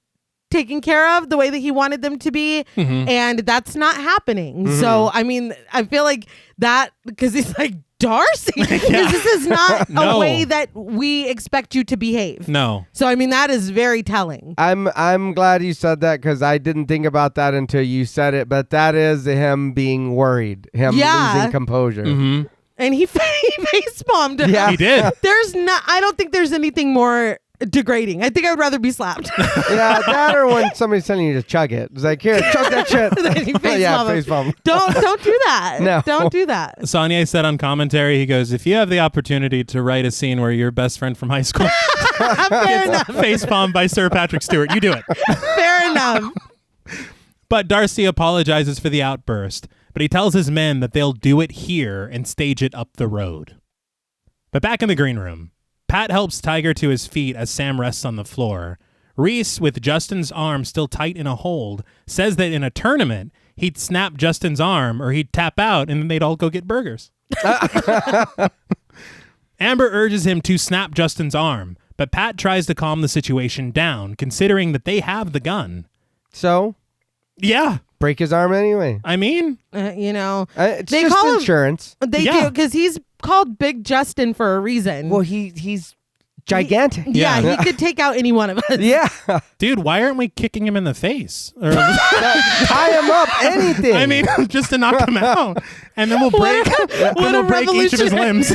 taken care of the way that he wanted them to be. And that's not happening. So, I mean, I feel like that, because he's like, Darcy, because this is not a way that we expect you to behave. No. So, I mean, that is very telling. I'm glad you said that because I didn't think about that until you said it. But that is him being worried, him losing composure. And he face bombed him. Yeah. He did. I don't think there's anything more degrading. I think I would rather be slapped. Yeah, that or when somebody's telling you to chug it. It's like, here, chug that shit. Then he face bomb him. face bomb. Don't do that. No. Don't do that. Saulnier said on commentary, he goes, if you have the opportunity to write a scene where your best friend from high school Fair enough. facepalmed by Sir Patrick Stewart, you do it. Fair enough. But Darcy apologizes for the outburst, but he tells his men that they'll do it here and stage it up the road. But back in the green room, Pat helps Tiger to his feet as Sam rests on the floor. Reese, with Justin's arm still tight in a hold, says that in a tournament, he'd snap Justin's arm or he'd tap out and then they'd all go get burgers. Amber urges him to snap Justin's arm, but Pat tries to calm the situation down, considering that they have the gun. So, Yeah. break his arm anyway. I mean, It's They just call him- insurance. They Yeah. do, because he's called Big Justin for a reason. Well, he's gigantic. yeah, Yeah. he could take out any one of us. Yeah. dude, why aren't we kicking him in the face? Or, Tie him up, anything. I mean, just to knock him out. And then we'll break, What a break each of his limbs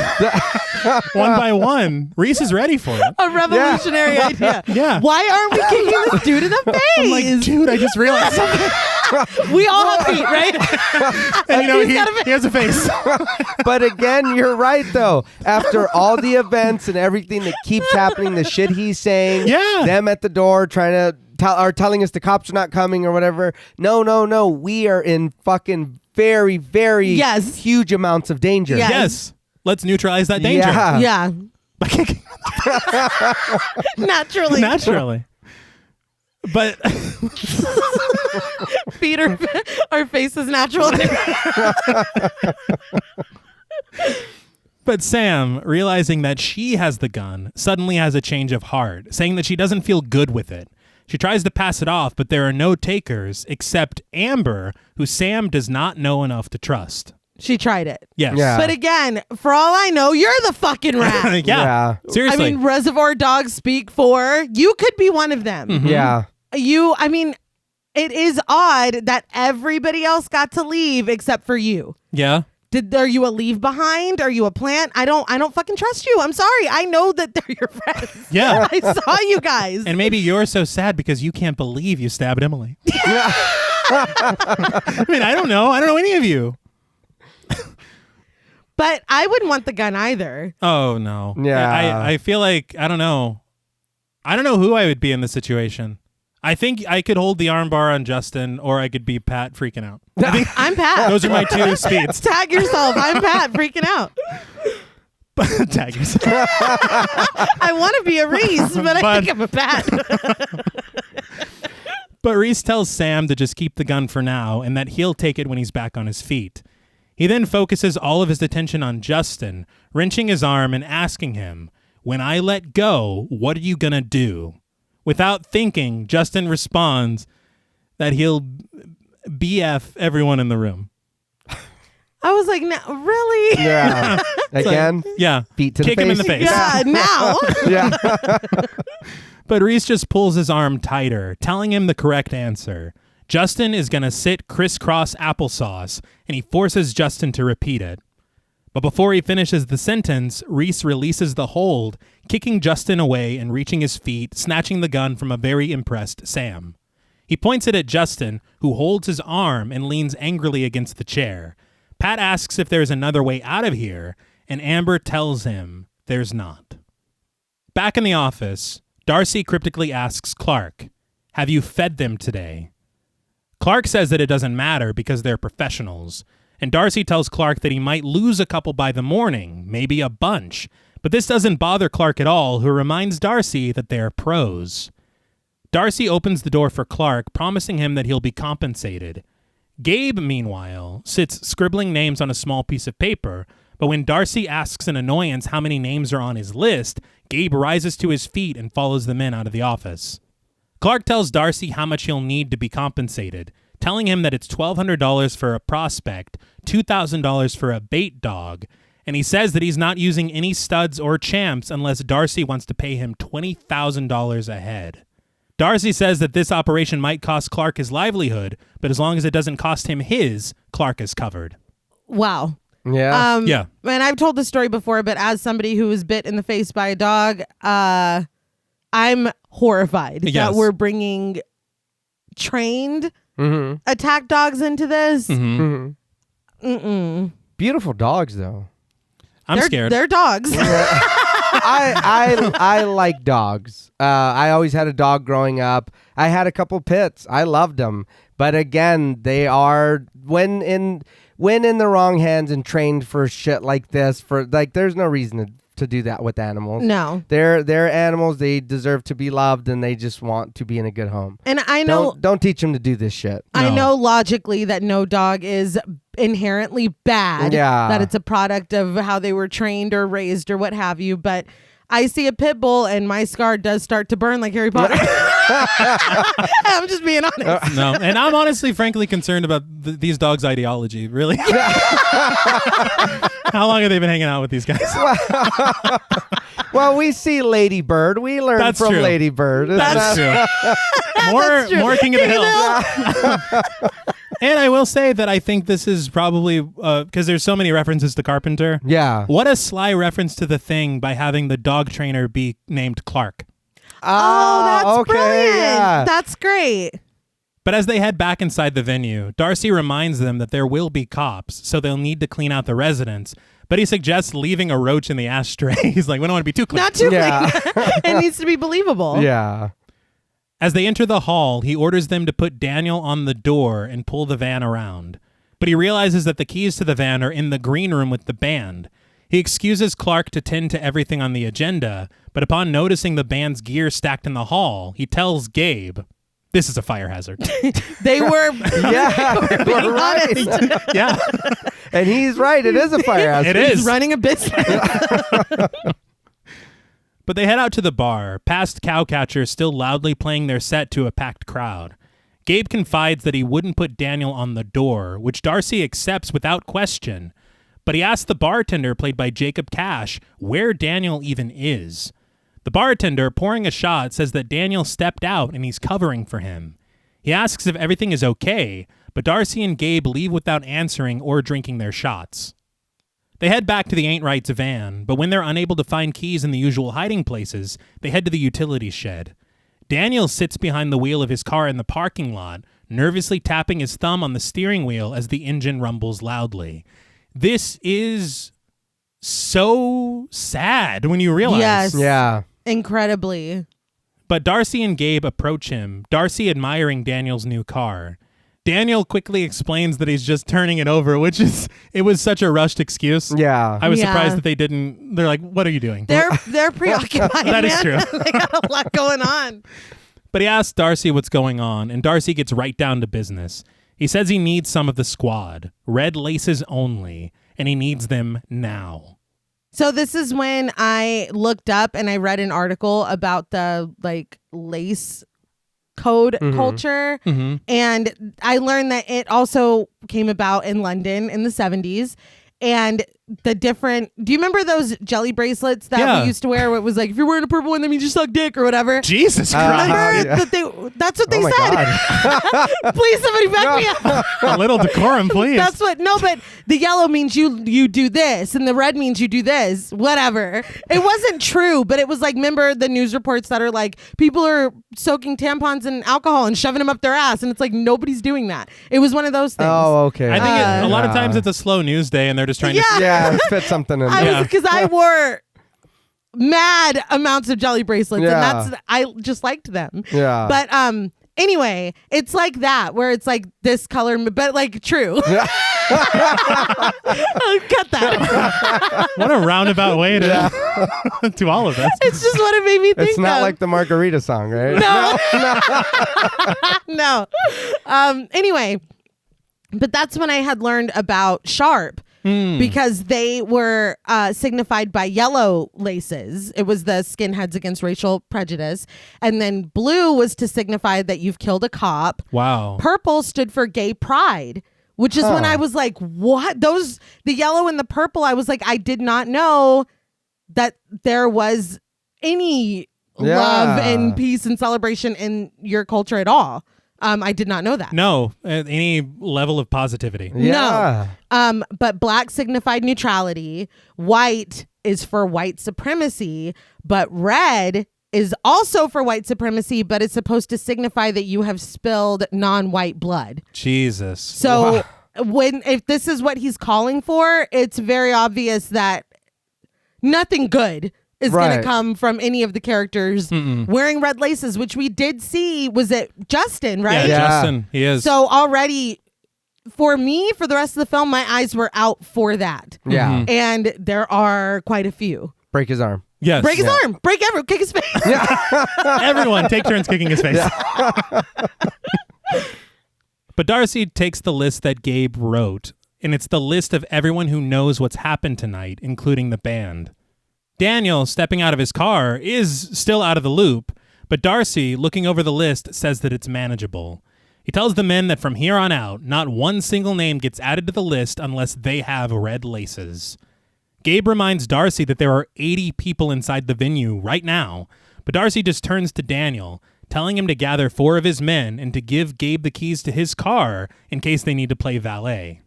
one by one. Reese is ready for it. A revolutionary idea. Yeah. Why aren't we kicking this dude in the face? I'm like, dude, I just realized something. We all have feet, right? And He's got a he has a face. But again, you're right, though. After all the events and everything that keeps happening, the shit he's saying, them at the door trying to telling us the cops are not coming or whatever. No. We are in fucking very, very huge amounts of danger. Yes. Let's neutralize that danger. Yeah. Naturally. But feet our faces natural. But Sam, realizing that she has the gun, suddenly has a change of heart, saying that she doesn't feel good with it. She tries to pass it off, but there are no takers except Amber, who Sam does not know enough to trust. She tried it. Yes. Yeah. But again, for all I know, you're the fucking rat. Yeah. Seriously. I mean, Reservoir Dogs speak for you could be one of them. Mm-hmm. Yeah. It is odd that everybody else got to leave except for you. Yeah. Are you a leave behind? Are you a plant? I don't fucking trust you. I'm sorry. I know that they're your friends. Yeah. I saw you guys. And maybe you're so sad because you can't believe you stabbed Emily. I mean, I don't know. I don't know any of you. But I wouldn't want the gun either. Oh, no. Yeah. I feel like, I don't know. I don't know who I would be in this situation. I think I could hold the armbar on Justin, or I could be Pat freaking out. I'm Pat. Those are my two speeds. Tag yourself. I'm Pat freaking out. Tag yourself. I want to be a Reese, but I think I'm a Pat. But Reese tells Sam to just keep the gun for now and that he'll take it when he's back on his feet. He then focuses all of his attention on Justin, wrenching his arm and asking him, "When I let go, what are you gonna do?" Without thinking, Justin responds that he'll BF everyone in the room. I was like, no, really? Yeah. Again? Feet to Kick the face. him in the face. Yeah, now. Yeah. But Reese just pulls his arm tighter, telling him the correct answer. Justin is going to sit crisscross applesauce, and he forces Justin to repeat it. But before he finishes the sentence, Reese releases the hold, kicking Justin away and reaching his feet, snatching the gun from a very impressed Sam. He points it at Justin, who holds his arm and leans angrily against the chair. Pat asks if there's another way out of here, and Amber tells him there's not. Back in the office, Darcy cryptically asks Clark, "Have you fed them today?" Clark says that it doesn't matter because they're professionals, and Darcy tells Clark that he might lose a couple by the morning, maybe a bunch, but this doesn't bother Clark at all, who reminds Darcy that they're pros. Darcy opens the door for Clark, promising him that he'll be compensated. Gabe, meanwhile, sits scribbling names on a small piece of paper, but when Darcy asks in annoyance how many names are on his list, Gabe rises to his feet and follows the men out of the office. Clark tells Darcy how much he'll need to be compensated, telling him that it's $1,200 for a prospect, $2,000 for a bait dog, and he says that he's not using any studs or champs unless Darcy wants to pay him $20,000 a head. Darcy says that this operation might cost Clark his livelihood, but as long as it doesn't cost him his, Clark is covered. Wow. Yeah. Yeah. And I've told this story before, but as somebody who was bit in the face by a dog, I'm horrified that we're bringing trained attack dogs into this. Beautiful dogs, though. I'm scared. They're dogs. I like dogs. I always had a dog growing up. I had a couple pits. I loved them. But again, they are when in the wrong hands and trained for shit like this, for like there's no reason to do that with animals. No. They're animals. They deserve to be loved, and they just want to be in a good home. And I know don't teach them to do this shit. I know logically that no dog is inherently bad. Yeah. That it's a product of how they were trained or raised or what have you. But I see a pit bull and my scar does start to burn like Harry Potter. I'm just being honest. No, and I'm honestly, frankly concerned about these dogs' ideology. Really? How long have they been hanging out with these guys? Well, we see Lady Bird. We learn from true. Lady Bird. That's true. More King of the Hill. And I will say that I think this is probably because there's so many references to Carpenter. Yeah. What a sly reference to The Thing by having the dog trainer be named Clark. Oh, that's okay, brilliant. yeah. That's great. But as they head back inside the venue, Darcy reminds them that there will be cops, so they'll need to clean out the residence. But he suggests leaving a roach in the ashtray. He's like, we don't want to be too clean. Not too clean. It needs to be believable. Yeah. As they enter the hall, he orders them to put Daniel on the door and pull the van around. But he realizes that the keys to the van are in the green room with the band. He excuses Clark to tend to everything on the agenda, but upon noticing the band's gear stacked in the hall, he tells Gabe, this is a fire hazard. They were being right. honest. Yeah. And he's right. It is a fire hazard. It is. He's running a business. But they head out to the bar, past Cowcatcher still loudly playing their set to a packed crowd. Gabe confides that he wouldn't put Daniel on the door, which Darcy accepts without question. But he asks the bartender, played by Jacob Cash, where Daniel even is. The bartender, pouring a shot, says that Daniel stepped out and he's covering for him. He asks if everything is okay, but Darcy and Gabe leave without answering or drinking their shots. They head back to the Ain't Right's van, but when they're unable to find keys in the usual hiding places, they head to the utilities shed. Daniel sits behind the wheel of his car in the parking lot, nervously tapping his thumb on the steering wheel as the engine rumbles loudly. This is so sad when you realize. Yes. Yeah. Incredibly. But Darcy and Gabe approach him, Darcy admiring Daniel's new car. Daniel quickly explains that he's just turning it over, it was such a rushed excuse. Yeah. I was surprised that they're like, what are you doing? They're preoccupied. That is true. They got a lot going on. But he asks Darcy what's going on, and Darcy gets right down to business. He says he needs some of the squad, red laces only, and he needs them now. So this is when I looked up and I read an article about the lace code culture. Mm-hmm. And I learned that it also came about in London in the 70s. And the different, do you remember those jelly bracelets that we used to wear where it was like, if you're wearing a purple one, that means you suck dick or whatever? Jesus Christ. Remember that's what they said. Please, somebody back me up. A little decorum, please. But the yellow means you do this and the red means you do this, whatever. It wasn't true, but it was like, remember the news reports that are like, people are soaking tampons in alcohol and shoving them up their ass. And it's like, nobody's doing that. It was one of those things. Oh, okay. I think a lot of times it's a slow news day and they're just trying to... Yeah, fit something in there. Because I wore mad amounts of jelly bracelets and I just liked them. Yeah. But anyway, it's like that where it's like this color, but like true. Cut that. What a roundabout way to to all of this. It's just what it made me think It's not of. like the Margarita song, right? No. Anyway, but that's when I had learned about Sharp. Because they were signified by yellow laces. It was the skinheads against racial prejudice. And then blue was to signify that you've killed a cop. Wow. Purple stood for gay pride, which is when I was like, what? The yellow and the purple, I was like, I did not know that there was any love and peace and celebration in your culture at all. I did not know that. No, any level of positivity. Yeah. No. But black signified neutrality. White is for white supremacy. But red is also for white supremacy, but it's supposed to signify that you have spilled non-white blood. Jesus. So if this is what he's calling for, it's very obvious that nothing good is going to come from any of the characters wearing red laces, which we did see. Was it Justin, right? Yeah, Justin. He is. So already, for me, for the rest of the film, my eyes were out for that. Yeah. And there are quite a few. Break his arm. Yes. Break his arm. Break kick his face. Everyone take turns kicking his face. But Darcy takes the list that Gabe wrote, and it's the list of everyone who knows what's happened tonight, including the band. Daniel, stepping out of his car, is still out of the loop, but Darcy, looking over the list, says that it's manageable. He tells the men that from here on out, not one single name gets added to the list unless they have red laces. Gabe reminds Darcy that there are 80 people inside the venue right now, but Darcy just turns to Daniel, telling him to gather 4 of his men and to give Gabe the keys to his car in case they need to play valet.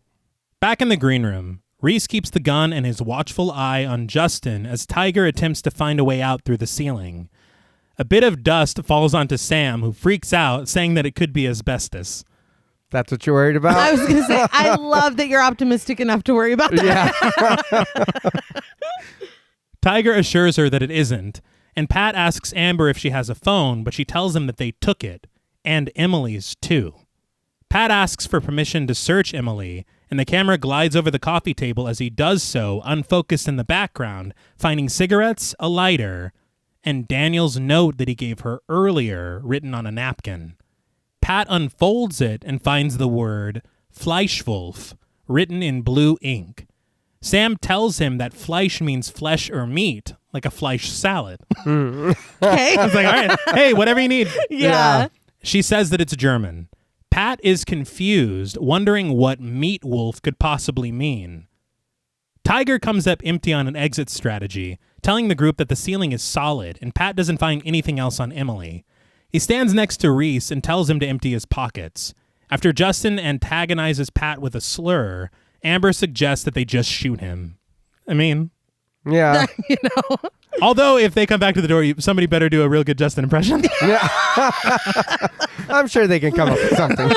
Back in the green room, Reese keeps the gun and his watchful eye on Justin as Tiger attempts to find a way out through the ceiling. A bit of dust falls onto Sam, who freaks out, saying that it could be asbestos. That's what you're worried about? I was going to say, I love that you're optimistic enough to worry about that. Yeah. Tiger assures her that it isn't, and Pat asks Amber if she has a phone, but she tells him that they took it, and Emily's too. Pat asks for permission to search Emily, and the camera glides over the coffee table as he does so, unfocused in the background, finding cigarettes, a lighter, and Daniel's note that he gave her earlier written on a napkin. Pat unfolds it and finds the word Fleischwolf written in blue ink. Sam tells him that Fleisch means flesh or meat, like a Fleisch salad. Okay. He's like, all right, hey, whatever you need. Yeah. She says that it's German. Pat is confused, wondering what meat wolf could possibly mean. Tiger comes up empty on an exit strategy, telling the group that the ceiling is solid, and Pat doesn't find anything else on Emily. He stands next to Reese and tells him to empty his pockets. After Justin antagonizes Pat with a slur, Amber suggests that they just shoot him. I mean... Yeah. You know? Although, if they come back to the door, somebody better do a real good Justin impression. Yeah. I'm sure they can come up with something.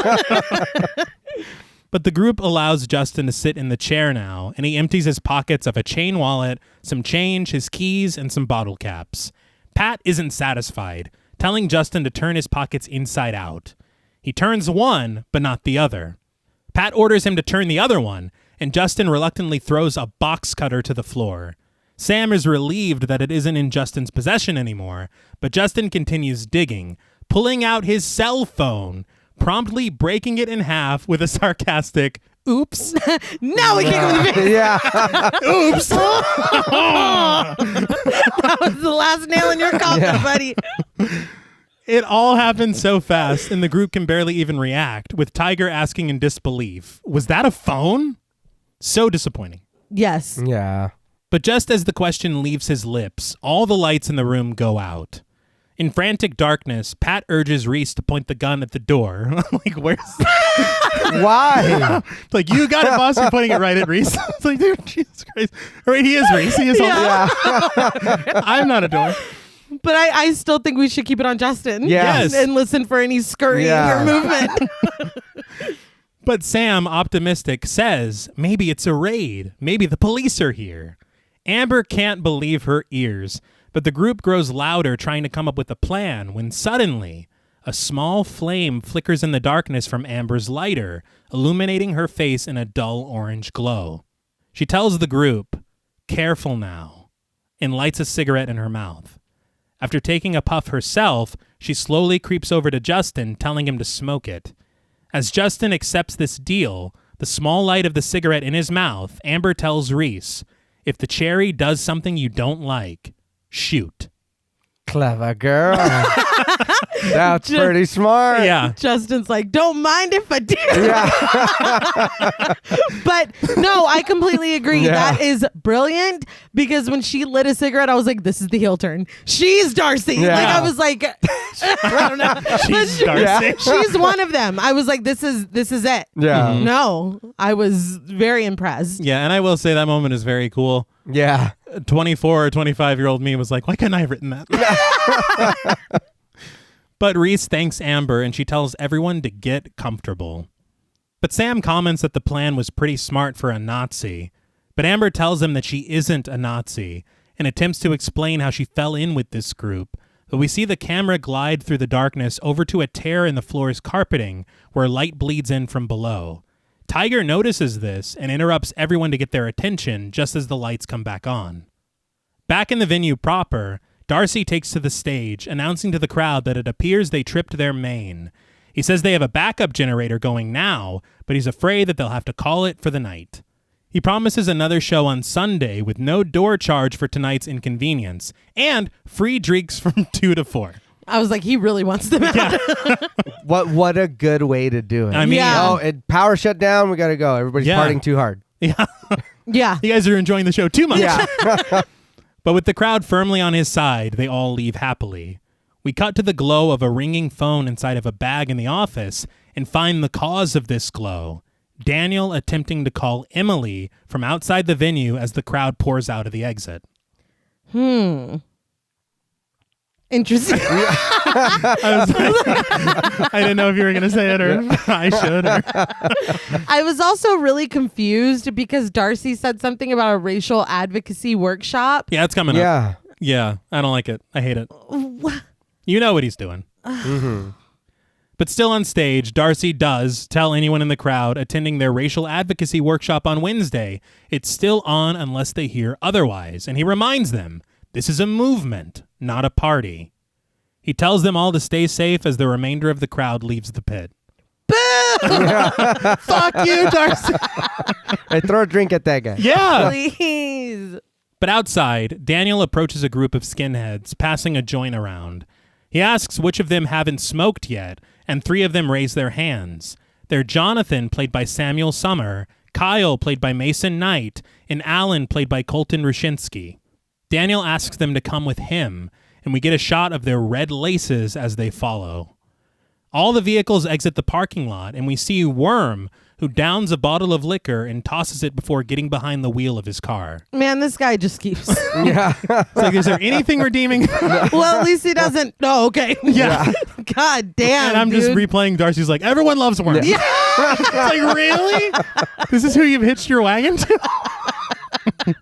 But the group allows Justin to sit in the chair now, and he empties his pockets of a chain wallet, some change, his keys, and some bottle caps. Pat isn't satisfied, telling Justin to turn his pockets inside out. He turns one, but not the other. Pat orders him to turn the other one, and Justin reluctantly throws a box cutter to the floor. Sam is relieved that it isn't in Justin's possession anymore, but Justin continues digging, pulling out his cell phone, promptly breaking it in half with a sarcastic, oops. Now we kick him in the face. Yeah. Oops. That was the last nail in your coffin, buddy. It all happened so fast, and the group can barely even react, with Tiger asking in disbelief, was that a phone? So disappointing. Yes. Yeah. But just as the question leaves his lips, all the lights in the room go out. In frantic darkness, Pat urges Reese to point the gun at the door. Like, where's... Why? Like, you got it, boss. You're pointing it right at Reese. It's like, dude, Jesus Christ. All right, he is Reese. He is Yeah. I'm not a door. But I still think we should keep it on Justin. Yes. And listen for any scurrying or movement. But Sam, optimistic, says maybe it's a raid. Maybe the police are here. Amber can't believe her ears, but the group grows louder trying to come up with a plan when suddenly a small flame flickers in the darkness from Amber's lighter, illuminating her face in a dull orange glow. She tells the group, "Careful now," and lights a cigarette in her mouth. After taking a puff herself, she slowly creeps over to Justin, telling him to smoke it. As Justin accepts this deal, the small light of the cigarette in his mouth, Amber tells Reese, if the cherry does something you don't like, shoot. Clever girl. That's pretty smart. Yeah. Justin's like, don't mind if I do. Yeah. But no, I completely agree. Yeah. That is brilliant because when she lit a cigarette, I was like, this is the heel turn. She's Darcy. Yeah. Like, I was like, I don't know. She's But Darcy. she's one of them. I was like, this is it. Yeah. No, I was very impressed. Yeah, and I will say that moment is very cool. Yeah. 24 or 25-year-old me was like, why couldn't I have written that? But Reese thanks Amber, and she tells everyone to get comfortable. But Sam comments that the plan was pretty smart for a Nazi. But Amber tells him that she isn't a Nazi, and attempts to explain how she fell in with this group. But we see the camera glide through the darkness over to a tear in the floor's carpeting, where light bleeds in from below. Tiger notices this and interrupts everyone to get their attention just as the lights come back on. Back in the venue proper, Darcy takes to the stage, announcing to the crowd that it appears they tripped their main. He says they have a backup generator going now, but he's afraid that they'll have to call it for the night. He promises another show on Sunday with no door charge for tonight's inconvenience, and free drinks from 2 to 4. I was like, he really wants them out. Yeah. What a good way to do it. I mean, Yeah. Oh, and power shut down. We got to go. Everybody's Yeah. partying too hard. Yeah. Yeah. You guys are enjoying the show too much. Yeah. But with the crowd firmly on his side, they all leave happily. We cut to the glow of a ringing phone inside of a bag in the office and find the cause of this glow. Daniel attempting to call Emily from outside the venue as the crowd pours out of the exit. Interesting. I didn't know if you were going to say it or I should. I was also really confused because Darcy said something about a racial advocacy workshop. Yeah, it's coming up. Yeah. Yeah, I don't like it. I hate it. You know what he's doing. Mm-hmm. But still on stage, Darcy does tell anyone in the crowd attending their racial advocacy workshop on Wednesday it's still on unless they hear otherwise. And he reminds them, this is a movement, not a party. He tells them all to stay safe as the remainder of the crowd leaves the pit. Fuck you, Darcy. Hey, throw a drink at that guy. Yeah. Please. But outside, Daniel approaches a group of skinheads, passing a joint around. He asks which of them haven't smoked yet, and 3 of them raise their hands. They're Jonathan, played by Samuel Summer, Kyle, played by Mason Knight, and Alan, played by Colton Rushinsky. Daniel asks them to come with him, and we get a shot of their red laces as they follow. All the vehicles exit the parking lot, and we see Worm, who downs a bottle of liquor and tosses it before getting behind the wheel of his car. Man, this guy just keeps. Yeah. It's like, is there anything redeeming? Well, at least he doesn't. Oh, okay. Yeah. God damn. And I'm just dude. replaying Darcy's like, everyone loves Worm. Yeah. It's like, really? This is who you've hitched your wagon to?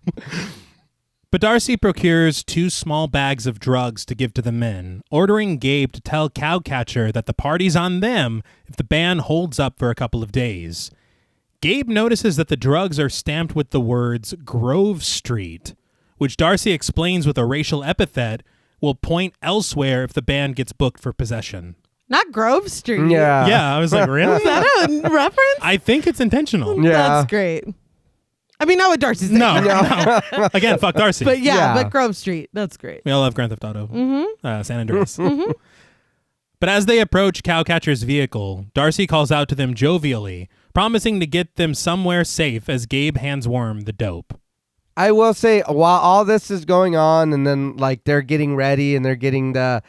But Darcy procures 2 small bags of drugs to give to the men, ordering Gabe to tell Cowcatcher that the party's on them if the band holds up for a couple of days. Gabe notices that the drugs are stamped with the words Grove Street, which Darcy explains with a racial epithet will point elsewhere if the band gets booked for possession. Not Grove Street. Yeah. Yeah, I was like, really? Is that a reference? I think it's intentional. Yeah. That's great. I mean, not what Darcy's saying. No. Again, fuck Darcy. But Yeah. but Grove Street. That's great. We all love Grand Theft Auto. San Andreas. But as they approach Cowcatcher's vehicle, Darcy calls out to them jovially, promising to get them somewhere safe as Gabe hands Worm the dope. I will say, while all this is going on, and then like they're getting ready and they're getting the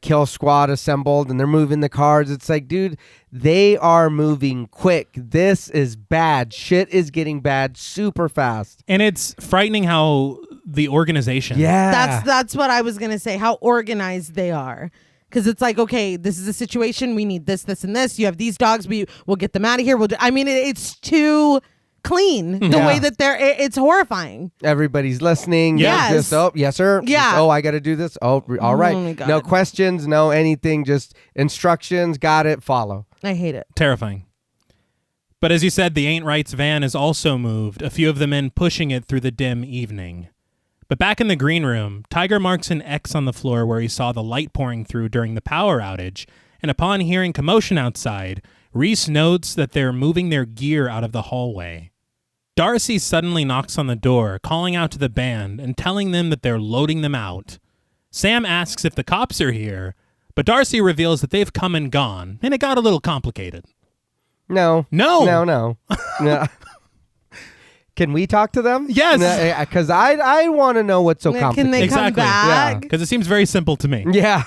kill squad assembled and they're moving the cars, it's like, dude, they are moving quick. This is bad. Shit is getting bad super fast. And it's frightening how the organization. Yeah. That's what I was gonna say. How organized they are. Because it's like, okay, this is a situation. We need this, this, and this. You have these dogs. We'll get them out of here. It's too clean the way that it's horrifying. Everybody's listening. Yes. Just, oh, yes, sir. Yeah. Just, oh, I got to do this. Oh, all right. my God. No questions, no anything. Just instructions. Got it. Follow. I hate it. Terrifying. But as you said, the Ain't Right's van is also moved, a few of the men pushing it through the dim evening. But back in the green room, Tiger marks an X on the floor where he saw the light pouring through during the power outage, and upon hearing commotion outside, Reese notes that they're moving their gear out of the hallway. Darcy suddenly knocks on the door, calling out to the band and telling them that they're loading them out. Sam asks if the cops are here, but Darcy reveals that they've come and gone, and it got a little complicated. No. No. No. Can we talk to them? Yes. Because I want to know what's so Can complicated. they Exactly. come back? Because it seems very simple to me. Yeah.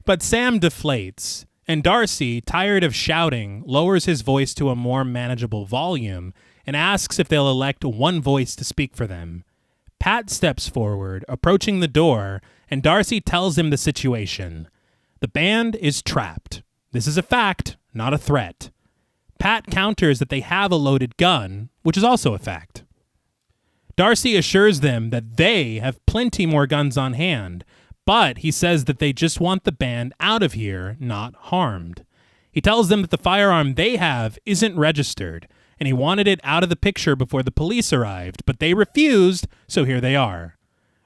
But Sam deflates, and Darcy, tired of shouting, lowers his voice to a more manageable volume and asks if they'll elect one voice to speak for them. Pat steps forward, approaching the door, and Darcy tells him the situation. The band is trapped. This is a fact, not a threat. Pat counters that they have a loaded gun, which is also a fact. Darcy assures them that they have plenty more guns on hand, but he says that they just want the band out of here, not harmed. He tells them that the firearm they have isn't registered, and he wanted it out of the picture before the police arrived, but they refused, so here they are.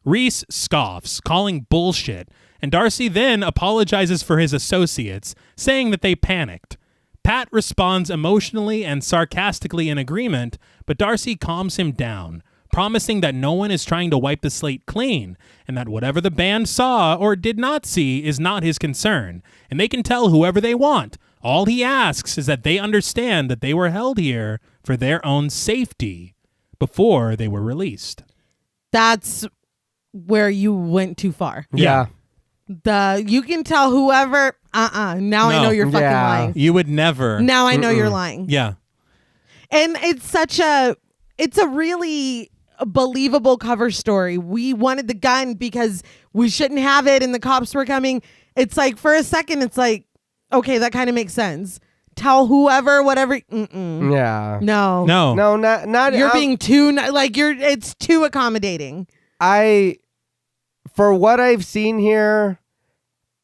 Reese scoffs, calling bullshit, and Darcy then apologizes for his associates, saying that they panicked. Pat responds emotionally and sarcastically in agreement, but Darcy calms him down, promising that no one is trying to wipe the slate clean, and that whatever the band saw or did not see is not his concern, and they can tell whoever they want. All he asks is that they understand that they were held here for their own safety before they were released. That's where you went too far. Yeah. You can tell whoever. Now No. I know you're fucking Yeah. lying. You would never. Now I know you're lying. Yeah. And it's a really believable cover story. We wanted the gun because we shouldn't have it and the cops were coming. It's like, for a second, it's like, okay, that kind of makes sense. Tell whoever, whatever. Mm-mm. Yeah. No. No, not. You're being too, like, it's too accommodating. For what I've seen here,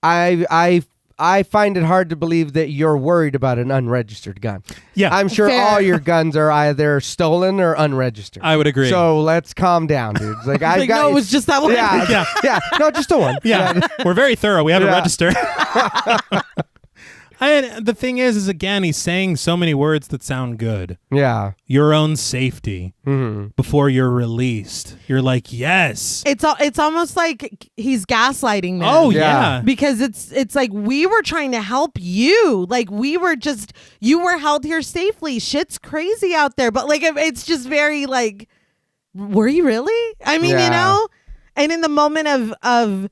I find it hard to believe that you're worried about an unregistered gun. Yeah. I'm sure Fair. all your guns are either stolen or unregistered. I would agree. So let's calm down, dude. It's like, I got no, it was just that one. Yeah. No, just the one. Yeah, we're very thorough. We have a Yeah. register. And the thing is again, he's saying so many words that sound good. Yeah. Your own safety Mm-hmm. before you're released. You're like, yes. It's almost like he's gaslighting them. Oh, Yeah. yeah. Because it's like, we were trying to help you. Like, you were held here safely. Shit's crazy out there. But like, it's just very like, were you really? I mean, Yeah. you know? And in the moment of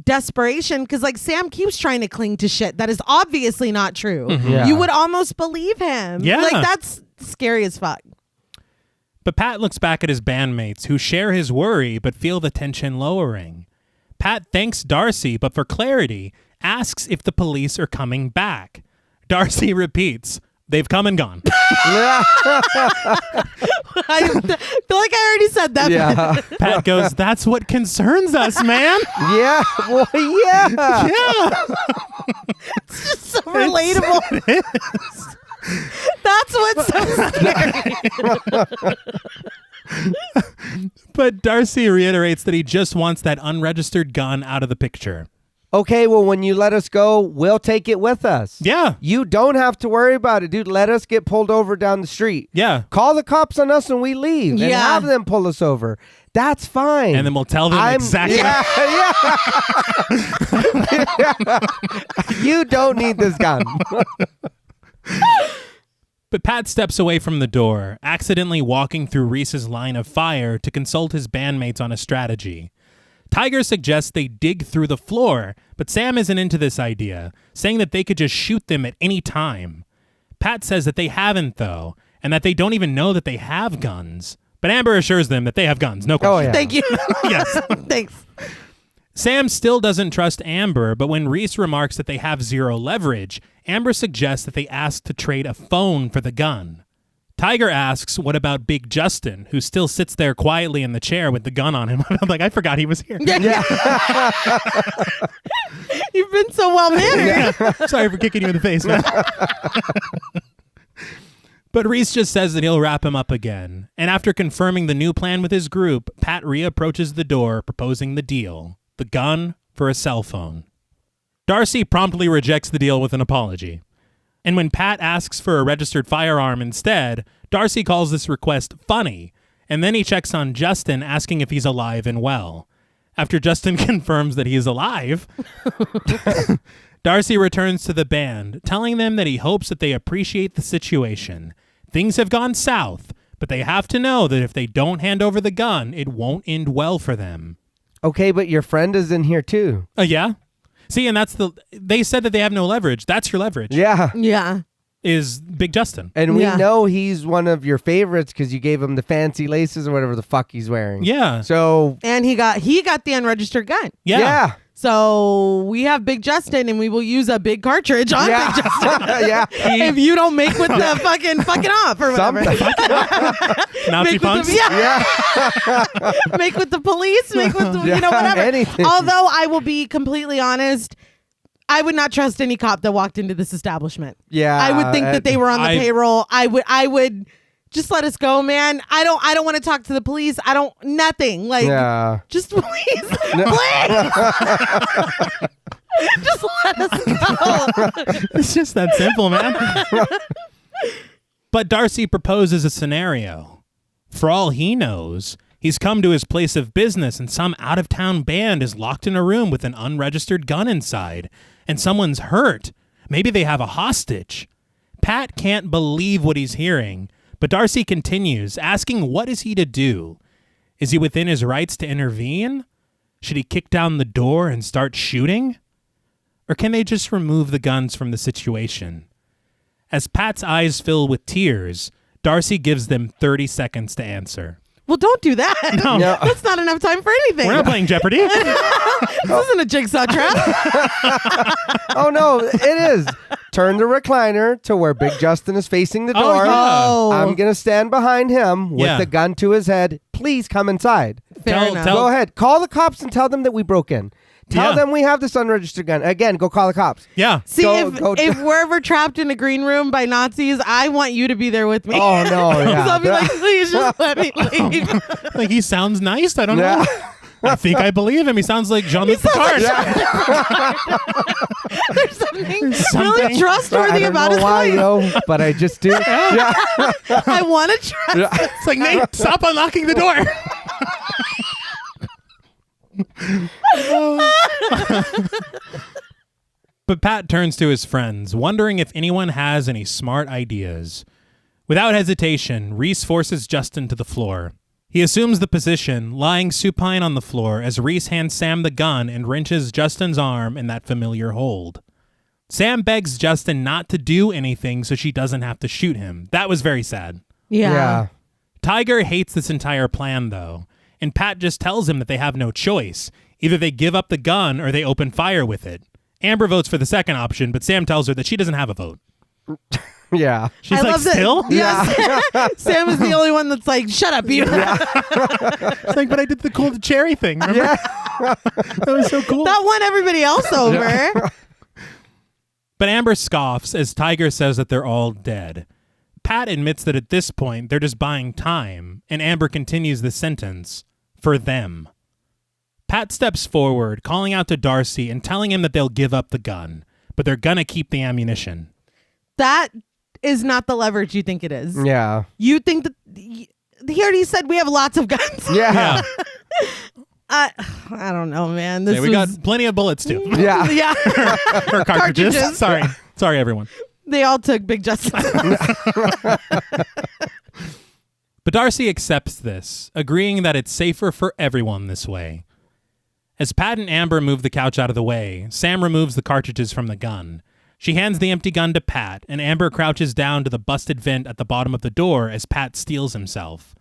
desperation, because like Sam keeps trying to cling to shit that is obviously not true. Yeah. You would almost believe him. Yeah. Like, that's scary as fuck. But Pat looks back at his bandmates who share his worry but feel the tension lowering. Pat thanks Darcy, but for clarity, asks if the police are coming back. Darcy repeats, they've come and gone. I feel like I already said that. Yeah. Pat goes, that's what concerns us, man. Yeah. Well, yeah. Yeah. It's just so relatable. It is. That's what's so scary. But Darcy reiterates that he just wants that unregistered gun out of the picture. Okay, well, when you let us go, we'll take it with us. Yeah. You don't have to worry about it, dude. Let us get pulled over down the street. Yeah. Call the cops on us and we leave and Yeah. have them pull us over. That's fine. And then we'll tell them exactly. Yeah. You don't need this gun. But Pat steps away from the door, accidentally walking through Reese's line of fire to consult his bandmates on a strategy. Tiger suggests they dig through the floor, but Sam isn't into this idea, saying that they could just shoot them at any time. Pat says that they haven't, though, and that they don't even know that they have guns. But Amber assures them that they have guns, no question. Oh, yeah. Thank you. Yes. Thanks. Sam still doesn't trust Amber, but when Reese remarks that they have zero leverage, Amber suggests that they ask to trade a phone for the gun. Tiger asks, what about Big Justin, who still sits there quietly in the chair with the gun on him? I'm like, I forgot he was here. Yeah. You've been so well mannered. Sorry for kicking you in the face, man. But Reese just says that he'll wrap him up again. And after confirming the new plan with his group, Pat reapproaches the door, proposing the deal. The gun for a cell phone. Darcy promptly rejects the deal with an apology. And when Pat asks for a registered firearm instead, Darcy calls this request funny, and then he checks on Justin, asking if he's alive and well. After Justin confirms that he is alive, Darcy returns to the band, telling them that he hopes that they appreciate the situation. Things have gone south, but they have to know that if they don't hand over the gun, it won't end well for them. Okay, but your friend is in here too. Yeah? See, and they said that they have no leverage. That's your leverage. Yeah. Yeah. Is Big Justin. And we Yeah. know he's one of your favorites because you gave him the fancy laces or whatever the fuck he's wearing. Yeah. So, And he got the unregistered gun. Yeah. So we have Big Justin, and we will use a big cartridge on Yeah. Big Justin. Yeah. If you don't make with the fucking off or whatever. Nazi Make with punks. the, yeah. Make with the police. Make with the, whatever. Anything. Although I will be completely honest, I would not trust any cop that walked into this establishment. Yeah. I would think that they were on the payroll. I would just let us go, man. I don't want to talk to the police. Nothing. Like, just please, please. Just let us go. It's just that simple, man. But Darcy proposes a scenario. For all he knows, he's come to his place of business and some out-of-town band is locked in a room with an unregistered gun inside, and someone's hurt. Maybe they have a hostage. Pat can't believe what he's hearing, but Darcy continues, asking what is he to do? Is he within his rights to intervene? Should he kick down the door and start shooting? Or can they just remove the guns from the situation? As Pat's eyes fill with tears, Darcy gives them 30 seconds to answer. Well, don't do that. No. No. That's not enough time for anything. We're not playing Jeopardy. This isn't a jigsaw trap. Oh, no, it is. Turn the recliner to where Big Justin is facing the door. Oh. I'm going to stand behind him with Yeah. the gun to his head. Please come inside. Fair Tell- enough. tell- Go ahead. Call the cops and tell them that we broke in. Tell Yeah. them we have this unregistered gun. Again, go call the cops. Yeah. See, Go- if we're ever trapped in a green room by Nazis, I want you to be there with me. Oh, no. Yeah. So I'll be like, please just let me leave. Like, he sounds nice. I don't Yeah. know. I think I believe him. He sounds like Jean-Luc Picard. There's something Something. really I trustworthy don't about know his why, voice. but I just do. Yeah. I want to trust. It's like, Nate, stop unlocking the door. But Pat turns to his friends, wondering if anyone has any smart ideas. Without hesitation, Reese forces Justin to the floor. He assumes the position, lying supine on the floor as Reese hands Sam the gun and wrenches Justin's arm in that familiar hold. Sam begs Justin not to do anything so she doesn't have to shoot him. That was very sad. Yeah. Tiger hates this entire plan, though, and Pat just tells him that they have no choice. Either they give up the gun or they open fire with it. Amber votes for the second option, but Sam tells her that she doesn't have a vote. Yeah. She's I like, love that- still? Yeah. Sam is the only one that's like, shut up, you. She's like, but I did the cool cherry thing. Remember? Yeah. That was so cool. That won everybody else over. But Amber scoffs as Tiger says that they're all dead. Pat admits that at this point, they're just buying time, and Amber continues the sentence, for them. Pat steps forward, calling out to Darcy and telling him that they'll give up the gun, but they're gonna keep the ammunition. That is not the leverage you think it is. Yeah. You think that he already said we have lots of guns. Yeah. I don't know, man. This Yeah, we got plenty of bullets too. Yeah. yeah. Or cartridges. Cartridges. Sorry, everyone. They all took Big Justin. But Darcy accepts this, agreeing that it's safer for everyone this way. As Pat and Amber move the couch out of the way, Sam removes the cartridges from the gun. She hands the empty gun to Pat, and Amber crouches down to the busted vent at the bottom of the door as Pat steals himself.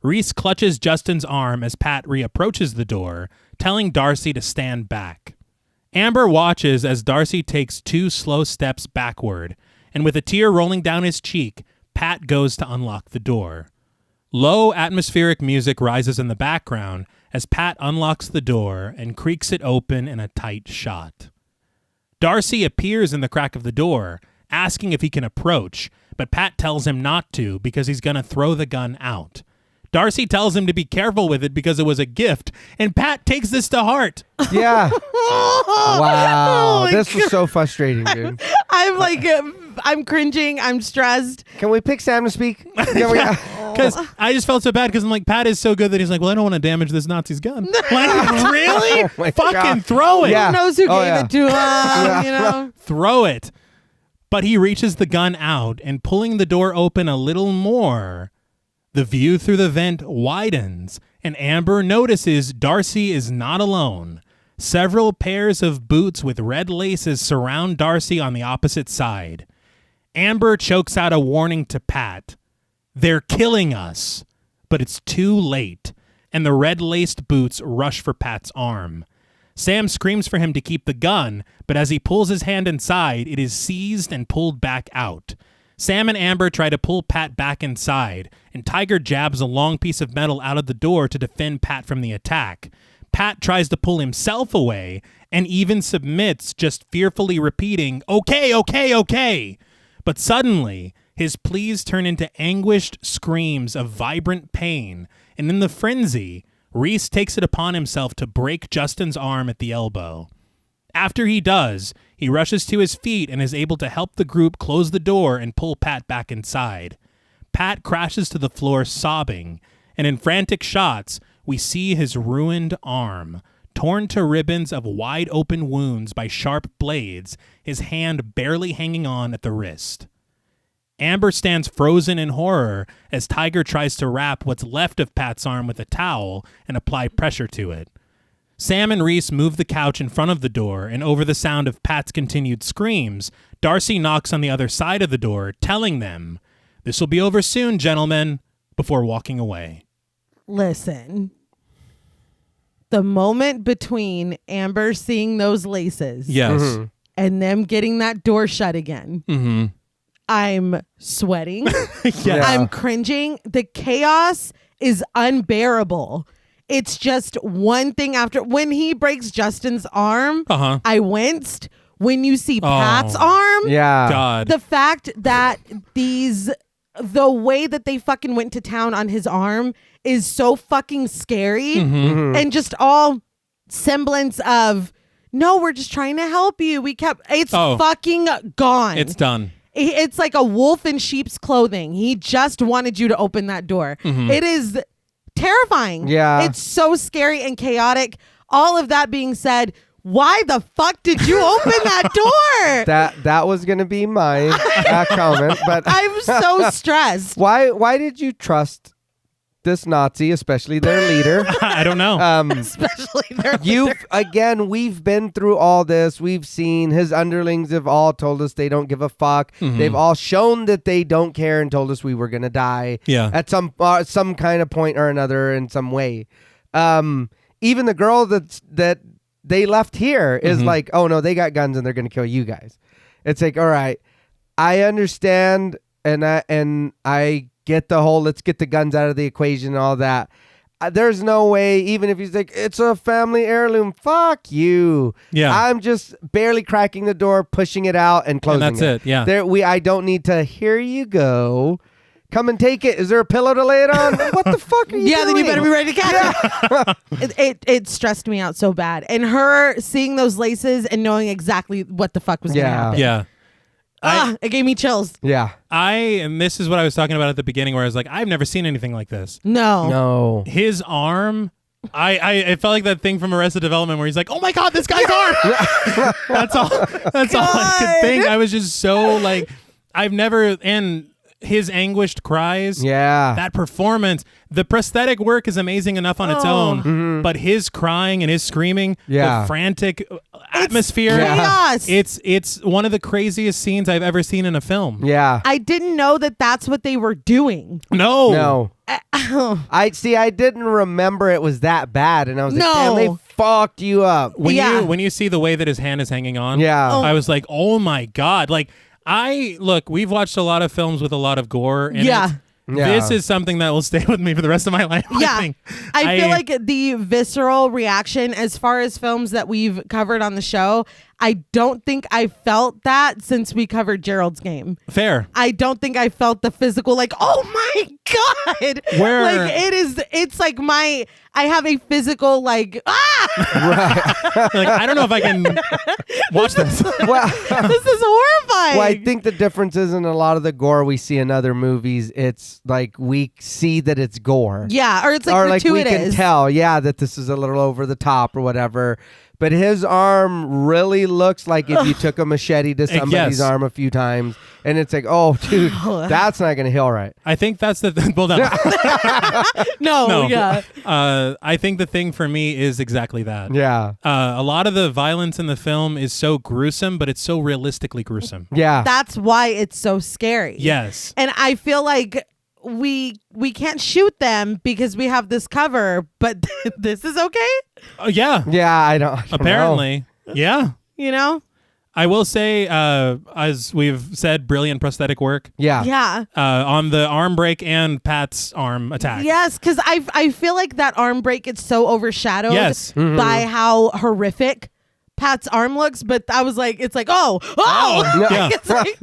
Reese clutches Justin's arm as Pat reapproaches the door, telling Darcy to stand back. Amber watches as Darcy takes 2 slow steps backward, and with a tear rolling down his cheek, Pat goes to unlock the door. Low atmospheric music rises in the background as Pat unlocks the door and creaks it open in a tight shot. Darcy appears in the crack of the door, asking if he can approach, but Pat tells him not to because he's going to throw the gun out. Darcy tells him to be careful with it because it was a gift, and Pat takes this to heart. Yeah. Wow. my This was so frustrating, dude. I'm like, I'm cringing. I'm stressed. Can we pick Sam to speak? Can we- Because I just felt so bad because I'm like, Pat is so good that he's like, well, I don't want to damage this Nazi's gun. Like, really? Oh my Fucking God. throw it. Yeah. Who knows who Oh, gave yeah. it to him, you know? Throw it. But he reaches the gun out and pulling the door open a little more, the view through the vent widens and Amber notices Darcy is not alone. Several pairs of boots with red laces surround Darcy on the opposite side. Amber chokes out a warning to Pat. They're killing us, but it's too late, and the red-laced boots rush for Pat's arm. Sam screams for him to keep the gun, but as he pulls his hand inside, it is seized and pulled back out. Sam and Amber try to pull Pat back inside, and Tiger jabs a long piece of metal out of the door to defend Pat from the attack. Pat tries to pull himself away, and even submits, just fearfully repeating, "Okay, okay, okay." But suddenly, his pleas turn into anguished screams of vibrant pain, and in the frenzy, Reese takes it upon himself to break Justin's arm at the elbow. After he does, he rushes to his feet and is able to help the group close the door and pull Pat back inside. Pat crashes to the floor sobbing, and in frantic shots, we see his ruined arm, torn to ribbons of wide-open wounds by sharp blades, his hand barely hanging on at the wrist. Amber stands frozen in horror as Tiger tries to wrap what's left of Pat's arm with a towel and apply pressure to it. Sam and Reese move the couch in front of the door, and over the sound of Pat's continued screams, Darcy knocks on the other side of the door, telling them, "This will be over soon, gentlemen," before walking away. Listen. The moment between Amber seeing those laces Yes. and them getting that door shut again, I'm sweating. Yeah. I'm cringing. The chaos is unbearable. It's just one thing after. When he breaks Justin's arm, I winced. When you see Pat's arm, God. the fact that the way that they fucking went to town on his arm is so fucking scary, and just all semblance of, no, we're just trying to help you. It's fucking gone. It's done. It's like a wolf in sheep's clothing. He just wanted you to open that door. It is terrifying. Yeah. It's so scary and chaotic. All of that being said, why the fuck did you open that door? That was gonna be my comment, but I'm so stressed. Why did you trust this Nazi, especially their leader? I don't know. Especially their leader. We've been through all this. We've seen his underlings have all told us they don't give a fuck. They've all shown that they don't care and told us we were gonna die. Yeah. At some kind of point or another in some way. Even the girl that they left here is like, oh no, they got guns and they're gonna kill you guys. It's like, all right, I understand, and I get the whole let's get the guns out of the equation and all that. There's no way, even if he's like, it's a family heirloom, fuck you. Yeah. I'm just barely cracking the door, pushing it out, and closing And that's it. Yeah. I don't need to, here you go. Come and take it. Is there a pillow to lay it on? What the fuck are you doing? Then you better be ready to catch it. It stressed me out so bad. And her seeing those laces and knowing exactly what the fuck was going to happen. Yeah. It gave me chills. Yeah. And this is what I was talking about at the beginning, where I was like, I've never seen anything like this. No. His arm, I felt like that thing from Arrested Development where he's like, oh my God, this guy's arm. That's all I could think. I was just so like, and his anguished cries. Yeah. That performance. The prosthetic work is amazing enough on its own, but his crying and his screaming, the frantic atmosphere, chaos. It's one of the craziest scenes I've ever seen in a film. Yeah. I didn't know that that's what they were doing. No. I didn't remember it was that bad, and I was like, damn, they fucked you up. When you see the way that his hand is hanging on, I was like, oh my God. Like, we've watched a lot of films with a lot of gore, and this is something that will stay with me for the rest of my life. I feel like the visceral reaction as far as films that we've covered on the show, I don't think I felt that since we covered Gerald's Game. Fair. I don't think I felt the physical, like, oh my God. It's like I have a physical, like, Like, I don't know if I can watch this. Well, this is horrifying. Well, I think the difference is in a lot of the gore we see in other movies, it's like we see that it's gore. Yeah, or it's like gratuitous. We can tell, that this is a little over the top or whatever. But his arm really looks like if you took a machete to somebody's arm a few times, and it's like, oh, dude, that's not going to heal right. I think that's the thing. Well, no. I think the thing for me is exactly that. Yeah. A lot of the violence in the film is so gruesome, but it's so realistically gruesome. Yeah. That's why it's so scary. Yes. And I feel like we can't shoot them because we have this cover, but this is okay? Yeah. Yeah, I don't Apparently. know. Yeah. You know? I will say, as we've said, brilliant prosthetic work. Yeah. Yeah. On the arm break and Pat's arm attack. Yes, because I feel like that arm break is so overshadowed by how horrific Pat's arm looks, but I was like, it's like, oh, yeah. It's like,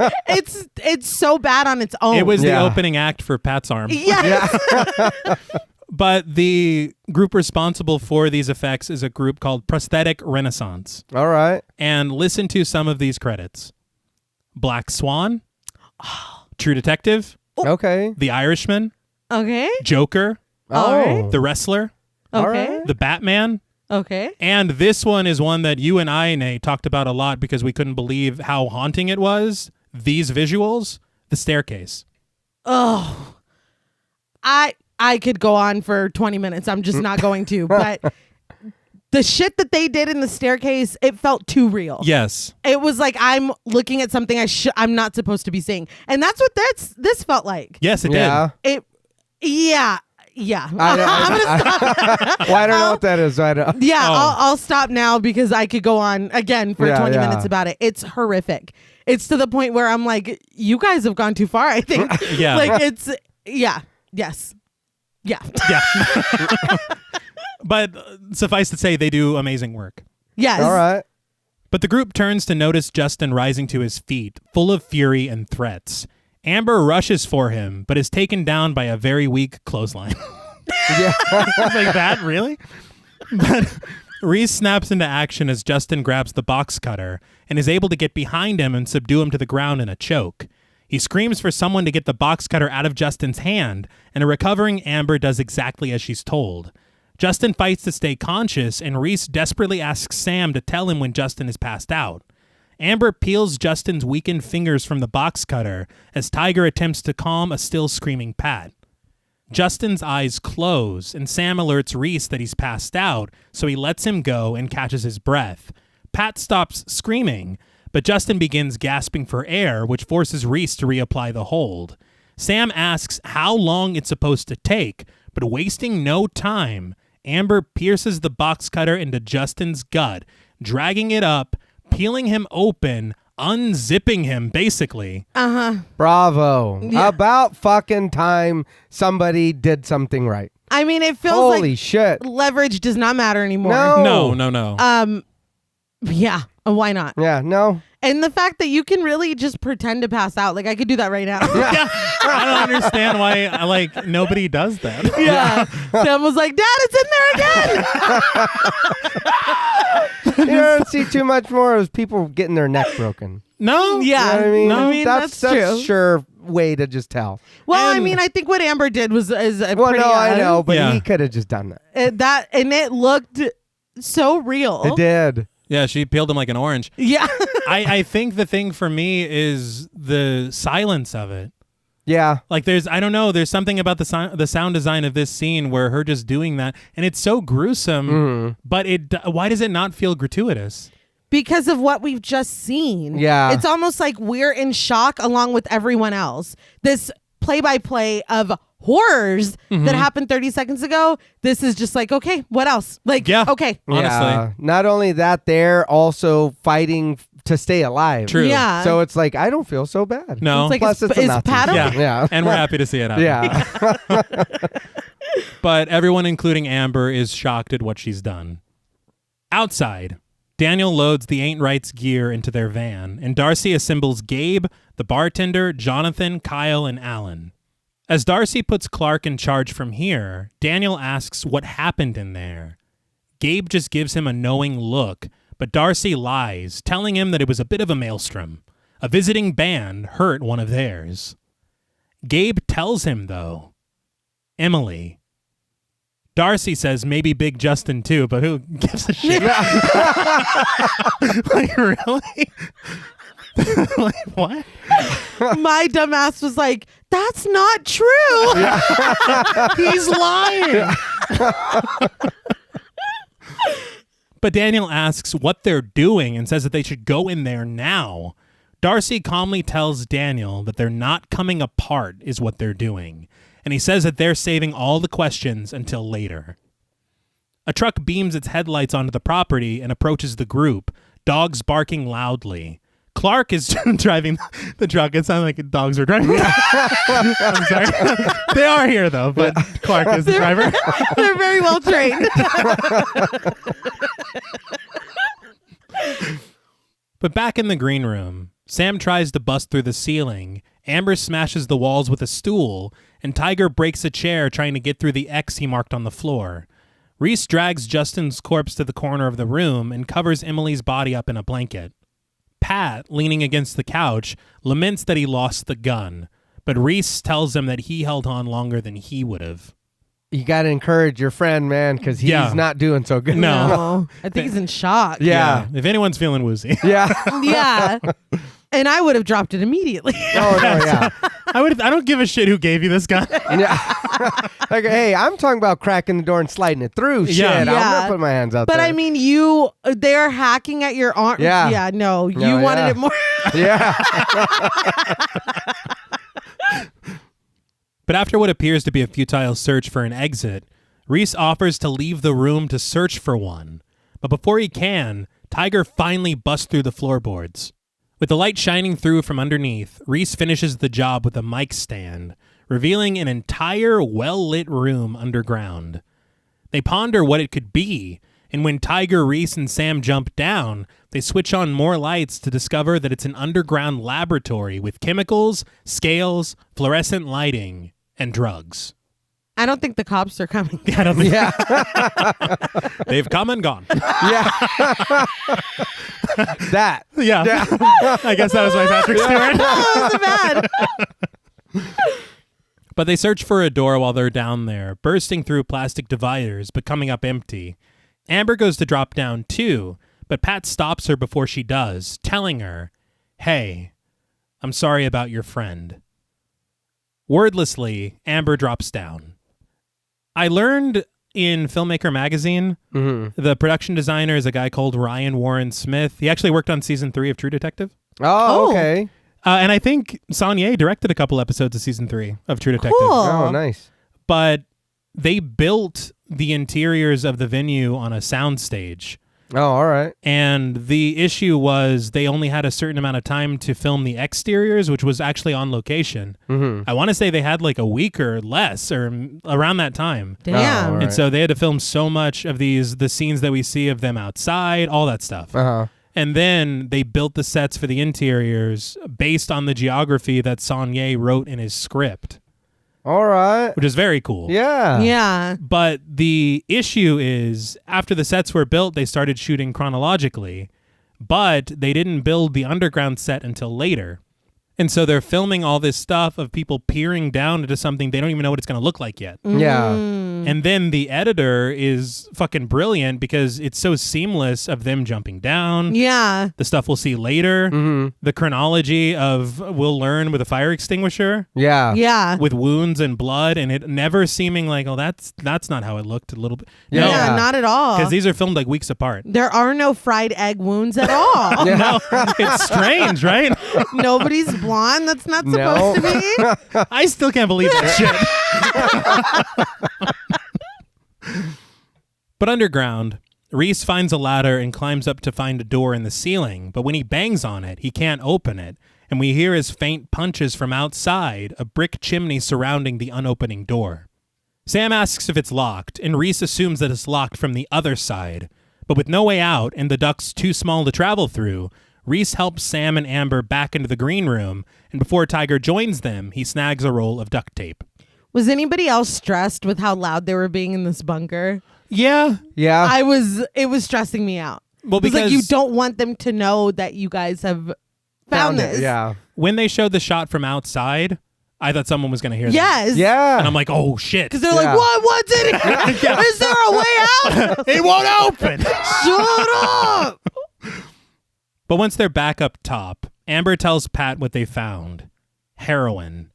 it's so bad on its own. It was the opening act for Pat's arm. Yes. But the group responsible for these effects is a group called Prosthetic Renaissance. All right. And listen to some of these credits: Black Swan, True Detective, Okay. The Irishman, Okay. Joker, Oh. The Wrestler, Okay. The Batman. Okay. And this one is one that you and I, Nate, talked about a lot because we couldn't believe how haunting it was. These visuals, The Staircase. Oh, I could go on for 20 minutes. I'm just not going to. But the shit that they did in The Staircase, it felt too real. Yes. It was like I'm looking at something I'm not supposed to be seeing. And that's what this felt like. Yes, it Yeah. did. Yeah. I I'm gonna stop. Well, I don't know what that is. So I don't. Yeah, I'll stop now because I could go on again for 20 yeah. minutes about it. It's horrific. It's to the point where I'm like, you guys have gone too far, I think. Yeah. Like it's, yeah. Yes. Yeah. Yeah. But suffice to say, they do amazing work. Yes. All right. But the group turns to notice Justin rising to his feet, full of fury and threats. Amber rushes for him, but is taken down by a very weak clothesline. Yeah. Like that, really? But Reese snaps into action as Justin grabs the box cutter and is able to get behind him and subdue him to the ground in a choke. He screams for someone to get the box cutter out of Justin's hand, and a recovering Amber does exactly as she's told. Justin fights to stay conscious, and Reese desperately asks Sam to tell him when Justin is passed out. Amber peels Justin's weakened fingers from the box cutter as Tiger attempts to calm a still screaming Pat. Justin's eyes close, and Sam alerts Reese that he's passed out, so he lets him go and catches his breath. Pat stops screaming, but Justin begins gasping for air, which forces Reese to reapply the hold. Sam asks how long it's supposed to take, but wasting no time, Amber pierces the box cutter into Justin's gut, dragging it up, peeling him open, unzipping him, basically. Bravo. Yeah. About fucking time somebody did something right. I mean, it feels Holy like shit. leverage does not matter anymore. No. Yeah. Why not? Yeah, no. And the fact that you can really just pretend to pass out. Like, I could do that right now. Yeah, I don't understand why nobody does that. Yeah. Sam was like, Dad, it's in there again. You don't see too much more of people getting their neck broken. No. Yeah. You know what I mean? That's that's true. sure way to just tell. Well, I And- mean, I think what Amber did is Well, pretty no, I know, but Yeah. he could have just done that. And it looked so real. It did. Yeah, she peeled him like an orange. Yeah. I think the thing for me is the silence of it. Yeah. Like there's something about the sound design of this scene where her just doing that, and it's so gruesome, but why does it not feel gratuitous? Because of what we've just seen. Yeah. It's almost like we're in shock along with everyone else. This play-by-play of horrors that happened 30 seconds ago, this is just like, okay, what else? Like, Yeah. okay. Honestly. Yeah. Not only that, they're also fighting to stay alive. True. Yeah. So it's like, I don't feel so bad. No. It's like, Plus, it's a is Nazi Pat film. okay? Yeah. And we're happy to see it happen. Yeah. But everyone, including Amber, is shocked at what she's done. Outside, Daniel loads the Ain't Right's gear into their van, and Darcy assembles Gabe, the bartender, Jonathan, Kyle, and Alan. As Darcy puts Clark in charge from here, Daniel asks what happened in there. Gabe just gives him a knowing look, but Darcy lies, telling him that it was a bit of a maelstrom. A visiting band hurt one of theirs. Gabe tells him, though, Emily. Darcy says maybe Big Justin too, but who gives a shit? Like, really? Like, what? My dumbass was like, that's not true. He's lying. But Daniel asks what they're doing and says that they should go in there now. Darcy calmly tells Daniel that they're not coming apart is what they're doing, and he says that they're saving all the questions until later. A truck beams its headlights onto the property and approaches the group, dogs barking loudly. Clark is driving the truck. It sounds like dogs are driving. I'm sorry. They are here, though, but Clark is the driver. They're very well trained. But back in the green room, Sam tries to bust through the ceiling, Amber smashes the walls with a stool, and Tiger breaks a chair trying to get through the X he marked on the floor. Reese drags Justin's corpse to the corner of the room and covers Emily's body up in a blanket. Pat, leaning against the couch, laments that he lost the gun, but Reese tells him that he held on longer than he would have. You got to encourage your friend, man, because he's Yeah. not doing so good. No. I think he's in shock. Yeah. If anyone's feeling woozy. Yeah. Yeah. And I would have dropped it immediately. Oh, no, yeah. I don't give a shit who gave you this gun. Yeah. Like, hey, I'm talking about cracking the door and sliding it through. Shit, Yeah. I'm Yeah. going to put my hands out But there. I mean, they're hacking at your arm. Yeah. Yeah, no, you No, wanted yeah. it more. Yeah. But after what appears to be a futile search for an exit, Reese offers to leave the room to search for one. But before he can, Tiger finally busts through the floorboards. With the light shining through from underneath, Reese finishes the job with a mic stand, revealing an entire well-lit room underground. They ponder what it could be, and when Tiger, Reese, and Sam jump down, they switch on more lights to discover that it's an underground laboratory with chemicals, scales, fluorescent lighting, and drugs. I don't think the cops are coming. I don't think Yeah. they've come and gone. Yeah. That. Yeah. I guess that was my Patrick Stewart. That was bad. But they search for a door while they're down there, bursting through plastic dividers, but coming up empty. Amber goes to drop down too, but Pat stops her before she does, telling her, "Hey, I'm sorry about your friend." Wordlessly, Amber drops down. I learned in Filmmaker Magazine, the production designer is a guy called Ryan Warren Smith. He actually worked on season 3 of True Detective. Oh, okay. And I think Saulnier directed a couple episodes of season 3 of True Detective. Cool. Oh, nice. But they built the interiors of the venue on a soundstage. Oh, all right. And the issue was they only had a certain amount of time to film the exteriors, which was actually on location. I want to say they had like a week or less or around that time. Damn. all right. And so they had to film so much of the scenes that we see of them outside, all that stuff. Uh-huh. And then they built the sets for the interiors based on the geography that Saulnier wrote in his script, All right. which is very cool. Yeah. Yeah. But the issue is, after the sets were built, they started shooting chronologically, but they didn't build the underground set until later. And so they're filming all this stuff of people peering down into something they don't even know what it's going to look like yet. Yeah. And then the editor is fucking brilliant because it's so seamless of them jumping down. Yeah. The stuff we'll see later, the chronology of we'll learn with a fire extinguisher, Yeah. Yeah. with wounds and blood, and it never seeming like, oh, that's not how it looked a little bit. Yeah. No, Yeah, not at all. because these are filmed like weeks apart. There are no fried egg wounds at all. No, it's strange, right? Nobody's blonde. That's not supposed to be. I still can't believe that shit. But underground, Reese finds a ladder and climbs up to find a door in the ceiling, but when he bangs on it, he can't open it, and we hear his faint punches from outside, a brick chimney surrounding the unopening door. Sam asks if it's locked, and Reese assumes that it's locked from the other side, but with no way out and the ducts too small to travel through, Reese helps Sam and Amber back into the green room, and before Tiger joins them, he snags a roll of duct tape. Was anybody else stressed with how loud they were being in this bunker? Yeah. Yeah. It was stressing me out. Well, It's like because you don't want them to know that you guys have found this. it. Yeah. when they showed the shot from outside, I thought someone was going to hear that. Yes. Yeah. And I'm like, oh, shit. Because they're Yeah. like, what's in here? Is there a way out? It won't open. Shut up. But once they're back up top, Amber tells Pat what they found. Heroin.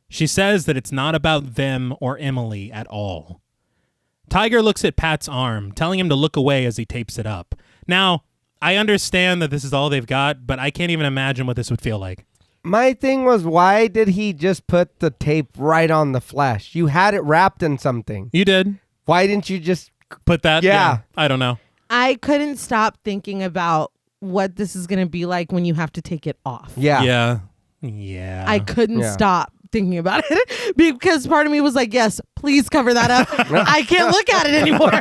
She says that it's not about them or Emily at all. Tiger looks at Pat's arm, telling him to look away as he tapes it up. Now, I understand that this is all they've got, but I can't even imagine what this would feel like. My thing was, why did he just put the tape right on the flesh? You had it wrapped in something. You did? Why didn't you just... Put that? Yeah. I don't know. I couldn't stop thinking about what this is going to be like when you have to take it off. Yeah. Yeah. I couldn't Yeah. stop thinking about it because part of me was like, yes, please cover that up. I can't look at it anymore.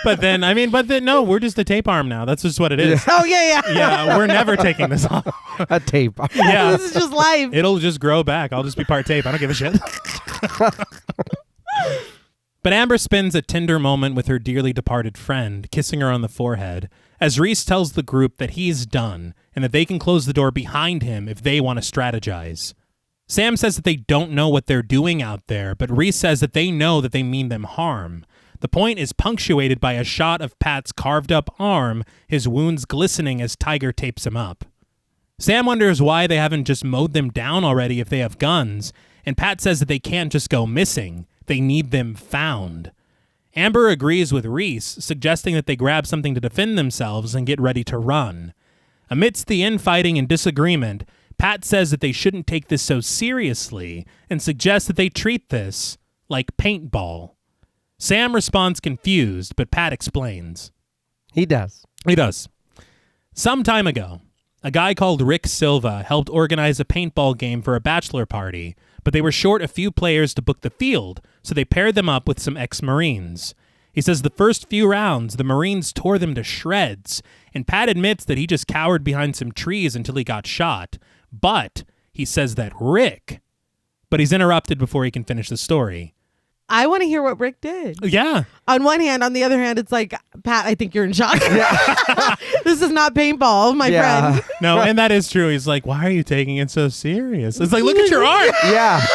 But then, no, we're just a tape arm now. That's just what it is. Oh, yeah. Yeah, we're never taking this off. A tape. Yeah. This is just life. It'll just grow back. I'll just be part tape. I don't give a shit. But Amber spends a tender moment with her dearly departed friend, kissing her on the forehead, as Reese tells the group that he's done and that they can close the door behind him if they want to strategize. Sam says that they don't know what they're doing out there, but Reese says that they know that they mean them harm. The point is punctuated by a shot of Pat's carved up arm, his wounds glistening as Tiger tapes him up. Sam wonders why they haven't just mowed them down already if they have guns, and Pat says that they can't just go missing. They need them found. Amber agrees with Reese, suggesting that they grab something to defend themselves and get ready to run. Amidst the infighting and disagreement, Pat says that they shouldn't take this so seriously and suggests that they treat this like paintball. Sam responds confused, but Pat explains. He does. He does. Some time ago, a guy called Rick Silva helped organize a paintball game for a bachelor party, but they were short a few players to book the field, so they paired them up with some ex-Marines. He says the first few rounds, the Marines tore them to shreds, and Pat admits that he just cowered behind some trees until he got shot. But he says that Rick... But he's interrupted before he can finish the story. I want to hear what Rick did. Yeah. On one hand, on the other hand, it's like, Pat, I think you're in shock. This is not paintball, my friend. No, and that is true. He's like, why are you taking it so serious? It's like, look at your arm. Yeah.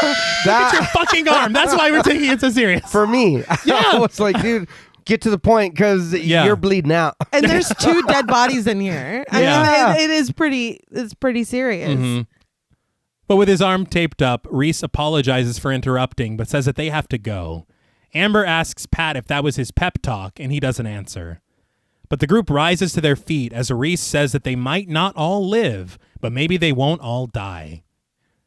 Look at your fucking arm. That's why we're taking it so serious. For me. Yeah. It's like, dude, get to the point because you're bleeding out. And there's 2 dead bodies in here. I mean, it is pretty, it's pretty serious. Mm-hmm. But with his arm taped up, Reese apologizes for interrupting, but says that they have to go. Amber asks Pat if that was his pep talk, and he doesn't answer. But the group rises to their feet as Reese says that they might not all live, but maybe they won't all die.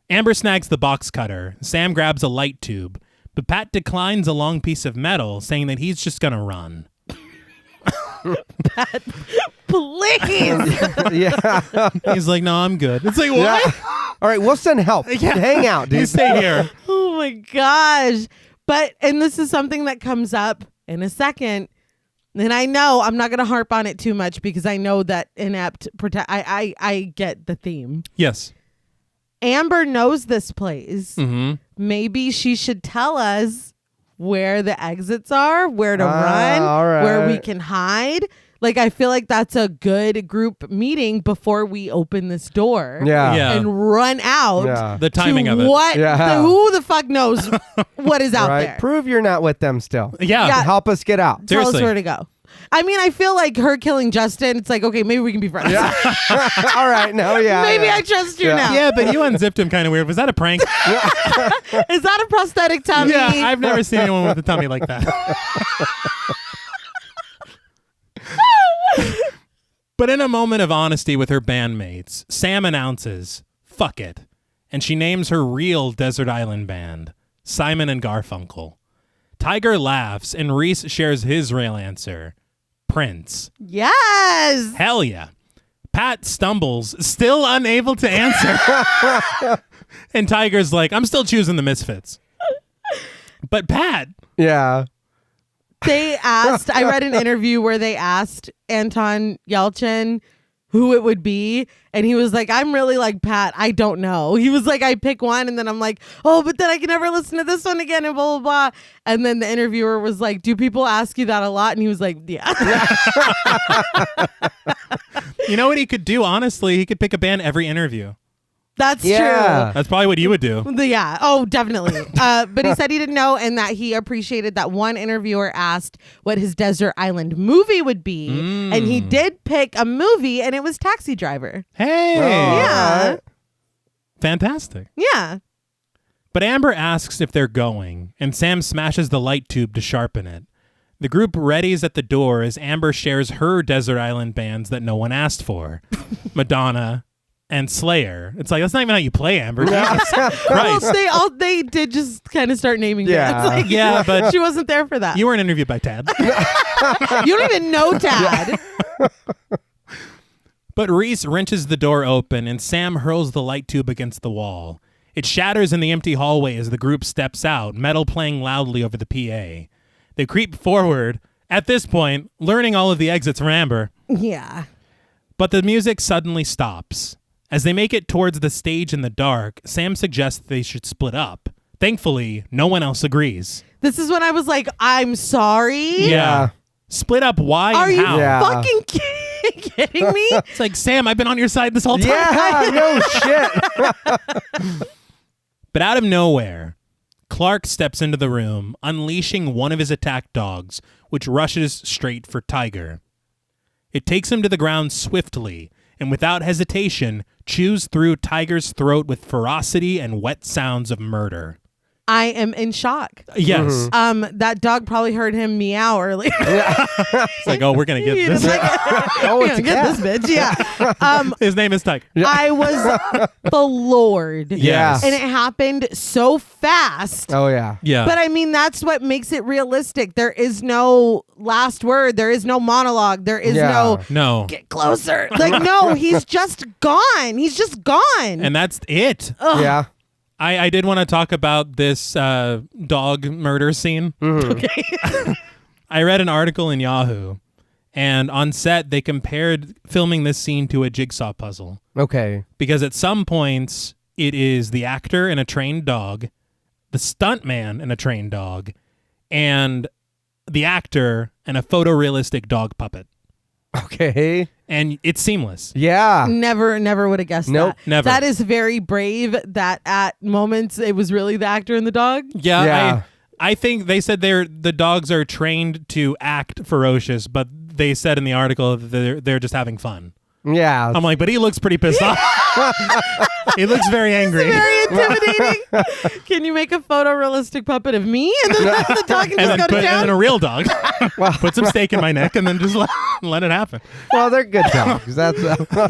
Amber snags the box cutter. Sam grabs a light tube, but Pat declines a long piece of metal, saying that he's just going to run. Pat, please. Yeah. He's like, no, I'm good. It's like, what? Yeah. All right, we'll send help. Yeah. Hang out, dude. You stay here. Oh my gosh. But, and this is something that comes up in a second. And I know I'm not going to harp on it too much because I know that inept I get the theme. Yes. Amber knows this place. Mm-hmm. Maybe she should tell us where the exits are, where to run, all right. where we can hide. Like, I feel like that's a good group meeting before we open this door. Yeah. And run out. Yeah. The timing of it. What? Yeah. Who the fuck knows what is out Right? there? Prove you're not with them still. Yeah. Help us get out. Tell us Seriously. where to go. I mean, I feel like her killing Justin, it's like, okay, maybe we can be friends. Yeah. All right. No, yeah. Maybe yeah. I trust you Yeah. now. Yeah, but you unzipped him kind of weird. Was that a prank? Is that a prosthetic tummy? Yeah, I've never seen anyone with a tummy like that. But in a moment of honesty with her bandmates, Sam announces, fuck it. And she names her real desert island band, Simon and Garfunkel. Tiger laughs, and Reese shares his real answer, Prince. Yes. Hell yeah. Pat stumbles, still unable to answer. And Tiger's like, I'm still choosing the Misfits. But Pat... Yeah. They asked, I read an interview where they asked Anton Yelchin who it would be. And he was like, I'm really like Pat. I don't know. He was like, I pick one and then I'm like, oh, but then I can never listen to this one again and blah, blah, blah. And then the interviewer was like, do people ask you that a lot? And he was like, yeah. You know what he could do? Honestly, he could pick a band every interview. That's Yeah. true. That's probably what you would do. Yeah. Oh, definitely. But he said he didn't know and that he appreciated that one interviewer asked what his desert island movie would be. And he did pick a movie and it was Taxi Driver. Hey. Yeah. Fantastic. Yeah. But Amber asks if they're going, and Sam smashes the light tube to sharpen it. The group readies at the door as Amber shares her desert island bands that no one asked for. Madonna and Slayer. It's like, that's not even how you play, Amber. Jesus Christ. Well, they did just kind of start naming Yeah. bands. Like, Yeah, but she wasn't there for that. You weren't interviewed by Tad. You don't even know Tad. But Reese wrenches the door open, and Sam hurls the light tube against the wall. It shatters in the empty hallway as the group steps out, metal playing loudly over the PA. They creep forward, at this point, learning all of the exits from Amber. Yeah. But the music suddenly stops. As they make it towards the stage in the dark, Sam suggests they should split up. Thankfully, no one else agrees. This is when I was like, I'm sorry. Yeah. Split up, why Are and you how? Yeah. fucking kidding me? It's like, Sam, I've been on your side this whole time. Yeah, no shit. But out of nowhere, Clark steps into the room, unleashing one of his attack dogs, which rushes straight for Tiger. It takes him to the ground swiftly, and without hesitation, chews through Tiger's throat with ferocity and wet sounds of murder. I am in shock. Yes. That dog probably heard him meow earlier. It's like, oh, we're going to get this. Oh, it's a get cat. this bitch. Yeah. His name is Tiger. I was floored. Yes. And it happened so fast. Oh, yeah. Yeah. But I mean, that's what makes it realistic. There is no last word. There is no monologue. There is no. get closer. Like, no, he's just gone. He's just gone. And that's it. Ugh. Yeah. I did want to talk about this dog murder scene. Okay. I read an article in Yahoo, and on set, they compared filming this scene to a jigsaw puzzle. Okay. Because at some points, it is the actor and a trained dog, the stuntman and a trained dog, and the actor and a photorealistic dog puppet. Okay. And it's seamless. Yeah. Never would have guessed Nope. that. Never. That is very brave that at moments it was really the actor and the dog. Yeah. I think they said the dogs are trained to act ferocious, but they said in the article that they're just having fun. Yeah. I'm like, but he looks pretty pissed off. He looks very angry. Very intimidating. Can you make a photorealistic puppet of me? And then the dog can just go to and town? then a real dog. Put some steak in my neck and then just let it happen. Well, they're good dogs. That's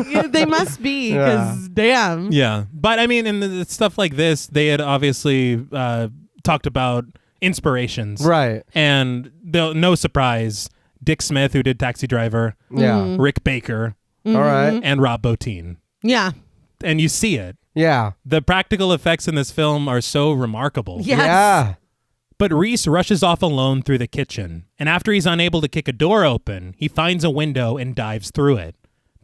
Yeah, they must be, because damn. Yeah. But I mean, in the stuff like this, they had obviously talked about inspirations. right. And no surprise, Dick Smith, who did Taxi Driver, Yeah. Rick Baker, All right. and Rob Bottin. Yeah. And you see it. Yeah. The practical effects in this film are so remarkable. Yes. Yeah. But Reese rushes off alone through the kitchen, and after he's unable to kick a door open, he finds a window and dives through it.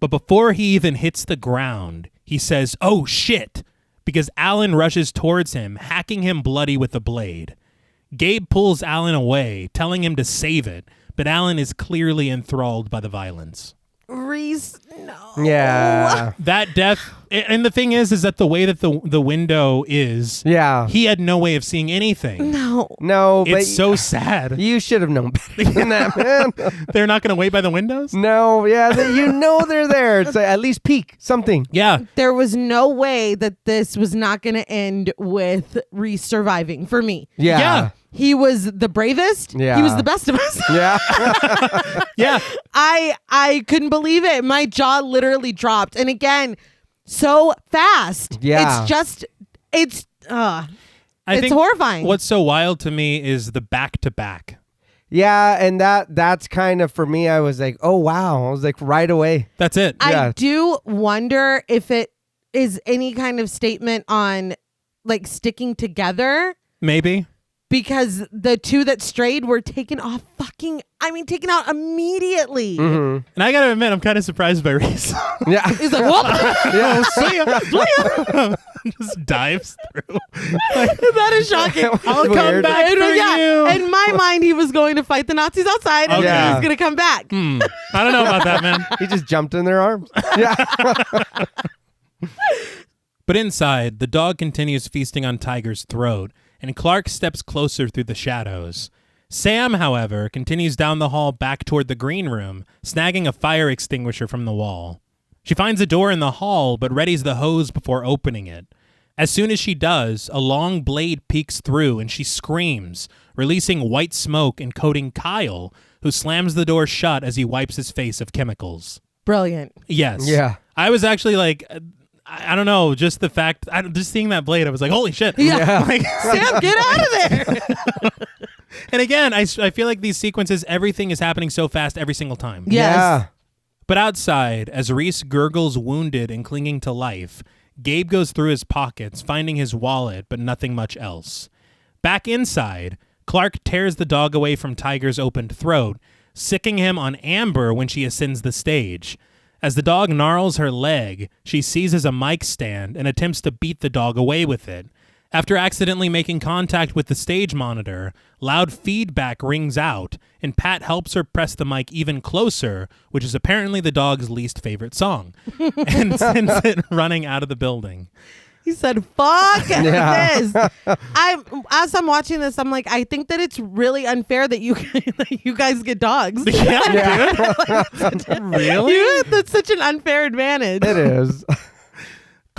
But before he even hits the ground, he says, "Oh shit," because Alan rushes towards him, hacking him bloody with the blade. Gabe pulls Alan away, telling him to save it, but Alan is clearly enthralled by the violence. Reese, no. Yeah. That death, and the thing is that the way that the window is, Yeah. he had no way of seeing anything. No. No, but It's so sad. you should have known better than that, man. They're not going to wait by the windows? No, yeah, you know they're there. It's like, at least peek something. Yeah. There was no way that this was not going to end with Reese surviving for me. Yeah. Yeah. He was the bravest. Yeah. He was the best of us. Yeah. Yeah. I couldn't believe it. My jaw literally dropped. And again, so fast. Yeah. It's just, it's I think horrifying. What's so wild to me is the back-to-back. Yeah, and that's kind of for me. I was like, oh wow. I was like right away. That's it. I Yeah. do wonder if it is any kind of statement on like sticking together, Maybe. because the two that strayed were taken out immediately. Mm-hmm. And I got to admit, I'm kind of surprised by Reese. Yeah. He's like, whoop. Yeah. See ya. Just dives through. That is shocking. I'll come Weird. back for you. In my mind, he was going to fight the Nazis outside, and Okay. then he Yeah. was going to come back. I don't know about that, man. He just jumped in their arms. Yeah. But inside, the dog continues feasting on Tiger's throat, and Clark steps closer through the shadows. Sam, however, continues down the hall back toward the green room, snagging a fire extinguisher from the wall. She finds a door in the hall, but readies the hose before opening it. As soon as she does, a long blade peeks through, and she screams, releasing white smoke and coating Kyle, who slams the door shut as he wipes his face of chemicals. Brilliant. Yes. Yeah. I was actually like, I don't know, just the fact, just seeing that blade, I was like, holy shit. Yeah. Like, Sam, get out of there. and again, I feel like these sequences, everything is happening so fast every single time. Yes. Yeah. But outside, as Reese gurgles wounded and clinging to life, Gabe goes through his pockets, finding his wallet, but nothing much else. Back inside, Clark tears the dog away from Tiger's opened throat, sicking him on Amber when she ascends the stage. As the dog gnarls her leg, she seizes a mic stand and attempts to beat the dog away with it. After accidentally making contact with the stage monitor, loud feedback rings out, and Pat helps her press the mic even closer, which is apparently the dog's least favorite song, and sends it running out of the building. He said, fuck Yeah. this. As I'm watching this, I'm like, I think that it's really unfair that you guys get dogs. Yeah, dude. Really? That's such an unfair advantage. It is.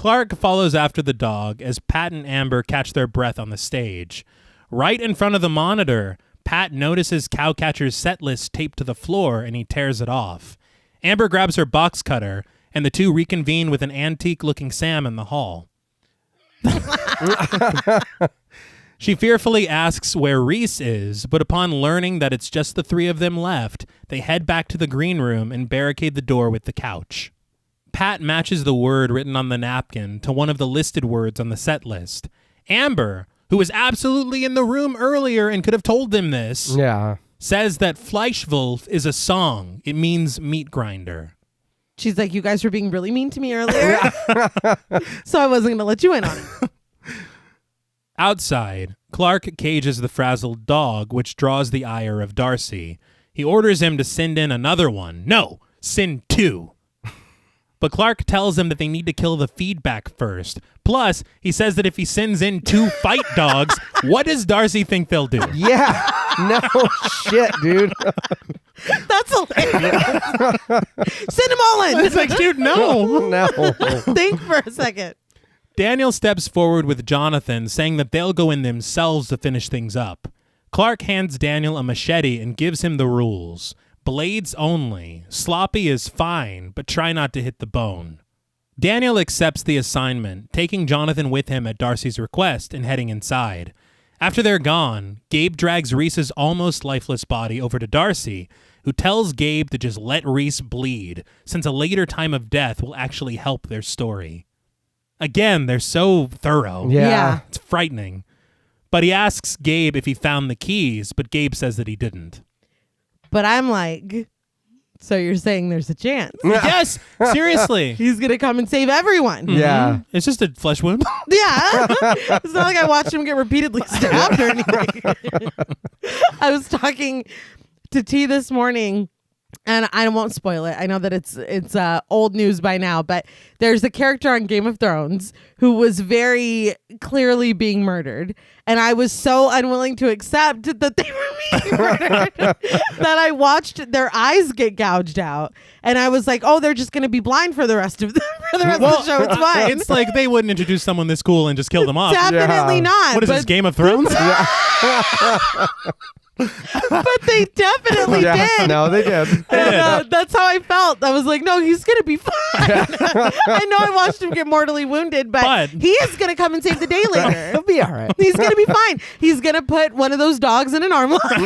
Clark follows after the dog as Pat and Amber catch their breath on the stage. Right in front of the monitor, Pat notices Cowcatcher's set list taped to the floor and he tears it off. Amber grabs her box cutter and the two reconvene with an antique-looking Sam in the hall. She fearfully asks where Reese is, but upon learning that it's just the three of them left, they head back to the green room and barricade the door with the couch. Pat matches the word written on the napkin to one of the listed words on the set list. Amber, who was absolutely in the room earlier and could have told them this, says that Fleischwolf is a song. It means meat grinder. She's like, you guys were being really mean to me earlier, so I wasn't going to let you in on it. Outside, Clark cages the frazzled dog, which draws the ire of Darcy. He orders him to send in another one. No, send two. But Clark tells him that they need to kill the feedback first. Plus, he says that if he sends in two fight dogs, what does Darcy think they'll do? Yeah. No shit, dude. That's hilarious. Send them all in. It's like, dude, no. No. Think for a second. Daniel steps forward with Jonathan, saying that they'll go in themselves to finish things up. Clark hands Daniel a machete and gives him the rules. Blades only. Sloppy is fine, but try not to hit the bone. Daniel accepts the assignment, taking Jonathan with him at Darcy's request and heading inside. After they're gone, Gabe drags Reese's almost lifeless body over to Darcy, who tells Gabe to just let Reese bleed, since a later time of death will actually help their story. Again, they're so thorough. Yeah. It's frightening. But he asks Gabe if he found the keys, but Gabe says that he didn't. But I'm like, so you're saying there's a chance? Yes, seriously. He's going to come and save everyone. Yeah. It's just a flesh wound. Yeah. It's not like I watched him get repeatedly stabbed or anything. I was talking to T this morning, and I won't spoil it. I know that it's old news by now, but there's a character on Game of Thrones who was very clearly being murdered. And I was so unwilling to accept that they were being murdered that I watched their eyes get gouged out. And I was like, oh, they're just going to be blind for the rest of the show. It's fine. It's like they wouldn't introduce someone this cool and just kill them off. Definitely not. What is this, Game of Thrones? But they definitely did. No, they did. And, that's how I felt. I was like, no, he's going to be fine. I know I watched him get mortally wounded, but he is going to come and save the day later. He'll be all right. He's going to be fine. He's going to put one of those dogs in an arm lock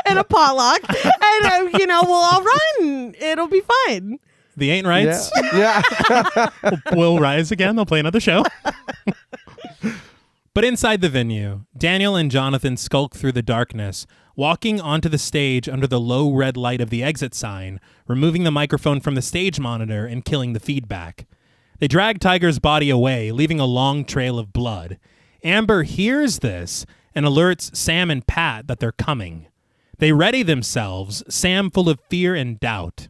and a paw lock, and, we'll all run. It'll be fine. The Ain't Rights Yeah. will rise again. They'll play another show. But inside the venue, Daniel and Jonathan skulk through the darkness, walking onto the stage under the low red light of the exit sign, removing the microphone from the stage monitor and killing the feedback. They drag Tiger's body away, leaving a long trail of blood. Amber hears this and alerts Sam and Pat that they're coming. They ready themselves, Sam full of fear and doubt.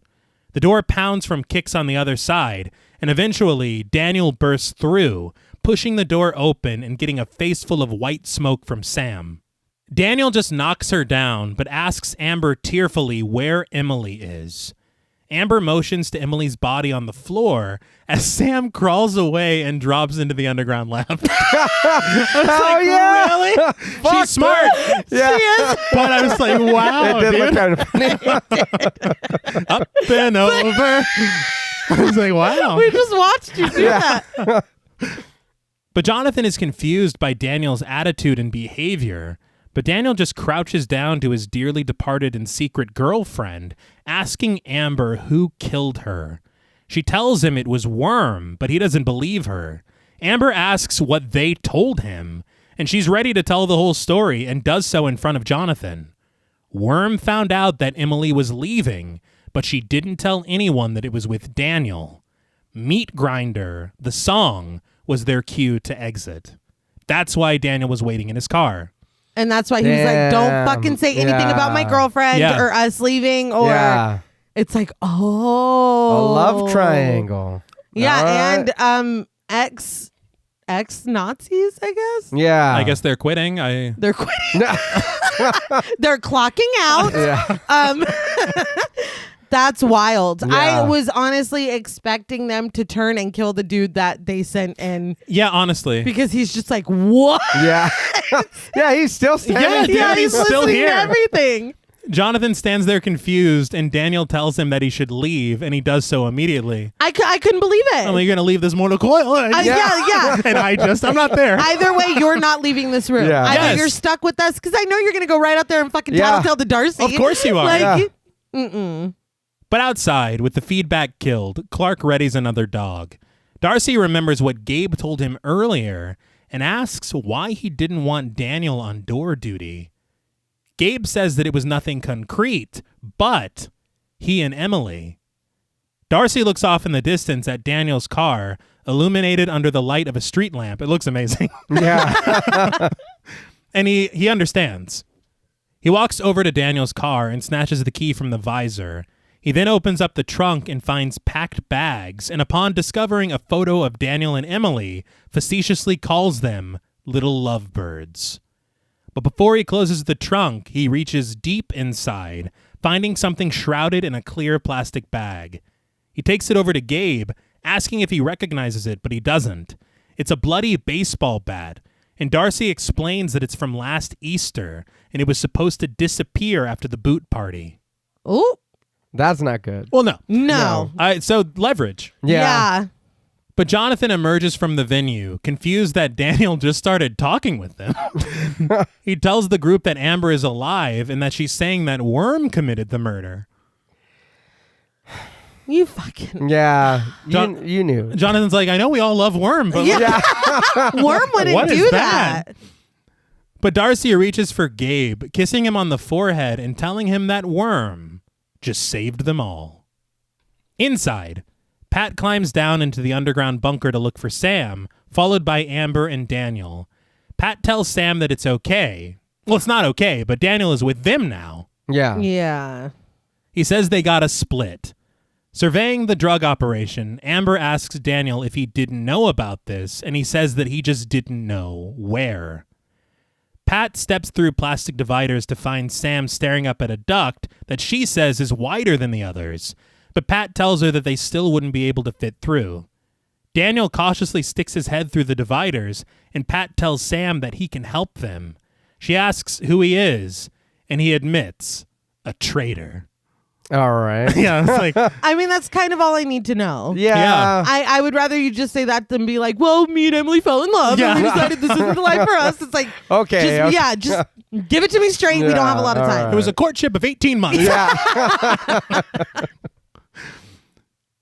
The door pounds from kicks on the other side, and eventually Daniel bursts through, pushing the door open and getting a face full of white smoke from Sam. Daniel just knocks her down, but asks Amber tearfully where Emily is. Amber motions to Emily's body on the floor as Sam crawls away and drops into the underground lab. Really? She's smart. Yeah. She is. But I was like, wow, It did look dude. kind of funny. Up and over. I was like, wow. We just watched you do that. But Jonathan is confused by Daniel's attitude and behavior. But Daniel just crouches down to his dearly departed and secret girlfriend, asking Amber who killed her. She tells him it was Worm, but he doesn't believe her. Amber asks what they told him, and she's ready to tell the whole story and does so in front of Jonathan. Worm found out that Emily was leaving, but she didn't tell anyone that it was with Daniel. Meat Grinder, the song, was their cue to exit. That's why Daniel was waiting in his car. And that's why he was like, don't fucking say anything about my girlfriend or us leaving. Or it's like, A love triangle. Yeah. All right. And ex-Nazis, I guess. Yeah. I guess they're quitting. They're quitting. They're clocking out. Yeah. That's wild. Yeah. I was honestly expecting them to turn and kill the dude that they sent in Yeah, honestly. because he's just like, what? Yeah. Yeah, he's still standing. Yeah, He's he's still listening here. to everything. Jonathan stands there confused, and Daniel tells him that he should leave, and he does so immediately. I couldn't believe it. I'm like, you're going to leave this mortal coil? Yeah. And I'm not there. Either way, you're not leaving this room. Yeah. Either Yes. you're stuck with us because I know you're going to go right out there and fucking Yeah. tattletale to Darcy. Of course you are. Like, Yeah. But outside, with the feedback killed, Clark readies another dog. Darcy remembers what Gabe told him earlier and asks why he didn't want Daniel on door duty. Gabe says that it was nothing concrete, but he and Emily. Darcy looks off in the distance at Daniel's car, illuminated under the light of a street lamp. It looks amazing. Yeah. And he understands. He walks over to Daniel's car and snatches the key from the visor. He then opens up the trunk and finds packed bags, and upon discovering a photo of Daniel and Emily, facetiously calls them little lovebirds. But before he closes the trunk, he reaches deep inside, finding something shrouded in a clear plastic bag. He takes it over to Gabe, asking if he recognizes it, but he doesn't. It's a bloody baseball bat, and Darcy explains that it's from last Easter, and it was supposed to disappear after the boot party. oh, That's not good. Well, no. no. So leverage. Yeah. But Jonathan emerges from the venue, confused that Daniel just started talking with them. He tells the group that Amber is alive and that she's saying that Worm committed the murder. You fucking Yeah. John- You knew. Jonathan's like, I know we all love Worm, but Worm wouldn't What is do that? that. But Darcy reaches for Gabe, kissing him on the forehead and telling him that Worm just saved them all. Inside, Pat climbs down into the underground bunker to look for Sam, followed by Amber and Daniel. Pat tells Sam that it's okay. Well, it's not okay, but Daniel is with them now. Yeah. Yeah. He says they got a split. Surveying the drug operation, Amber asks Daniel if he didn't know about this, and he says that he just didn't know where. Pat steps through plastic dividers to find Sam staring up at a duct that she says is wider than the others, but Pat tells her that they still wouldn't be able to fit through. Daniel cautiously sticks his head through the dividers, and Pat tells Sam that he can help them. She asks who he is, and he admits, a traitor. All right. Yeah, it's like, I mean, that's kind of all I need to know. Yeah. I would rather you just say that than be like, well, me and Emily fell in love and we Yeah. decided this isn't the life for us. It's like, Okay. just, yeah, just give it to me straight. We don't have a lot of Yeah, time. all it was a courtship of 18 months. Yeah.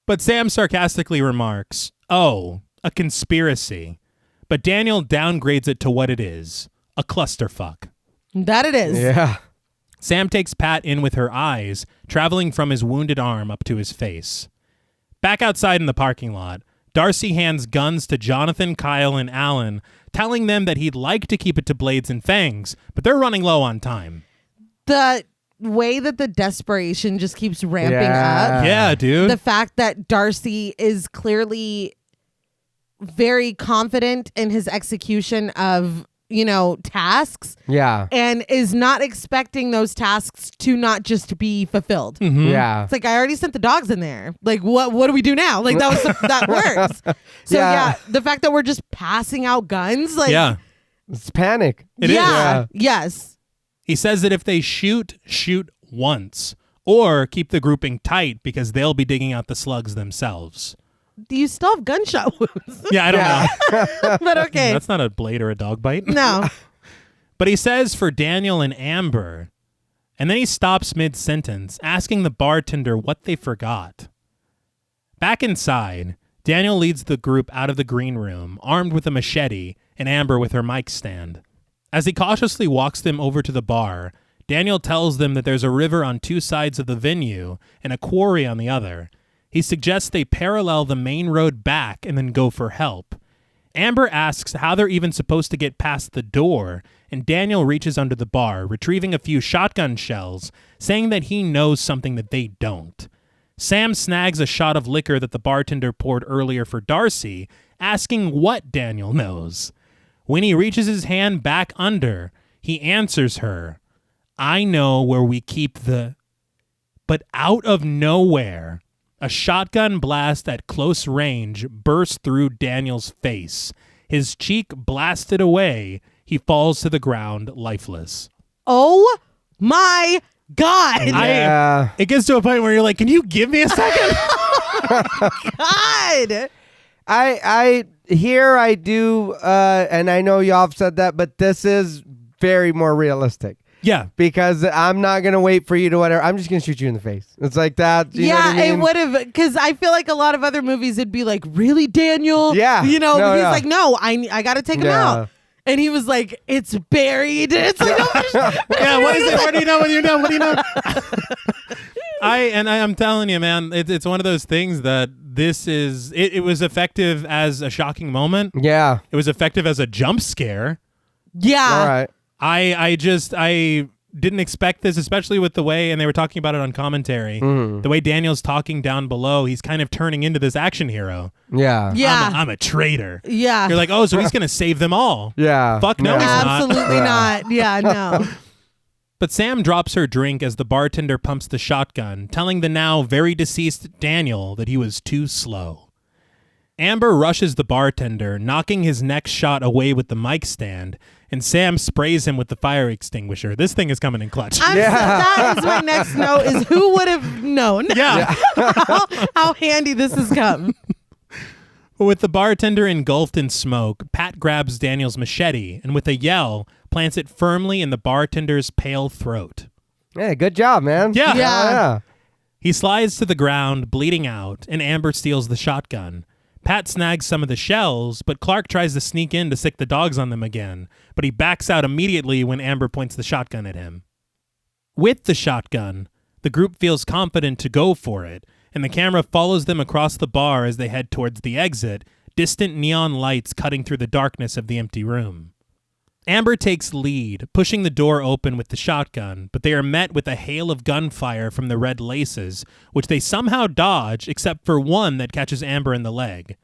But Sam sarcastically remarks, oh, a conspiracy. But Daniel downgrades it to what it is, a clusterfuck. That it is. Yeah. Sam takes Pat in with her eyes, traveling from his wounded arm up to his face. Back outside in the parking lot, Darcy hands guns to Jonathan, Kyle, and Alan, telling them that he'd like to keep it to blades and fangs, but they're running low on time. The way that the desperation just keeps ramping Yeah. up. Yeah, dude. The fact that Darcy is clearly very confident in his execution of, tasks Yeah. and is not expecting those tasks to not just be fulfilled. Yeah. It's like, I already sent the dogs in there. Like, what do we do now? Like, that works. So Yeah. the fact that we're just passing out guns, like, Yeah. It's panic. It is. yeah, yes. He says that if they shoot once, or keep the grouping tight because they'll be digging out the slugs themselves. Do you still have gunshot wounds? Yeah, I don't know. But okay. That's not a blade or a dog bite. No. But he says for Daniel and Amber, and then he stops mid-sentence, asking the bartender what they forgot. Back inside, Daniel leads the group out of the green room, armed with a machete, and Amber with her mic stand. As he cautiously walks them over to the bar, Daniel tells them that there's a river on two sides of the venue and a quarry on the other. He suggests they parallel the main road back and then go for help. Amber asks how they're even supposed to get past the door, and Daniel reaches under the bar, retrieving a few shotgun shells, saying that he knows something that they don't. Sam snags a shot of liquor that the bartender poured earlier for Darcy, asking what Daniel knows. When he reaches his hand back under, he answers her, I know where we keep the... But out of nowhere, a shotgun blast at close range burst through Daniel's face. His cheek blasted away. He falls to the ground lifeless. Oh my God. Yeah. It gets to a point where you're like, can you give me a second? God. I do, and I know y'all have said that, but this is very more realistic. Yeah. Because I'm not going to wait for you to whatever. I'm just going to shoot you in the face. It's like that. You know what I mean? It would have, because I feel like a lot of other movies, it'd be like, really, Daniel? Yeah. You know, No, he's yeah. like, no, I got to take him out. And he was like, it's buried. It's like, no, Yeah, what is it? What do you know? What do you know? What do you know? I'm telling you, man, it's one of those things that this is, it was effective as a shocking moment. Yeah. It was effective as a jump scare. Yeah. All right. I didn't expect this, especially with the way, and they were talking about it on commentary, the way Daniel's talking down below, he's kind of turning into this action hero. Yeah. Yeah. I'm a traitor. Yeah. You're like, oh, so he's going to save them all. Yeah. Fuck no, Yeah. he's not. Absolutely not. Yeah, no. But Sam drops her drink as the bartender pumps the shotgun, telling the now very deceased Daniel that he was too slow. Amber rushes the bartender, knocking his next shot away with the mic stand, and Sam sprays him with the fire extinguisher. This thing is coming in clutch. That is my next note is who would have known Yeah. how handy this has come. With the bartender engulfed in smoke, Pat grabs Daniel's machete and with a yell, plants it firmly in the bartender's pale throat. Yeah, good job, man. Yeah. Yeah. He slides to the ground, bleeding out, and Amber steals the shotgun. Pat snags some of the shells, but Clark tries to sneak in to sick the dogs on them again, but he backs out immediately when Amber points the shotgun at him. With the shotgun, the group feels confident to go for it, and the camera follows them across the bar as they head towards the exit, distant neon lights cutting through the darkness of the empty room. Amber takes lead, pushing the door open with the shotgun, but they are met with a hail of gunfire from the red laces, which they somehow dodge except for one that catches Amber in the leg.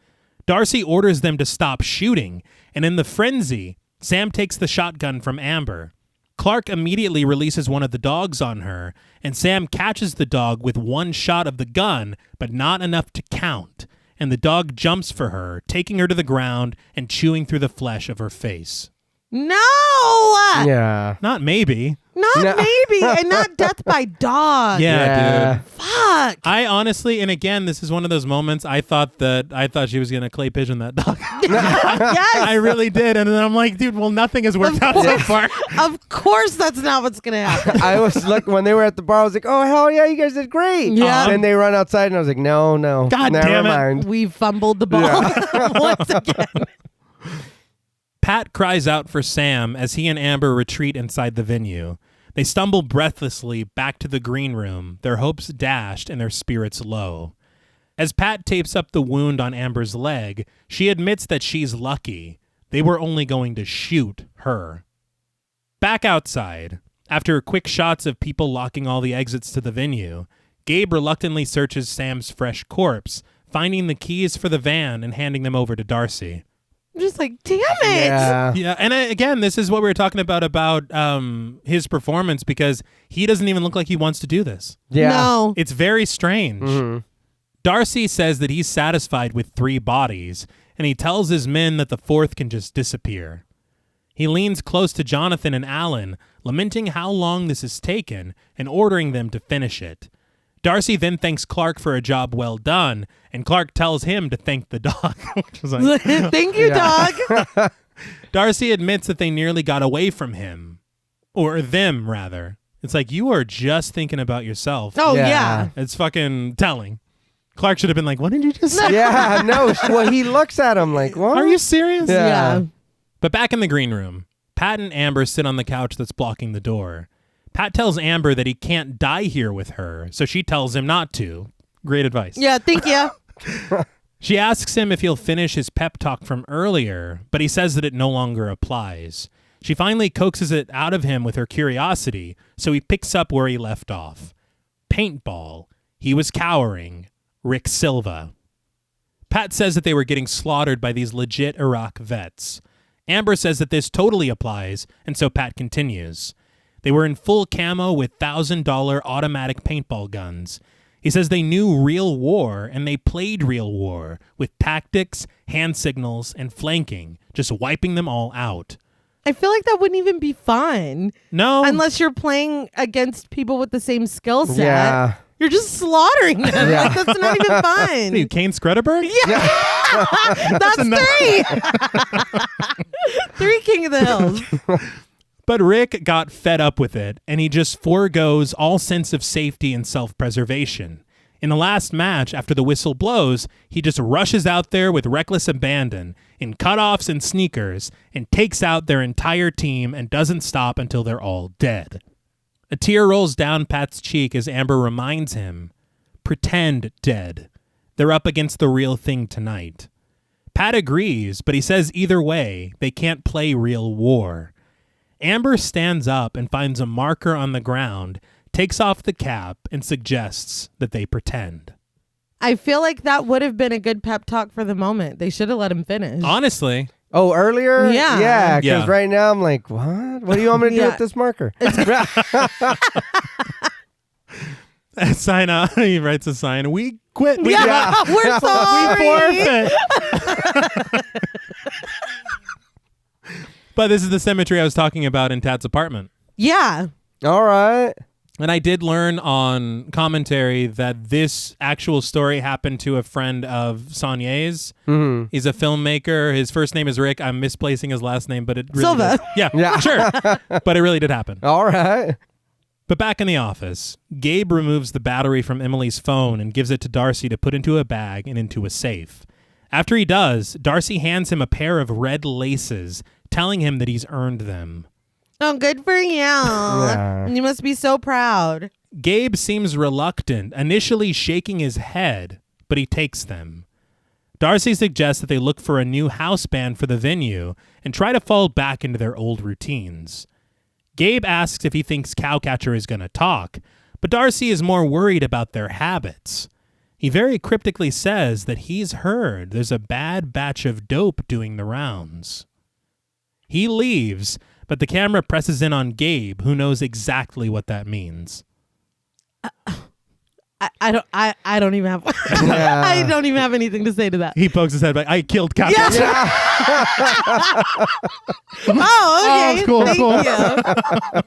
Darcy orders them to stop shooting, and in the frenzy, Sam takes the shotgun from Amber. Clark immediately releases one of the dogs on her, and Sam catches the dog with one shot of the gun, but not enough to count, and the dog jumps for her, taking her to the ground and chewing through the flesh of her face. No! Yeah. Not maybe. Not maybe, and not death by dog. Yeah, dude. Fuck. I honestly, and again, this is one of those moments I thought she was gonna clay pigeon that dog. Yes. I really did, and then I'm like, dude, well, nothing has worked out so far. Of course, that's not what's gonna happen. I was when they were at the bar, I was like, oh, hell yeah, you guys did great. Yeah. And they run outside, and I was like, no. God never damn it. mind. We fumbled the ball once again. Pat cries out for Sam as he and Amber retreat inside the venue. They stumble breathlessly back to the green room, their hopes dashed and their spirits low. As Pat tapes up the wound on Amber's leg, she admits that she's lucky. They were only going to shoot her. Back outside, after quick shots of people locking all the exits to the venue, Gabe reluctantly searches Sam's fresh corpse, finding the keys for the van and handing them over to Darcy. I'm just like, damn it. Yeah. Yeah, and again, this is what we were talking about his performance, because he doesn't even look like he wants to do this. Yeah. No. It's very strange. Mm-hmm. Darcy says that he's satisfied with 3 bodies, and he tells his men that the 4th can just disappear. He leans close to Jonathan and Alan, lamenting how long this has taken and ordering them to finish it. Darcy then thanks Clark for a job well done, and Clark tells him to thank the dog. Which was like, Thank you, dog. Darcy admits that they nearly got away from him. Or them, rather. It's like, you are just thinking about yourself. Oh, Yeah. yeah. It's fucking telling. Clark should have been like, what did you just say? Yeah, no. Well, he looks at him like, what? Are you serious? Yeah. Yeah. But back in the green room, Pat and Amber sit on the couch that's blocking the door. Pat tells Amber that he can't die here with her, so she tells him not to. Great advice. Yeah, thank you. She asks him if he'll finish his pep talk from earlier, but he says that it no longer applies. She finally coaxes it out of him with her curiosity, so he picks up where he left off. Paintball. He was cowering. Rick Silva. Pat says that they were getting slaughtered by these legit Iraq vets. Amber says that this totally applies, and so Pat continues. They were in full camo with $1,000 automatic paintball guns. He says they knew real war, and they played real war with tactics, hand signals, and flanking, just wiping them all out. I feel like that wouldn't even be fun. No. Unless you're playing against people with the same skill set. Yeah. You're just slaughtering them. Yeah. Like, that's not even fun. What are you, Kane Skretterberg? Yeah. That's three. Three King of the Hills. But Rick got fed up with it, and he just forgoes all sense of safety and self-preservation. In the last match, after the whistle blows, he just rushes out there with reckless abandon, in cutoffs and sneakers, and takes out their entire team and doesn't stop until they're all dead. A tear rolls down Pat's cheek as Amber reminds him, pretend dead. They're up against the real thing tonight. Pat agrees, but he says either way, they can't play real war. Amber stands up and finds a marker on the ground, takes off the cap, and suggests that they pretend. I feel like that would have been a good pep talk for the moment. They should have let him finish. Honestly. Oh, earlier? Yeah. Yeah, because Yeah. right now I'm like, what? What do you want me to do Yeah. with this marker? A sign out. He writes a sign. We quit. We Yeah, we're sorry. We forfeit. But this is the cemetery I was talking about in Tad's apartment. Yeah. All right. And I did learn on commentary that this actual story happened to a friend of Saulnier's. Mm-hmm. He's a filmmaker. His first name is Rick. I'm misplacing his last name, but it really Silva. did. Yeah, Yeah. sure. But it really did happen. All right. But back in the office, Gabe removes the battery from Emily's phone and gives it to Darcy to put into a bag and into a safe. After he does, Darcy hands him a pair of red laces, telling him that he's earned them. Oh, good for you. Yeah. You must be so proud. Gabe seems reluctant, initially shaking his head, but he takes them. Darcy suggests that they look for a new house band for the venue and try to fall back into their old routines. Gabe asks if he thinks Cowcatcher is going to talk, but Darcy is more worried about their habits. He very cryptically says that he's heard there's a bad batch of dope doing the rounds. He leaves, but the camera presses in on Gabe, who knows exactly what that means. I don't even have Yeah. I don't even have anything to say to that. He pokes his head back. I killed Cowcatcher. Oh, okay. cool, Thank cool. you.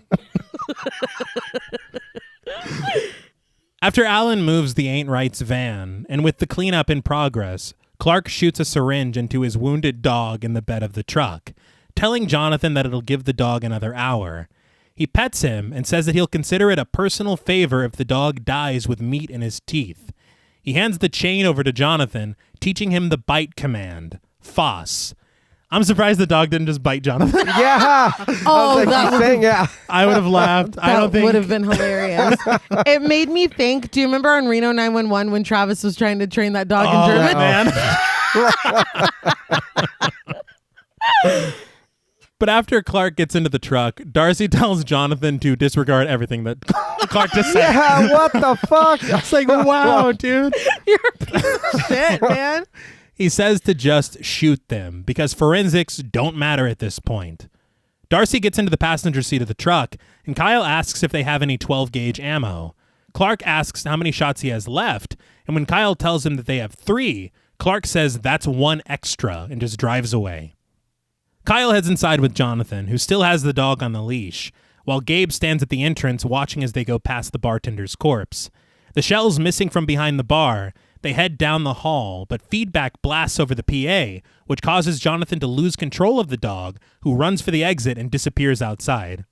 After Alan moves the Ain't Right's van, and with the cleanup in progress, Clark shoots a syringe into his wounded dog in the bed of the truck, telling Jonathan that it'll give the dog another hour. He pets him and says that he'll consider it a personal favor if the dog dies with meat in his teeth. He hands the chain over to Jonathan, teaching him the bite command, Foss. I'm surprised the dog didn't just bite Jonathan. Yeah. Oh, that would yeah. I would have laughed. I don't think would have been hilarious. It made me think. Do you remember on Reno 911 when Travis was trying to train that dog in German? Man. But after Clark gets into the truck, Darcy tells Jonathan to disregard everything that Clark just said. Yeah, what the fuck? It's like, wow, dude. You're a piece of shit, man. He says to just shoot them because forensics don't matter at this point. Darcy gets into the passenger seat of the truck, and Kyle asks if they have any 12-gauge ammo. Clark asks how many shots he has left, and when Kyle tells him that they have 3, Clark says that's 1 extra and just drives away. Kyle heads inside with Jonathan, who still has the dog on the leash, while Gabe stands at the entrance watching as they go past the bartender's corpse. The shell's missing from behind the bar. They head down the hall, but feedback blasts over the PA, which causes Jonathan to lose control of the dog, who runs for the exit and disappears outside.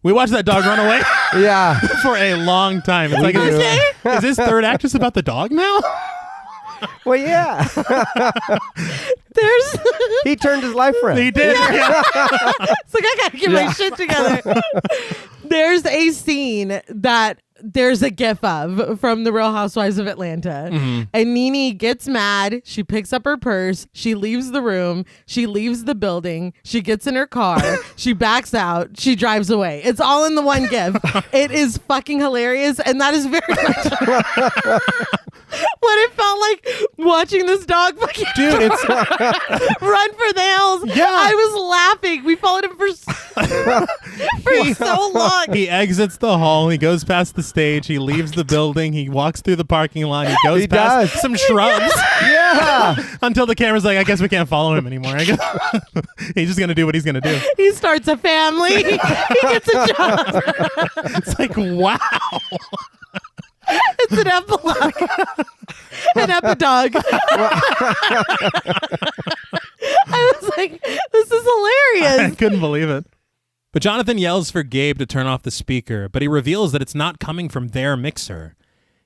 We watched that dog run away Yeah. for a long time. It's like, is this third act just about the dog now? Well, yeah. There's He turned his life around. He did. Yeah. it's like I gotta get my shit together. There's a scene that there's a gif of from the Real Housewives of Atlanta. And Nene gets mad. She picks up her purse. She leaves the room. She leaves the building. She gets in her car. She backs out. She drives away. It's all in the one gif. It is fucking hilarious. And that is very much what it felt like watching this dog fucking Dude, it's run for the hills. Yeah. I was laughing. We followed him for for so long. He exits the hall. He goes past the stage. He leaves the building. He walks through the parking lot. He goes past some shrubs. Yeah. Until the camera's like, I guess we can't follow him anymore. I guess he's just going to do what he's going to do. He starts a family. He gets a job. It's like, wow. It's an epilogue. An epidog. I was like, this is hilarious. I couldn't believe it. But Jonathan yells for Gabe to turn off the speaker, but he reveals that it's not coming from their mixer.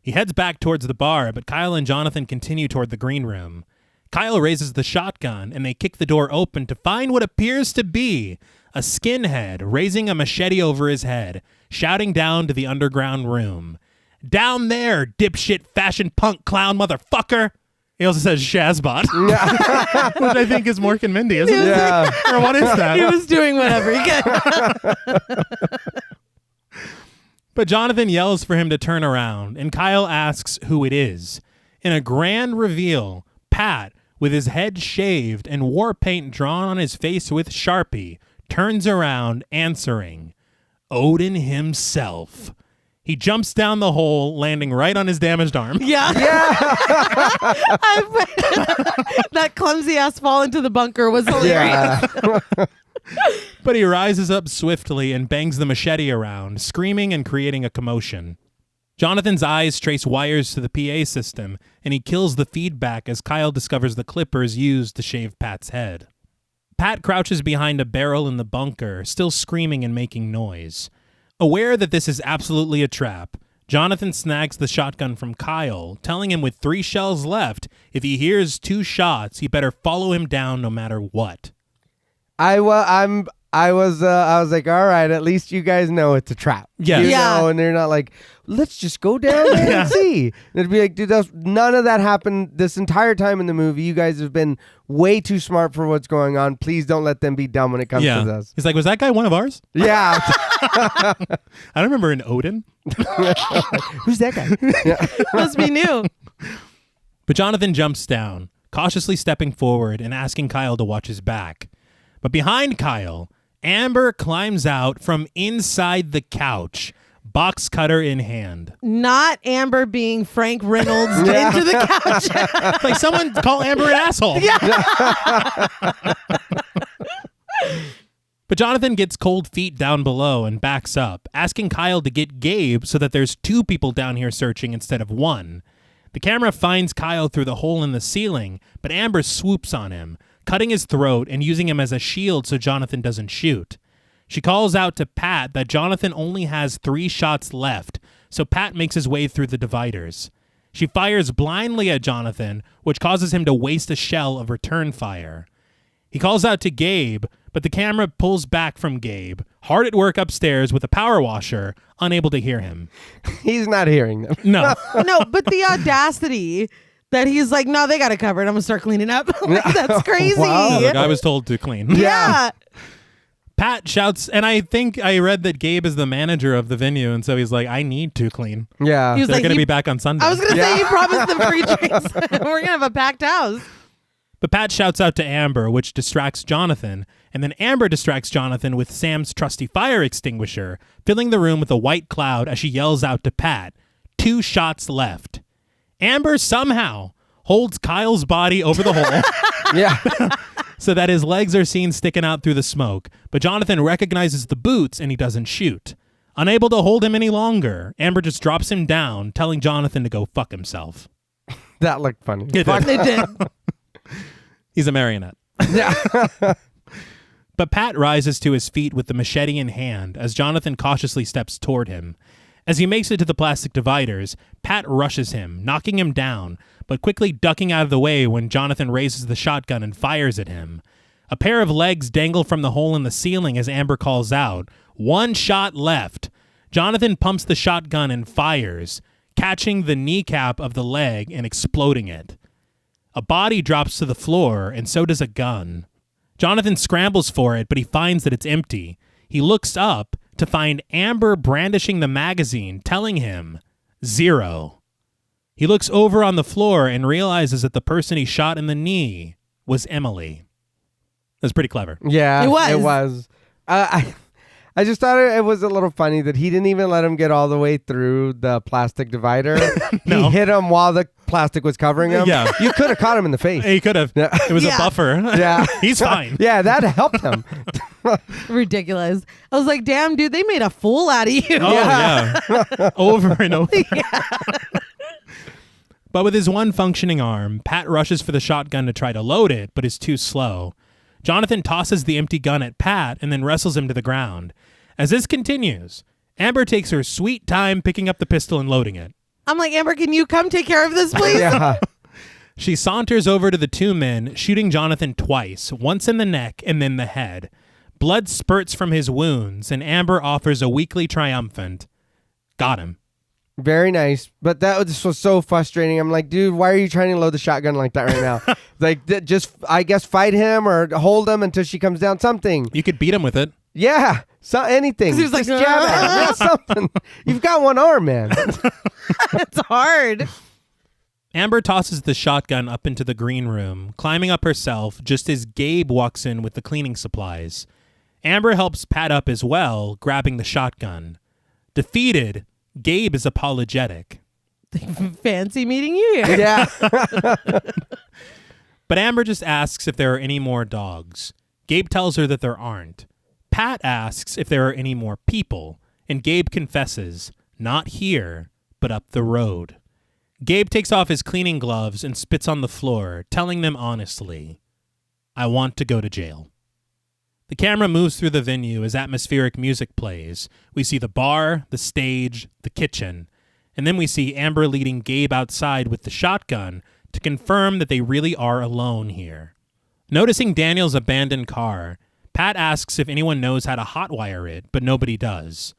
He heads back towards the bar, but Kyle and Jonathan continue toward the green room. Kyle raises the shotgun, and they kick the door open to find what appears to be a skinhead raising a machete over his head, shouting down to the underground room. Down there, dipshit fashion punk clown motherfucker. He also says Shazbot, which I think is Mork and Mindy, isn't it? Yeah. Or what is that? He was doing whatever he could. But Jonathan yells for him to turn around, and Kyle asks who it is. In a grand reveal, Pat, with his head shaved and war paint drawn on his face with Sharpie, turns around, answering, Odin himself. He jumps down the hole, landing right on his damaged arm. Yeah. That clumsy ass fall into the bunker was hilarious. Yeah. But he rises up swiftly and bangs the machete around, screaming and creating a commotion. Jonathan's eyes trace wires to the PA system, and he kills the feedback as Kyle discovers the clippers used to shave Pat's head. Pat crouches behind a barrel in the bunker, still screaming and making noise. Aware that this is absolutely a trap, Jonathan snags the shotgun from Kyle, telling him with 3 shells left, if he hears 2 shots, he better follow him down no matter what. I was like, all right, at least you guys know it's a trap. Yeah. You Yeah. know, and they're not like, let's just go down there and see. And it'd be like, dude, none of that happened this entire time in the movie. You guys have been way too smart for what's going on. Please don't let them be dumb when it comes to this. He's like, was that guy one of ours? Yeah. I don't remember an Odin. Who's that guy? Must be new. But Jonathan jumps down, cautiously stepping forward and asking Kyle to watch his back. But behind Kyle, Amber climbs out from inside the couch, box cutter in hand. Not Amber being Frank Reynolds into the couch. Like, someone call Amber an asshole. But Jonathan gets cold feet down below and backs up, asking Kyle to get Gabe so that there's 2 people down here searching instead of 1. The camera finds Kyle through the hole in the ceiling, but Amber swoops on him, cutting his throat and using him as a shield so Jonathan doesn't shoot. She calls out to Pat that Jonathan only has 3 shots left, so Pat makes his way through the dividers. She fires blindly at Jonathan, which causes him to waste a shell of return fire. He calls out to Gabe, but the camera pulls back from Gabe, hard at work upstairs with a power washer, unable to hear him. He's not hearing them. No. No, but the audacity that he's like, no, they got it covered. I'm going to start cleaning up. Like, that's crazy. Wow. Look, I was told to clean. Yeah. Pat shouts, and I think I read that Gabe is the manager of the venue, and so he's like, I need to clean. Yeah. He was They're like, going to be back on Sunday. I was going to say, he promised them free drinks. We're going to have a packed house. But Pat shouts out to Amber, which distracts Jonathan, and then Amber distracts Jonathan with Sam's trusty fire extinguisher, filling the room with a white cloud as she yells out to Pat, 2 shots left. Amber somehow holds Kyle's body over the hole Yeah. so that his legs are seen sticking out through the smoke, but Jonathan recognizes the boots and he doesn't shoot. Unable to hold him any longer, Amber just drops him down, telling Jonathan to go fuck himself. That looked funny. It did. They did. He's a marionette. Yeah. But Pat rises to his feet with the machete in hand as Jonathan cautiously steps toward him. As he makes it to the plastic dividers, Pat rushes him, knocking him down, but quickly ducking out of the way when Jonathan raises the shotgun and fires at him. A pair of legs dangle from the hole in the ceiling as Amber calls out, 1 shot left. Jonathan pumps the shotgun and fires, catching the kneecap of the leg and exploding it. A body drops to the floor, and so does a gun. Jonathan scrambles for it, but he finds that it's empty. He looks up to find Amber brandishing the magazine, telling him, 0. He looks over on the floor and realizes that the person he shot in the knee was Emily. That's pretty clever. Yeah. It was. It was. I just thought it was a little funny that he didn't even let him get all the way through the plastic divider. No. He hit him while the plastic was covering him. Yeah. You could have caught him in the face. He could have. Yeah. It was a Yeah. buffer. Yeah. He's fine. Yeah, that helped him. Ridiculous. I was like, damn, dude, they made a fool out of you. Oh, yeah. Over and over. But with his one functioning arm, Pat rushes for the shotgun to try to load it, but is too slow. Jonathan tosses the empty gun at Pat and then wrestles him to the ground. As this continues, Amber takes her sweet time picking up the pistol and loading it. I'm like, Amber, can you come take care of this, please? Yeah. She saunters over to the two men, shooting Jonathan twice, once in the neck and then the head. Blood spurts from his wounds, and Amber offers a weakly triumphant, "Got him." Very nice. But this was so frustrating. I'm like, dude, why are you trying to load the shotgun like that right now? Like, just, I guess, fight him or hold him until she comes down. Something. You could beat him with it. Yeah. Anything. He was like, Just jab at him. Yeah, something. You've got one arm, man. It's hard. Amber tosses the shotgun up into the green room, climbing up herself just as Gabe walks in with the cleaning supplies. Amber helps Pat up as well, grabbing the shotgun. Defeated, Gabe is apologetic. Fancy meeting you here. Yeah. But Amber just asks if there are any more dogs. Gabe tells her that there aren't. Pat asks if there are any more people, and Gabe confesses, not here, but up the road. Gabe takes off his cleaning gloves and spits on the floor, telling them honestly, "I want to go to jail." The camera moves through the venue as atmospheric music plays. We see the bar, the stage, the kitchen, and then we see Amber leading Gabe outside with the shotgun to confirm that they really are alone here. Noticing Daniel's abandoned car, Pat asks if anyone knows how to hotwire it, but nobody does.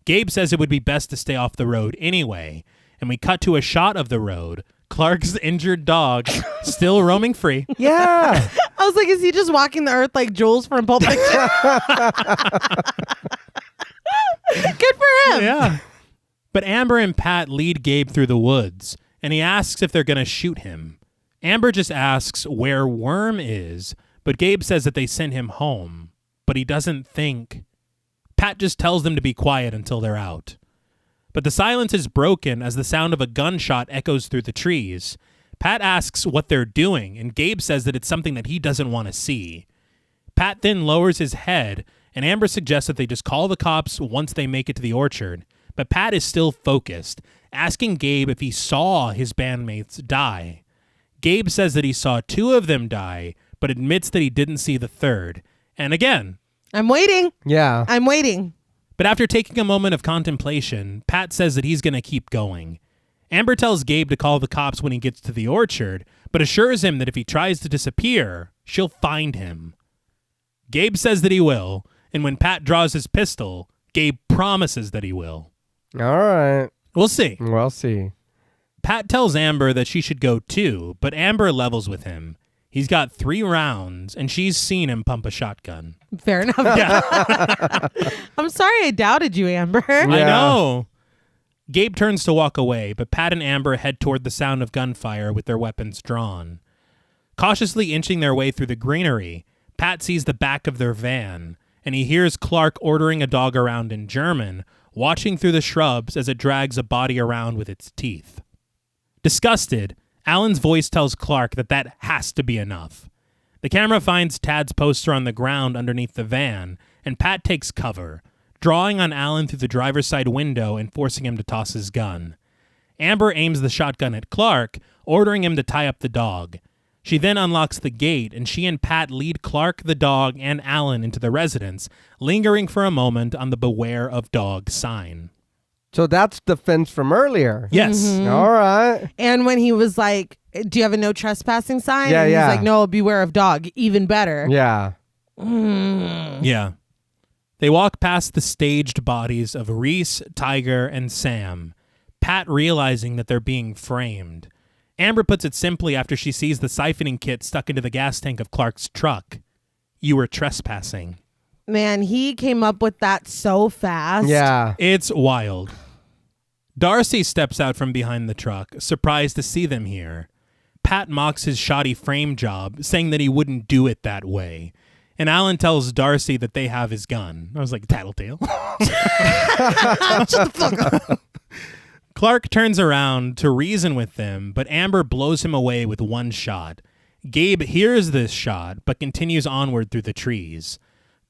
Gabe says it would be best to stay off the road anyway, and we cut to a shot of the road, Clark's injured dog still roaming free. Yeah. I was like, is he just walking the earth like Jules from Pulp Fiction? Good for him. Yeah. But Amber and Pat lead Gabe through the woods, and he asks if they're going to shoot him. Amber just asks where Worm is, but Gabe says that they sent him home, but he doesn't think. Pat just tells them to be quiet until they're out. But the silence is broken as the sound of a gunshot echoes through the trees. Pat asks what they're doing, and Gabe says that it's something that he doesn't want to see. Pat then lowers his head, and Amber suggests that they just call the cops once they make it to the orchard. But Pat is still focused, asking Gabe if he saw his bandmates die. Gabe says that he saw two of them die, but admits that he didn't see the third. And again, I'm waiting. Yeah. I'm waiting. but after taking a moment of contemplation, Pat says that he's going to keep going. Amber tells Gabe to call the cops when he gets to the orchard, but assures him that if he tries to disappear, she'll find him. Gabe says that he will, and when Pat draws his pistol, Gabe promises that he will. All right. We'll see. We'll see. Pat tells Amber that she should go too, but Amber levels with him. He's got 3 rounds, and she's seen him pump a shotgun. Fair enough. I'm sorry I doubted you, Amber. I know. Gabe turns to walk away, but Pat and Amber head toward the sound of gunfire with their weapons drawn. Cautiously inching their way through the greenery, Pat sees the back of their van, and he hears Clark ordering a dog around in German, watching through the shrubs as it drags a body around with its teeth. Disgusted, Alan's voice tells Clark that that has to be enough. The camera finds Tad's poster on the ground underneath the van, and Pat takes cover, drawing on Alan through the driver's side window and forcing him to toss his gun. Amber aims the shotgun at Clark, ordering him to tie up the dog. She then unlocks the gate, and she and Pat lead Clark, the dog, and Alan into the residence, lingering for a moment on the "Beware of Dog" sign. So that's the fence from earlier. Yes. All right. And when he was like, do you have a no trespassing sign? Yeah, and yeah. He's like, no, beware of dog. Even better. Yeah. Yeah. They walk past the staged bodies of Reese, Tiger, and Sam, Pat realizing that they're being framed. Amber puts it simply after she sees the siphoning kit stuck into the gas tank of Clark's truck. You were trespassing. Man, he came up with that so fast. Yeah. It's wild. Darcy steps out from behind the truck, surprised to see them here. Pat mocks his shoddy frame job, saying that he wouldn't do it that way. And Alan tells Darcy that they have his gun. I was like, tattletale. Shut the fuck up. Clark turns around to reason with them, but Amber blows him away with one shot. Gabe hears this shot, but continues onward through the trees.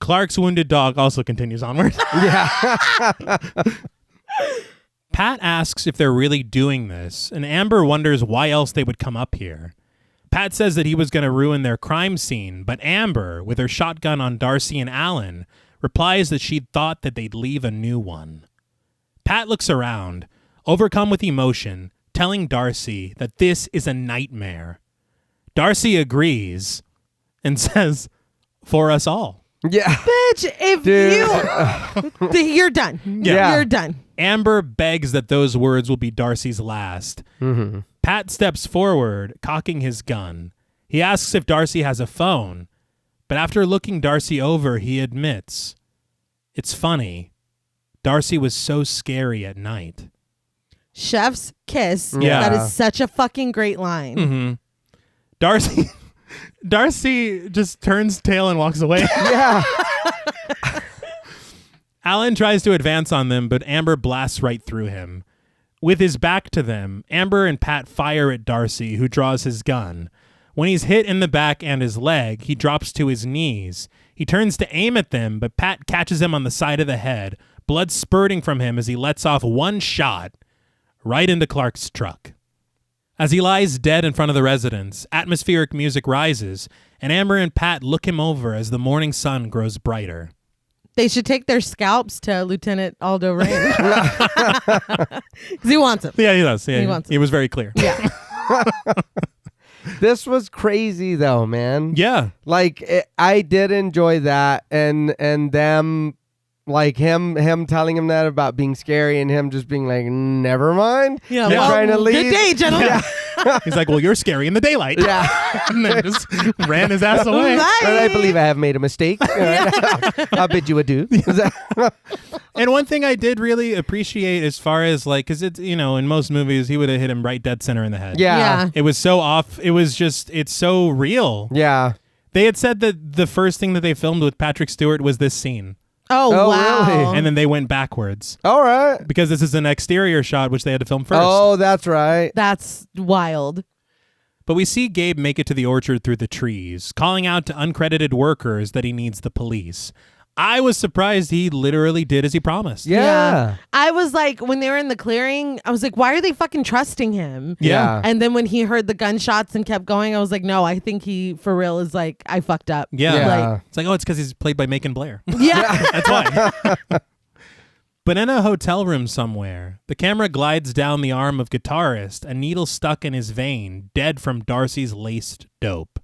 Clark's wounded dog also continues onward. Yeah. Pat asks if they're really doing this, and Amber wonders why else they would come up here. Pat says that he was going to ruin their crime scene, but Amber, with her shotgun on Darcy and Alan, replies that she'd thought that they'd leave a new one. Pat looks around, overcome with emotion, telling Darcy that this is a nightmare. Darcy agrees and says, for us all. Yeah. Bitch, if you're done. Yeah. You're done. Amber begs that those words will be Darcy's last. Mm-hmm. Pat steps forward, cocking his gun. He asks if Darcy has a phone, but after looking Darcy over, he admits, it's funny. Darcy was so scary at night. Chef's kiss. Yeah. That is such a fucking great line. Mm-hmm. Darcy just turns tail and walks away. Yeah. Alan tries to advance on them, but Amber blasts right through him. With his back to them, Amber and Pat fire at Darcy, who draws his gun. When he's hit in the back and his leg, he drops to his knees. He turns to aim at them, but Pat catches him on the side of the head, blood spurting from him as he lets off one shot right into Clark's truck. As he lies dead in front of the residence, atmospheric music rises, and Amber and Pat look him over as the morning sun grows brighter. They should take their scalps to Lieutenant Aldo Rain. Because he wants them. Yeah, he does. Yeah, He wants it was very clear. Yeah. This was crazy though, man. Yeah. Like I did enjoy that, and them, like him telling him that about being scary, and him just being like, never mind. Yeah, You're well, trying to leave. good day, gentlemen. Yeah. He's like, well, you're scary in the daylight. Yeah. And then just ran his ass away. Bye. And I believe I have made a mistake. I'll bid you adieu. And one thing I did really appreciate as far as like, because it's, you know, in most movies, he would have hit him right dead center in the head. Yeah. It was so off. It was just, it's so real. Yeah. They had said that the first thing that they filmed with Patrick Stewart was this scene. Oh, wow. really? And then they went backwards All right. because this is an exterior shot, which they had to film first. Oh, that's right. That's wild. But we see Gabe make it to the orchard through the trees, calling out to uncredited workers that he needs the police. I was surprised he literally did as he promised. Yeah. I was like, when they were in the clearing, I was like, why are they fucking trusting him? Yeah. And then when he heard the gunshots and kept going, I was like, no, I think he for real is like, I fucked up. Yeah. Yeah. Like, It's like, oh, it's because he's played by Macon Blair. yeah. That's why. But in a hotel room somewhere, the camera glides down the arm of guitarist, a needle stuck in his vein, dead from Darcy's laced dope.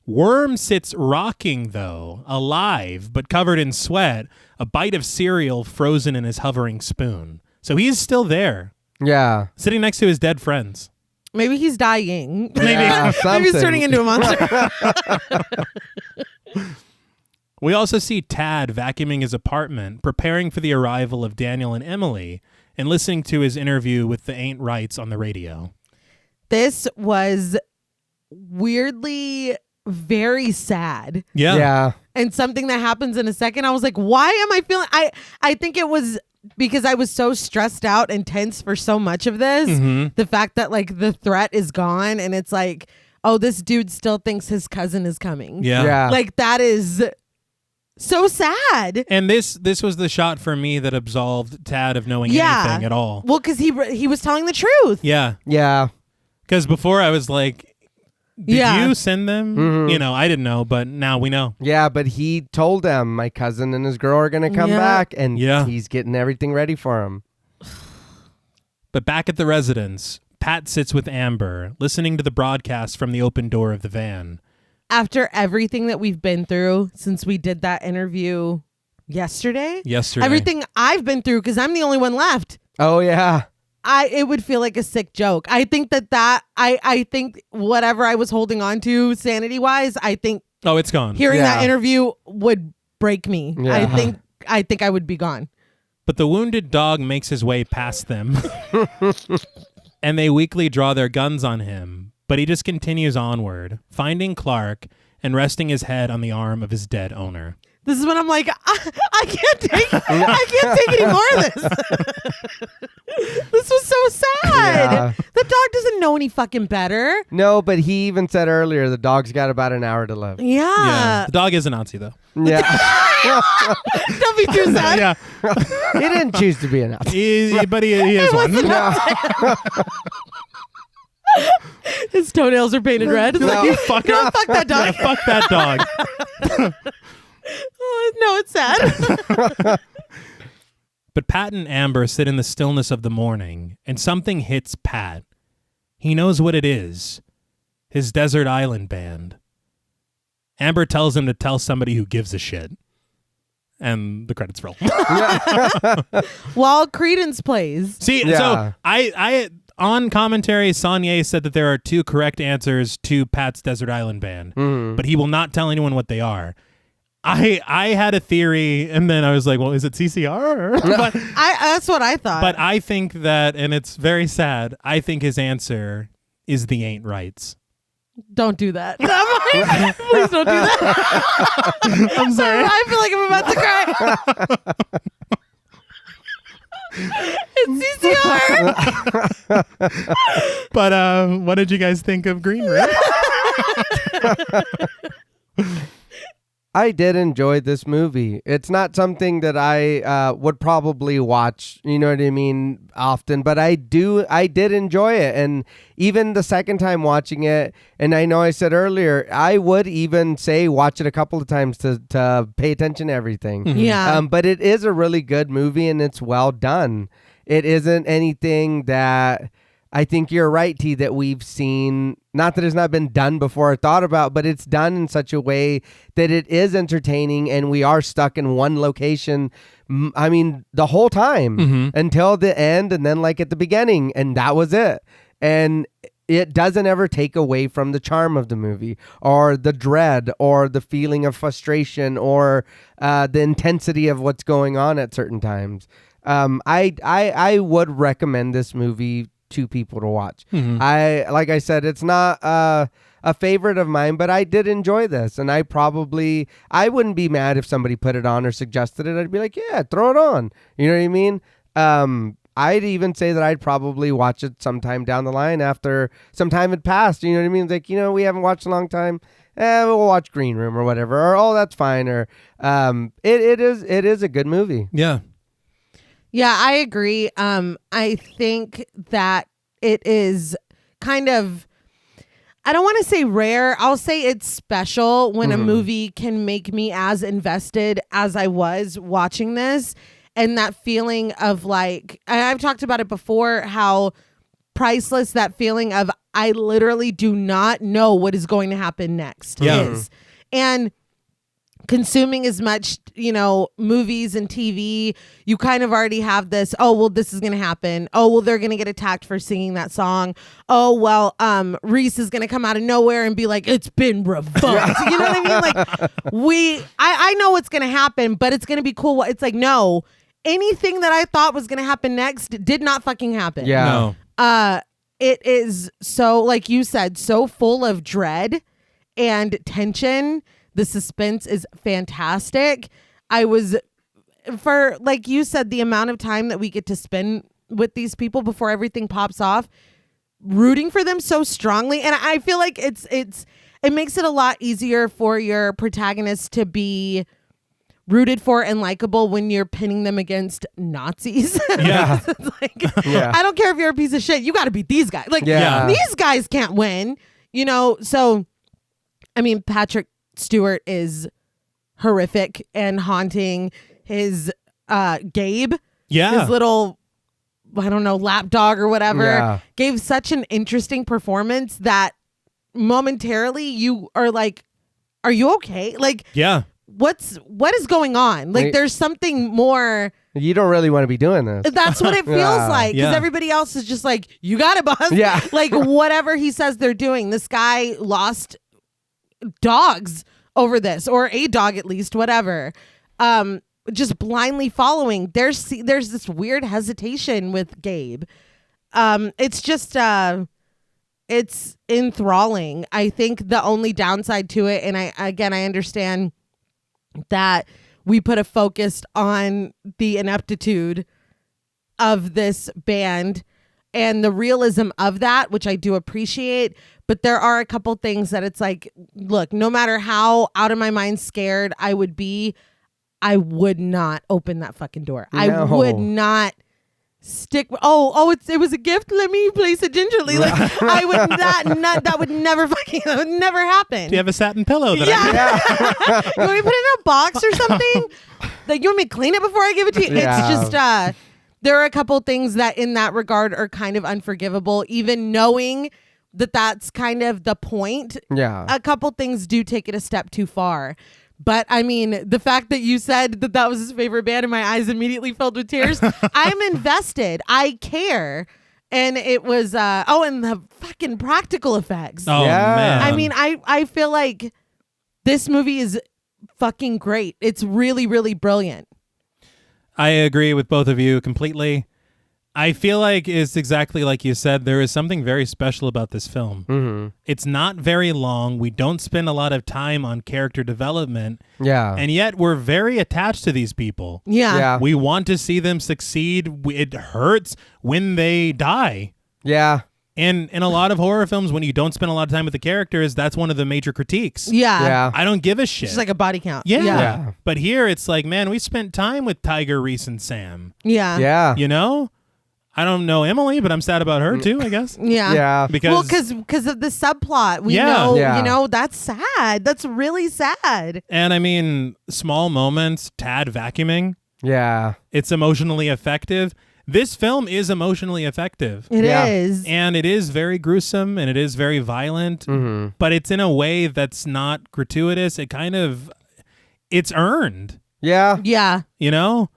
Worm sits rocking, though, alive, but covered in sweat, a bite of cereal frozen in his hovering spoon. So he's still there, Yeah. sitting next to his dead friends. Maybe he's dying. Yeah, Maybe he's something. turning into a monster. We also see Tad vacuuming his apartment, preparing for the arrival of Daniel and Emily, and listening to his interview with the Ain't Rights on the radio. This was weirdly very sad. Yeah. Yeah. And something that happens in a second, I was like, why am I feeling I think it was because I was so stressed out and tense for so much of this. Mm-hmm. The fact that like the threat is gone and it's like, oh, this dude still thinks his cousin is coming. Yeah. Like that is so sad. And this was the shot for me that absolved Tad of knowing Yeah. anything at all. Well, because he was telling the truth. Yeah. Yeah. Because before I was like, did Yeah. you send them? Mhm. You know, I didn't know, but now we know. Yeah, but he told them my cousin and his girl are going to come Yeah. back, and Yeah. he's getting everything ready for him. But back at the residence, Pat sits with Amber, listening to the broadcast from the open door of the van. After everything that we've been through since we did that interview yesterday, everything I've been through, because I'm the only one left. Oh, yeah. It would feel like a sick joke. I think I think whatever I was holding on to sanity wise, I think Oh, it's gone. hearing Yeah. that interview would break me. Yeah. I think I would be gone. But the wounded dog makes his way past them. And they weakly draw their guns on him. But he just continues onward, finding Clark and resting his head on the arm of his dead owner. This is when I'm like, I can't take any more of this. This was so sad. Yeah. The dog doesn't know any fucking better. No, but he even said earlier the dog's got about an hour to live. Yeah. The dog is a Nazi, though. Yeah. Don't be too sad. Yeah. He didn't choose to be an Nazi. But he is one. His toenails are painted red. It's No. like, You fucker. no, fuck that dog. Yeah, fuck that dog. Oh, no, it's sad. But Pat and Amber sit in the stillness of the morning, and something hits Pat. He knows what it is. His desert island band. Amber tells him to tell somebody who gives a shit. And the credits roll. While Credence plays. See, Yeah. so I on commentary, Saulnier said that there are 2 correct answers to Pat's desert island band, but he will not tell anyone what they are. I had a theory, and then I was like, well, is it CCR? But That's what I thought. But I think that, and it's very sad, I think his answer is the Ain't Rights. Don't do that. Please don't do that. I'm sorry. I feel like I'm about to cry. It's CCR. But what did you guys think of Green Room? I did enjoy this movie. It's not something that I would probably watch, you know what I mean, often, but I did enjoy it. And even the second time watching it, and I know I said earlier, I would even say watch it a couple of times to pay attention to everything. Yeah. But it is a really good movie, and it's well done. It isn't anything that... I think you're right, T, that we've seen, not that it's not been done before or thought about, but it's done in such a way that it is entertaining, and we are stuck in one location, I mean, the whole time until the end, and then like at the beginning, and that was it. And it doesn't ever take away from the charm of the movie or the dread or the feeling of frustration or the intensity of what's going on at certain times. I would recommend this movie to people to watch. Like I said, it's not a favorite of mine, but I did enjoy this, and I wouldn't be mad if somebody put it on or suggested it. I'd be like, yeah, throw it on. You know what I mean? I'd even say that I'd probably watch it sometime down the line after some time had passed. You know what I mean? It's like, we haven't watched in a long time. We'll watch Green Room or whatever, or oh, that's fine. Or it is a good movie. Yeah. Yeah, I agree. I think that it is kind of, I don't want to say rare. I'll say it's special when a movie can make me as invested as I was watching this. And that feeling of like, I've talked about it before, how priceless that feeling of I literally do not know what is going to happen next is. And consuming as much, movies and TV, you kind of already have this, oh, well, this is going to happen. Oh, well, they're going to get attacked for singing that song. Oh, well, Reese is going to come out of nowhere and be like, it's been revoked. You know what I mean? Like I know what's going to happen, but it's going to be cool. It's like, no, anything that I thought was going to happen next did not fucking happen. Yeah. No. It is so, like you said, so full of dread and tension. The suspense is fantastic. For like you said, the amount of time that we get to spend with these people before everything pops off, rooting for them so strongly. And I feel like it makes it a lot easier for your protagonist to be rooted for and likable when you're pinning them against Nazis. Yeah. It's like, I don't care if you're a piece of shit. You got to beat these guys. Like, these guys can't win, So, I mean, Patrick Stewart is horrific and haunting. His Gabe, his little, I don't know, lap dog or whatever, gave such an interesting performance that momentarily you are like, are you okay? Like, what is going on? Like, there's something more. You don't really want to be doing this. That's what it feels like, because everybody else is just like, you got it, boss. Yeah. Like, whatever he says they're doing. This guy lost dogs over this, or a dog at least, whatever. Just blindly following. There's this weird hesitation with Gabe. It's just it's enthralling. I think the only downside to it, and I understand that we put a focus on the ineptitude of this band and the realism of that, which I do appreciate. But there are a couple things that it's like, look, no matter how out of my mind scared I would be, I would not open that fucking door. No. I would not stick. It was a gift. Let me place it gingerly. Like I would that would never happen. Do you have a satin pillow? You want me to put it in a box or something? Like you want me to clean it before I give it to you? Yeah. It's just there are a couple things that in that regard are kind of unforgivable, even knowing that that's kind of the point. Yeah. A couple things do take it a step too far. But I mean, the fact that you said that was his favorite band and my eyes immediately filled with tears, I'm invested. I care. And it was, and the fucking practical effects. Oh, yeah. Man. I mean, I feel like this movie is fucking great. It's really, really brilliant. I agree with both of you completely. I feel like it's exactly like you said. There is something very special about this film. Mm-hmm. It's not very long. We don't spend a lot of time on character development. Yeah. And yet we're very attached to these people. Yeah. We want to see them succeed. It hurts when they die. Yeah. And in a lot of horror films, when you don't spend a lot of time with the characters, that's one of the major critiques. Yeah. I don't give a shit. It's like a body count. Yeah. But here it's like, man, we spent time with Tiger, Reese, and Sam. Yeah. Yeah. You know? I don't know Emily, but I'm sad about her too, I guess. Yeah. Yeah. Because of the subplot. We know, that's sad. That's really sad. And I mean, small moments, Tad vacuuming. Yeah. It's emotionally effective. This film is emotionally effective. It is. And it is very gruesome and it is very violent, but it's in a way that's not gratuitous. It kind of, it's earned. Yeah. Yeah. You know?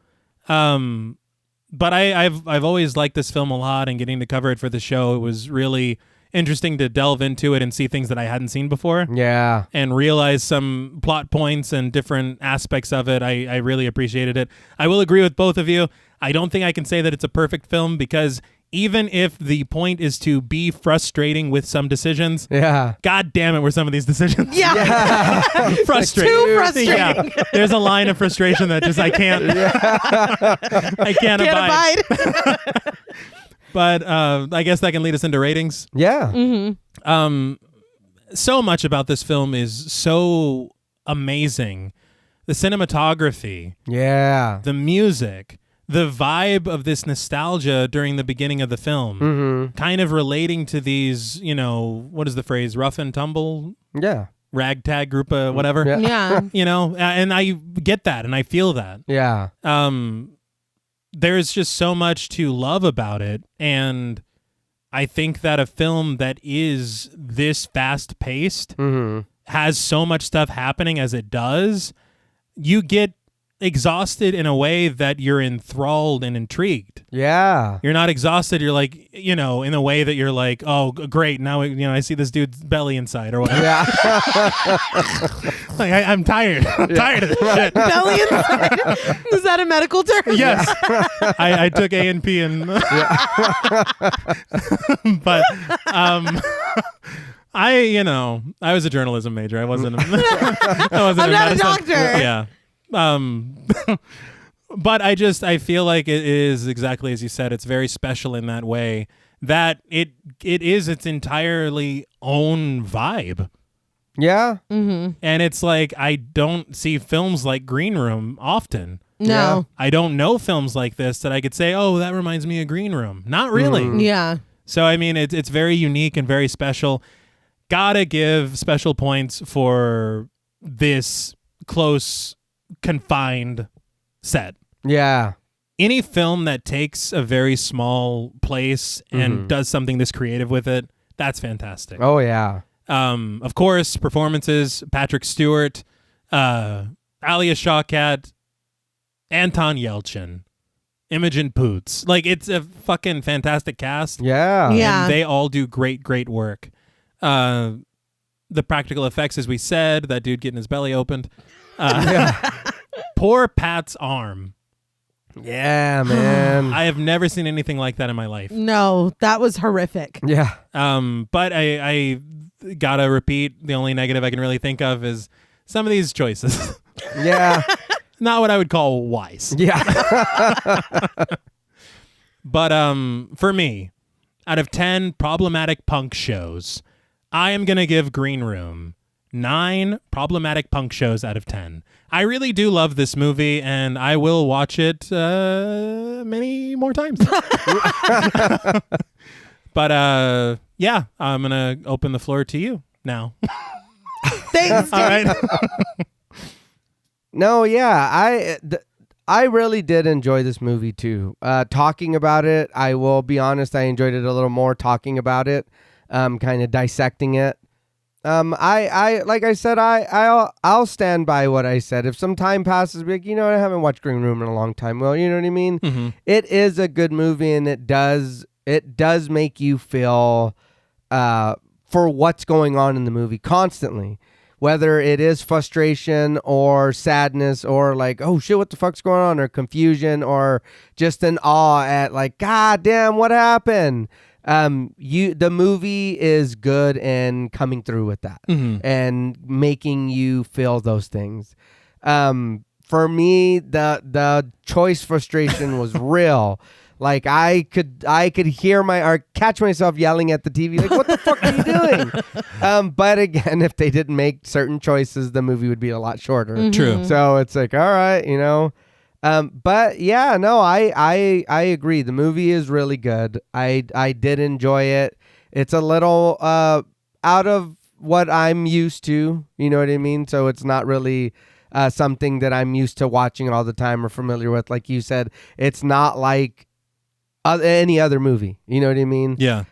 But I've always liked this film a lot, and getting to cover it for the show, it was really interesting to delve into it and see things that I hadn't seen before. Yeah. And realize some plot points and different aspects of it. I really appreciated it. I will agree with both of you. I don't think I can say that it's a perfect film, because even if the point is to be frustrating with some decisions, God damn it, were some of these decisions frustrating. Too frustrating. Yeah. There's a line of frustration that just I can't abide. But I guess that can lead us into ratings. Yeah. Mm-hmm. So much about this film is so amazing. The cinematography. Yeah. The music. The vibe of this nostalgia during the beginning of the film, kind of relating to these, what is the phrase? Rough and tumble? Yeah. Ragtag group of whatever. Yeah. And I get that and I feel that. Yeah. There's just so much to love about it. And I think that a film that is this fast paced has so much stuff happening as it does, you get exhausted in a way that you're enthralled and intrigued. Yeah. You're not exhausted. You're like, in a way that you're like, oh, great. Now, I see this dude's belly inside or whatever. Yeah. Like, I'm tired. I'm tired of this shit. Belly inside. Is that a medical term? Yes. I took A&P and but I was a journalism major. I wasn't I'm not a doctor. Yeah. But I feel like it is exactly as you said. It's very special in that way that it is its entirely own vibe. Yeah. Mm-hmm. And it's like, I don't see films like Green Room often. No. Yeah. I don't know films like this that I could say, oh, that reminds me of Green Room. Not really. Yeah. So, I mean, it's very unique and very special. Gotta give special points for this close, confined set. Yeah. Any film that takes a very small place and does something this creative with it, that's fantastic. Oh, yeah. Of course, performances, Patrick Stewart, Alia Shawkat, Anton Yelchin, Imogen Poots. Like, it's a fucking fantastic cast. Yeah. Yeah. And they all do great, great work. The practical effects, as we said, that dude getting his belly opened. Poor Pat's arm. Yeah, man. I have never seen anything like that in my life. No, that was horrific. Yeah. But I gotta repeat, the only negative I can really think of is some of these choices. Yeah. Not what I would call wise. Yeah. But for me, out of 10 problematic punk shows, I am gonna give Green Room 9 problematic punk shows out of 10. I really do love this movie, and I will watch it many more times. But yeah, I'm gonna open the floor to you now. Thanks, All right. No, yeah, I really did enjoy this movie too. Talking about it, I will be honest, I enjoyed it a little more talking about it, kind of dissecting it. I like I said, I'll stand by what I said. If some time passes, be like, you know, I haven't watched Green Room in a long time. Well, you know what I mean? Mm-hmm. It is a good movie, and it does make you feel for what's going on in the movie constantly. Whether it is frustration or sadness or like, oh shit, what the fuck's going on? Or confusion or just an awe at like, God damn, what happened? The movie is good in coming through with that and making you feel those things. For me, the choice frustration was real. Like I could hear or catch myself yelling at the TV, like, what the fuck are you doing? But again, if they didn't make certain choices, the movie would be a lot shorter. Mm-hmm. True. So it's like, all right, you know. But yeah, no, I agree. The movie is really good. I did enjoy it. It's a little out of what I'm used to, you know what I mean? So it's not really something that I'm used to watching all the time or familiar with. Like you said, it's not like any other movie, you know what I mean? Yeah.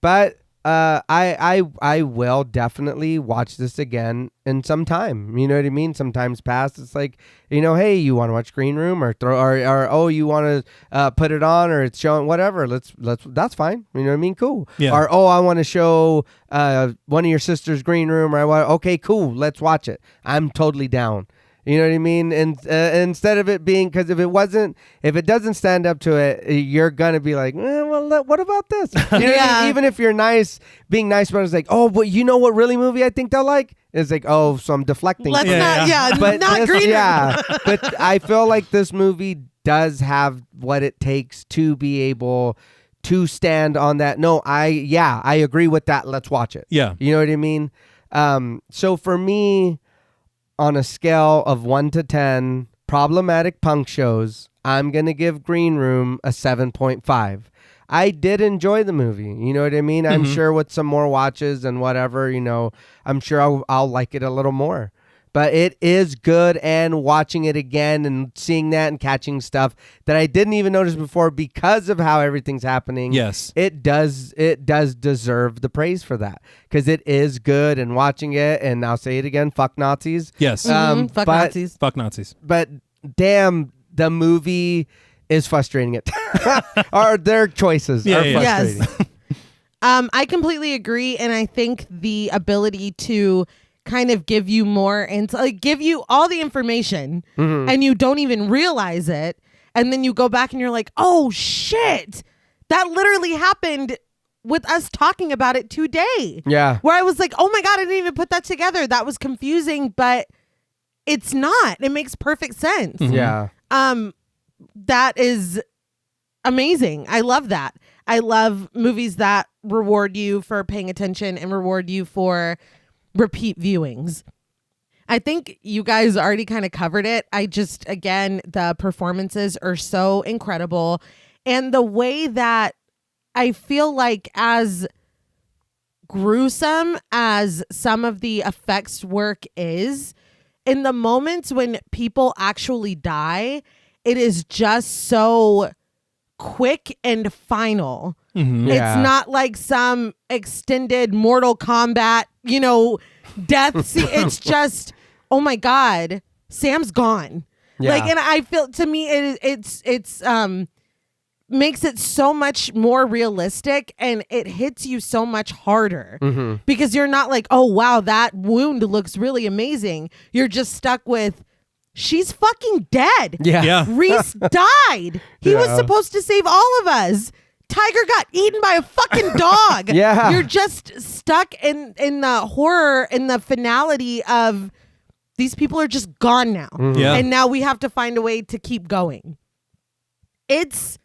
But I will definitely watch this again in some time. You know what I mean? Sometimes past, it's like, you know, hey, you want to watch Green Room or oh, you want to put it on or it's showing whatever. Let's that's fine. You know what I mean? Cool. Yeah. Or oh, I want to show one of your sister's Green Room okay, cool. Let's watch it. I'm totally down. You know what I mean? And instead of it being, because if it doesn't stand up to it, you're going to be like, well, what about this? You know what I mean? Even if you're being nice, but it's like, oh, but you know what really movie I think they'll like? It's like, oh, so I'm deflecting. Let's not, But not Green Room. Yeah, but I feel like this movie does have what it takes to be able to stand on that. No, I agree with that. Let's watch it. Yeah. You know what I mean? So for me, on a scale of 1 to 10 problematic punk shows, I'm going to give Green Room a 7.5. I did enjoy the movie. You know what I mean? I'm sure with some more watches and whatever, you know, I'm sure I'll like it a little more. But it is good, and watching it again and seeing that and catching stuff that I didn't even notice before because of how everything's happening. Yes. It does deserve the praise for that because it is good, and watching it, and I'll say it again, fuck Nazis. Yes. Fuck Nazis. Fuck Nazis. But damn, the movie is frustrating it. Or their choices are frustrating. Yes. I completely agree, and I think the ability to kind of give you more and like give you all the information and you don't even realize it, and then you go back and you're like, oh shit, that literally happened with us talking about it today. Yeah. Where I was like, oh my God, I didn't even put that together. That was confusing, but it's not. It makes perfect sense. Yeah. That is amazing. I love that. I love movies that reward you for paying attention and reward you for repeat viewings. I think you guys already kind of covered it. Again, the performances are so incredible. And the way that I feel like, as gruesome as some of the effects work is, in the moments when people actually die, it is just so quick and final. Mm-hmm. Yeah. It's not like some extended Mortal Kombat, death scene. It's just, oh my God, Sam's gone. Yeah. Like, and I feel, to me, it's makes it so much more realistic, and it hits you so much harder because you're not like, oh wow, that wound looks really amazing. You're just stuck with, she's fucking dead. Yeah. Reese died. He was Yeah. supposed to save all of us. Tiger got eaten by a fucking dog. Yeah. You're just stuck in the horror and the finality of these people are just gone now. Yeah. And now we have to find a way to keep going. It's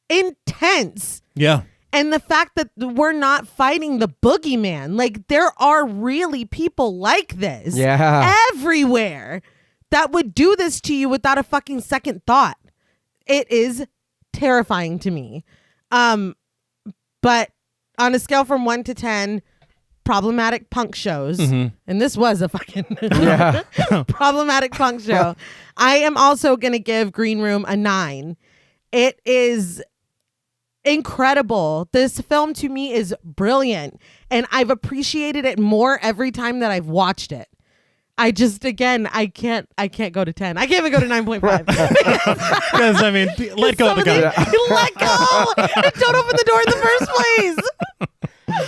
intense. Yeah. And the fact that we're not fighting the boogeyman, like there are really people like this everywhere that would do this to you without a fucking second thought. It is terrifying to me. But on a scale from 1 to 10, problematic punk shows, and this was a fucking problematic punk show, I am also going to give Green Room a 9. It is incredible. This film to me is brilliant, and I've appreciated it more every time that I've watched it. I just, again, I can't go to 10. I can't even go to 9.5. Because, I mean, let go of the gun. Let go! And don't open the door in the first place.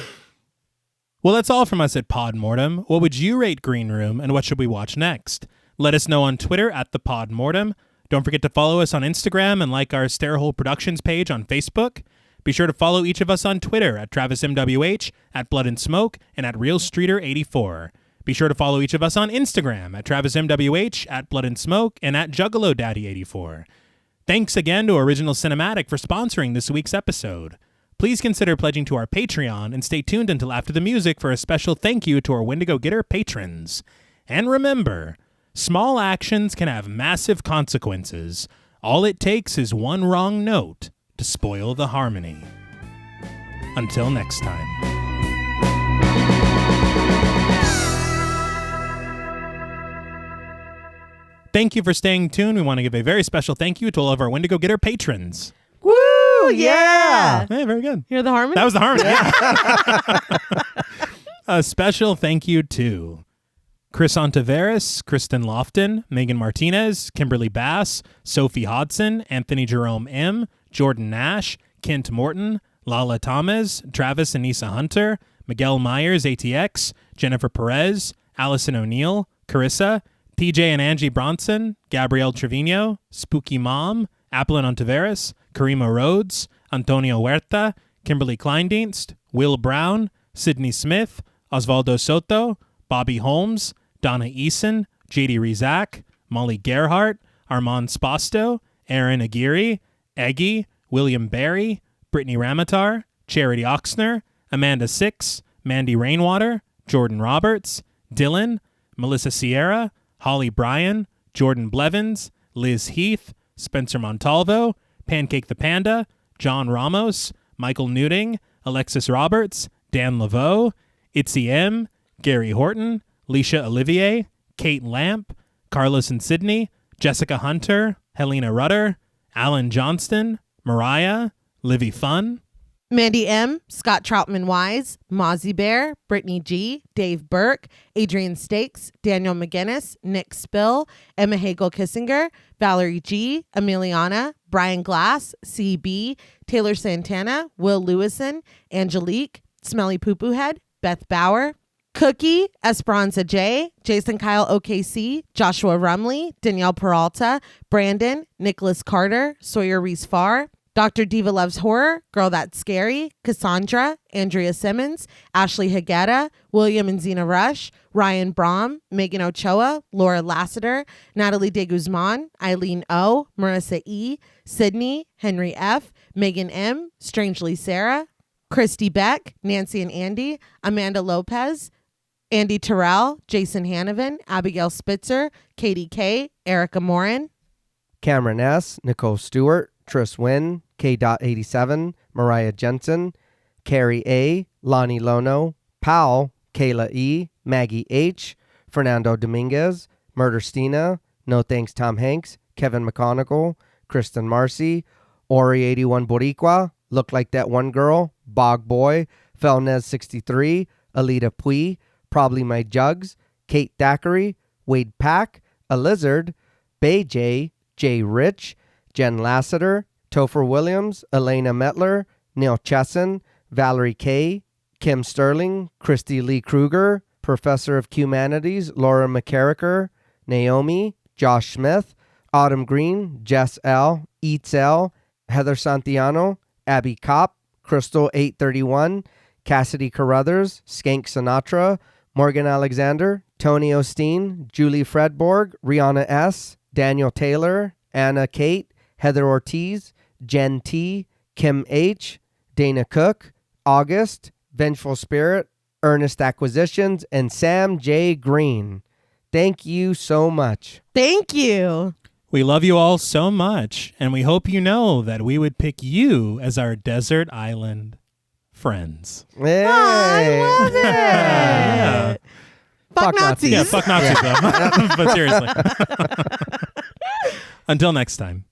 Well, that's all from us at Pod Mortem. What would you rate Green Room, and what should we watch next? Let us know on Twitter at the Pod Mortem. Don't forget to follow us on Instagram and like our Stairhole Productions page on Facebook. Be sure to follow each of us on Twitter at TravisMWH, at Blood and Smoke, and at RealStreeter84. Be sure to follow each of us on Instagram at TravisMWH, at Blood and Smoke, and at JuggaloDaddy84. Thanks again to Original Cinematic for sponsoring this week's episode. Please consider pledging to our Patreon and stay tuned until after the music for a special thank you to our Wendigo Getter patrons. And remember, small actions can have massive consequences. All it takes is one wrong note to spoil the harmony. Until next time. Thank you for staying tuned. We want to give a very special thank you to all of our Wendigo Getter patrons. Woo! Yeah. Hey, very good. Hear the harmony? That was the harmony. Yeah. A special thank you to Chris Ontiveros, Kristen Lofton, Megan Martinez, Kimberly Bass, Sophie Hodson, Anthony Jerome M., Jordan Nash, Kent Morton, Lala Thomas, Travis and Nisa Hunter, Miguel Myers, ATX, Jennifer Perez, Allison O'Neill, Carissa, TJ and Angie Bronson, Gabrielle Trevino, Spooky Mom, Applin Ontiveros, Karima Rhodes, Antonio Huerta, Kimberly Kleindienst, Will Brown, Sydney Smith, Osvaldo Soto, Bobby Holmes, Donna Eason, JD Rizak, Molly Gerhart, Armand Spasto, Aaron Aguirre, Eggy, William Barry, Brittany Ramatar, Charity Oxner, Amanda Six, Mandy Rainwater, Jordan Roberts, Dylan, Melissa Sierra, Holly Bryan, Jordan Blevins, Liz Heath, Spencer Montalvo, Pancake the Panda, John Ramos, Michael Newting, Alexis Roberts, Dan Laveau, Itzy M, Gary Horton, Leisha Olivier, Kate Lamp, Carlos and Sydney, Jessica Hunter, Helena Rudder, Alan Johnston, Mariah, Livy Fun, Mandy M, Scott Troutman Wise, Mozzie Bear, Brittany G, Dave Burke, Adrian Stakes, Daniel McGinnis, Nick Spill, Emma Hagel Kissinger, Valerie G, Emiliana, Brian Glass, CB, Taylor Santana, Will Lewison, Angelique, Smelly Poo Poo Head, Beth Bauer, Cookie, Esperanza J, Jason Kyle OKC, Joshua Rumley, Danielle Peralta, Brandon, Nicholas Carter, Sawyer Reese Farr, Dr. Diva Loves Horror, Girl That's Scary, Cassandra, Andrea Simmons, Ashley Higuera, William and Xxena Rush, Ryan Brom, Megan Ochoa, Laura Lassiter, Natalie De Guzman, Eileen O, Marissa E, Sydney, Henry F, Megan M, Strangely Sarah, Christy Beck, Nancy and Andy, Amanda Lopez, Andy Terrell, Jason Hanovan, Abigail Spitzer, Katie K, Erica Morin, Cameron S, Nicole Stewart, Tris Wynn, K.87, Mariah Jensen, Carrie A, Lonnie Lono, Powell, Kayla E, Maggie H, Fernando Dominguez, Murder Stina, No Thanks Tom Hanks, Kevin McConigal, Kristen Marcy, Ori 81 Boricua, Look Like That One Girl, Bog Boy, Felnez 63, Alita Pui, Probably My Jugs, Kate Thackeray, Wade Pack, A Lizard, Bay J, Jay Rich, Jen Lassiter, Topher Williams, Elena Metler, Neil Chesson, Valerie K, Kim Sterling, Christy Lee Kruger, Professor of Humanities, Laura McCarricker, Naomi, Josh Smith, Autumn Green, Jess L, Eats L, Heather Santiano, Abby Kopp, Crystal 831, Cassidy Carruthers, Skank Sinatra, Morgan Alexander, Tony Osteen, Julie Fredborg, Rihanna S, Daniel Taylor, Anna Kate, Heather Ortiz, Jen T, Kim H, Dana Cook, August, Vengeful Spirit, Ernest Acquisitions, and Sam J. Green. Thank you so much. Thank you. We love you all so much, and we hope you know that we would pick you as our desert island friends. Hey. I love it. Yeah. Fuck Nazis. Yeah, fuck Nazis, though. But seriously. Until next time.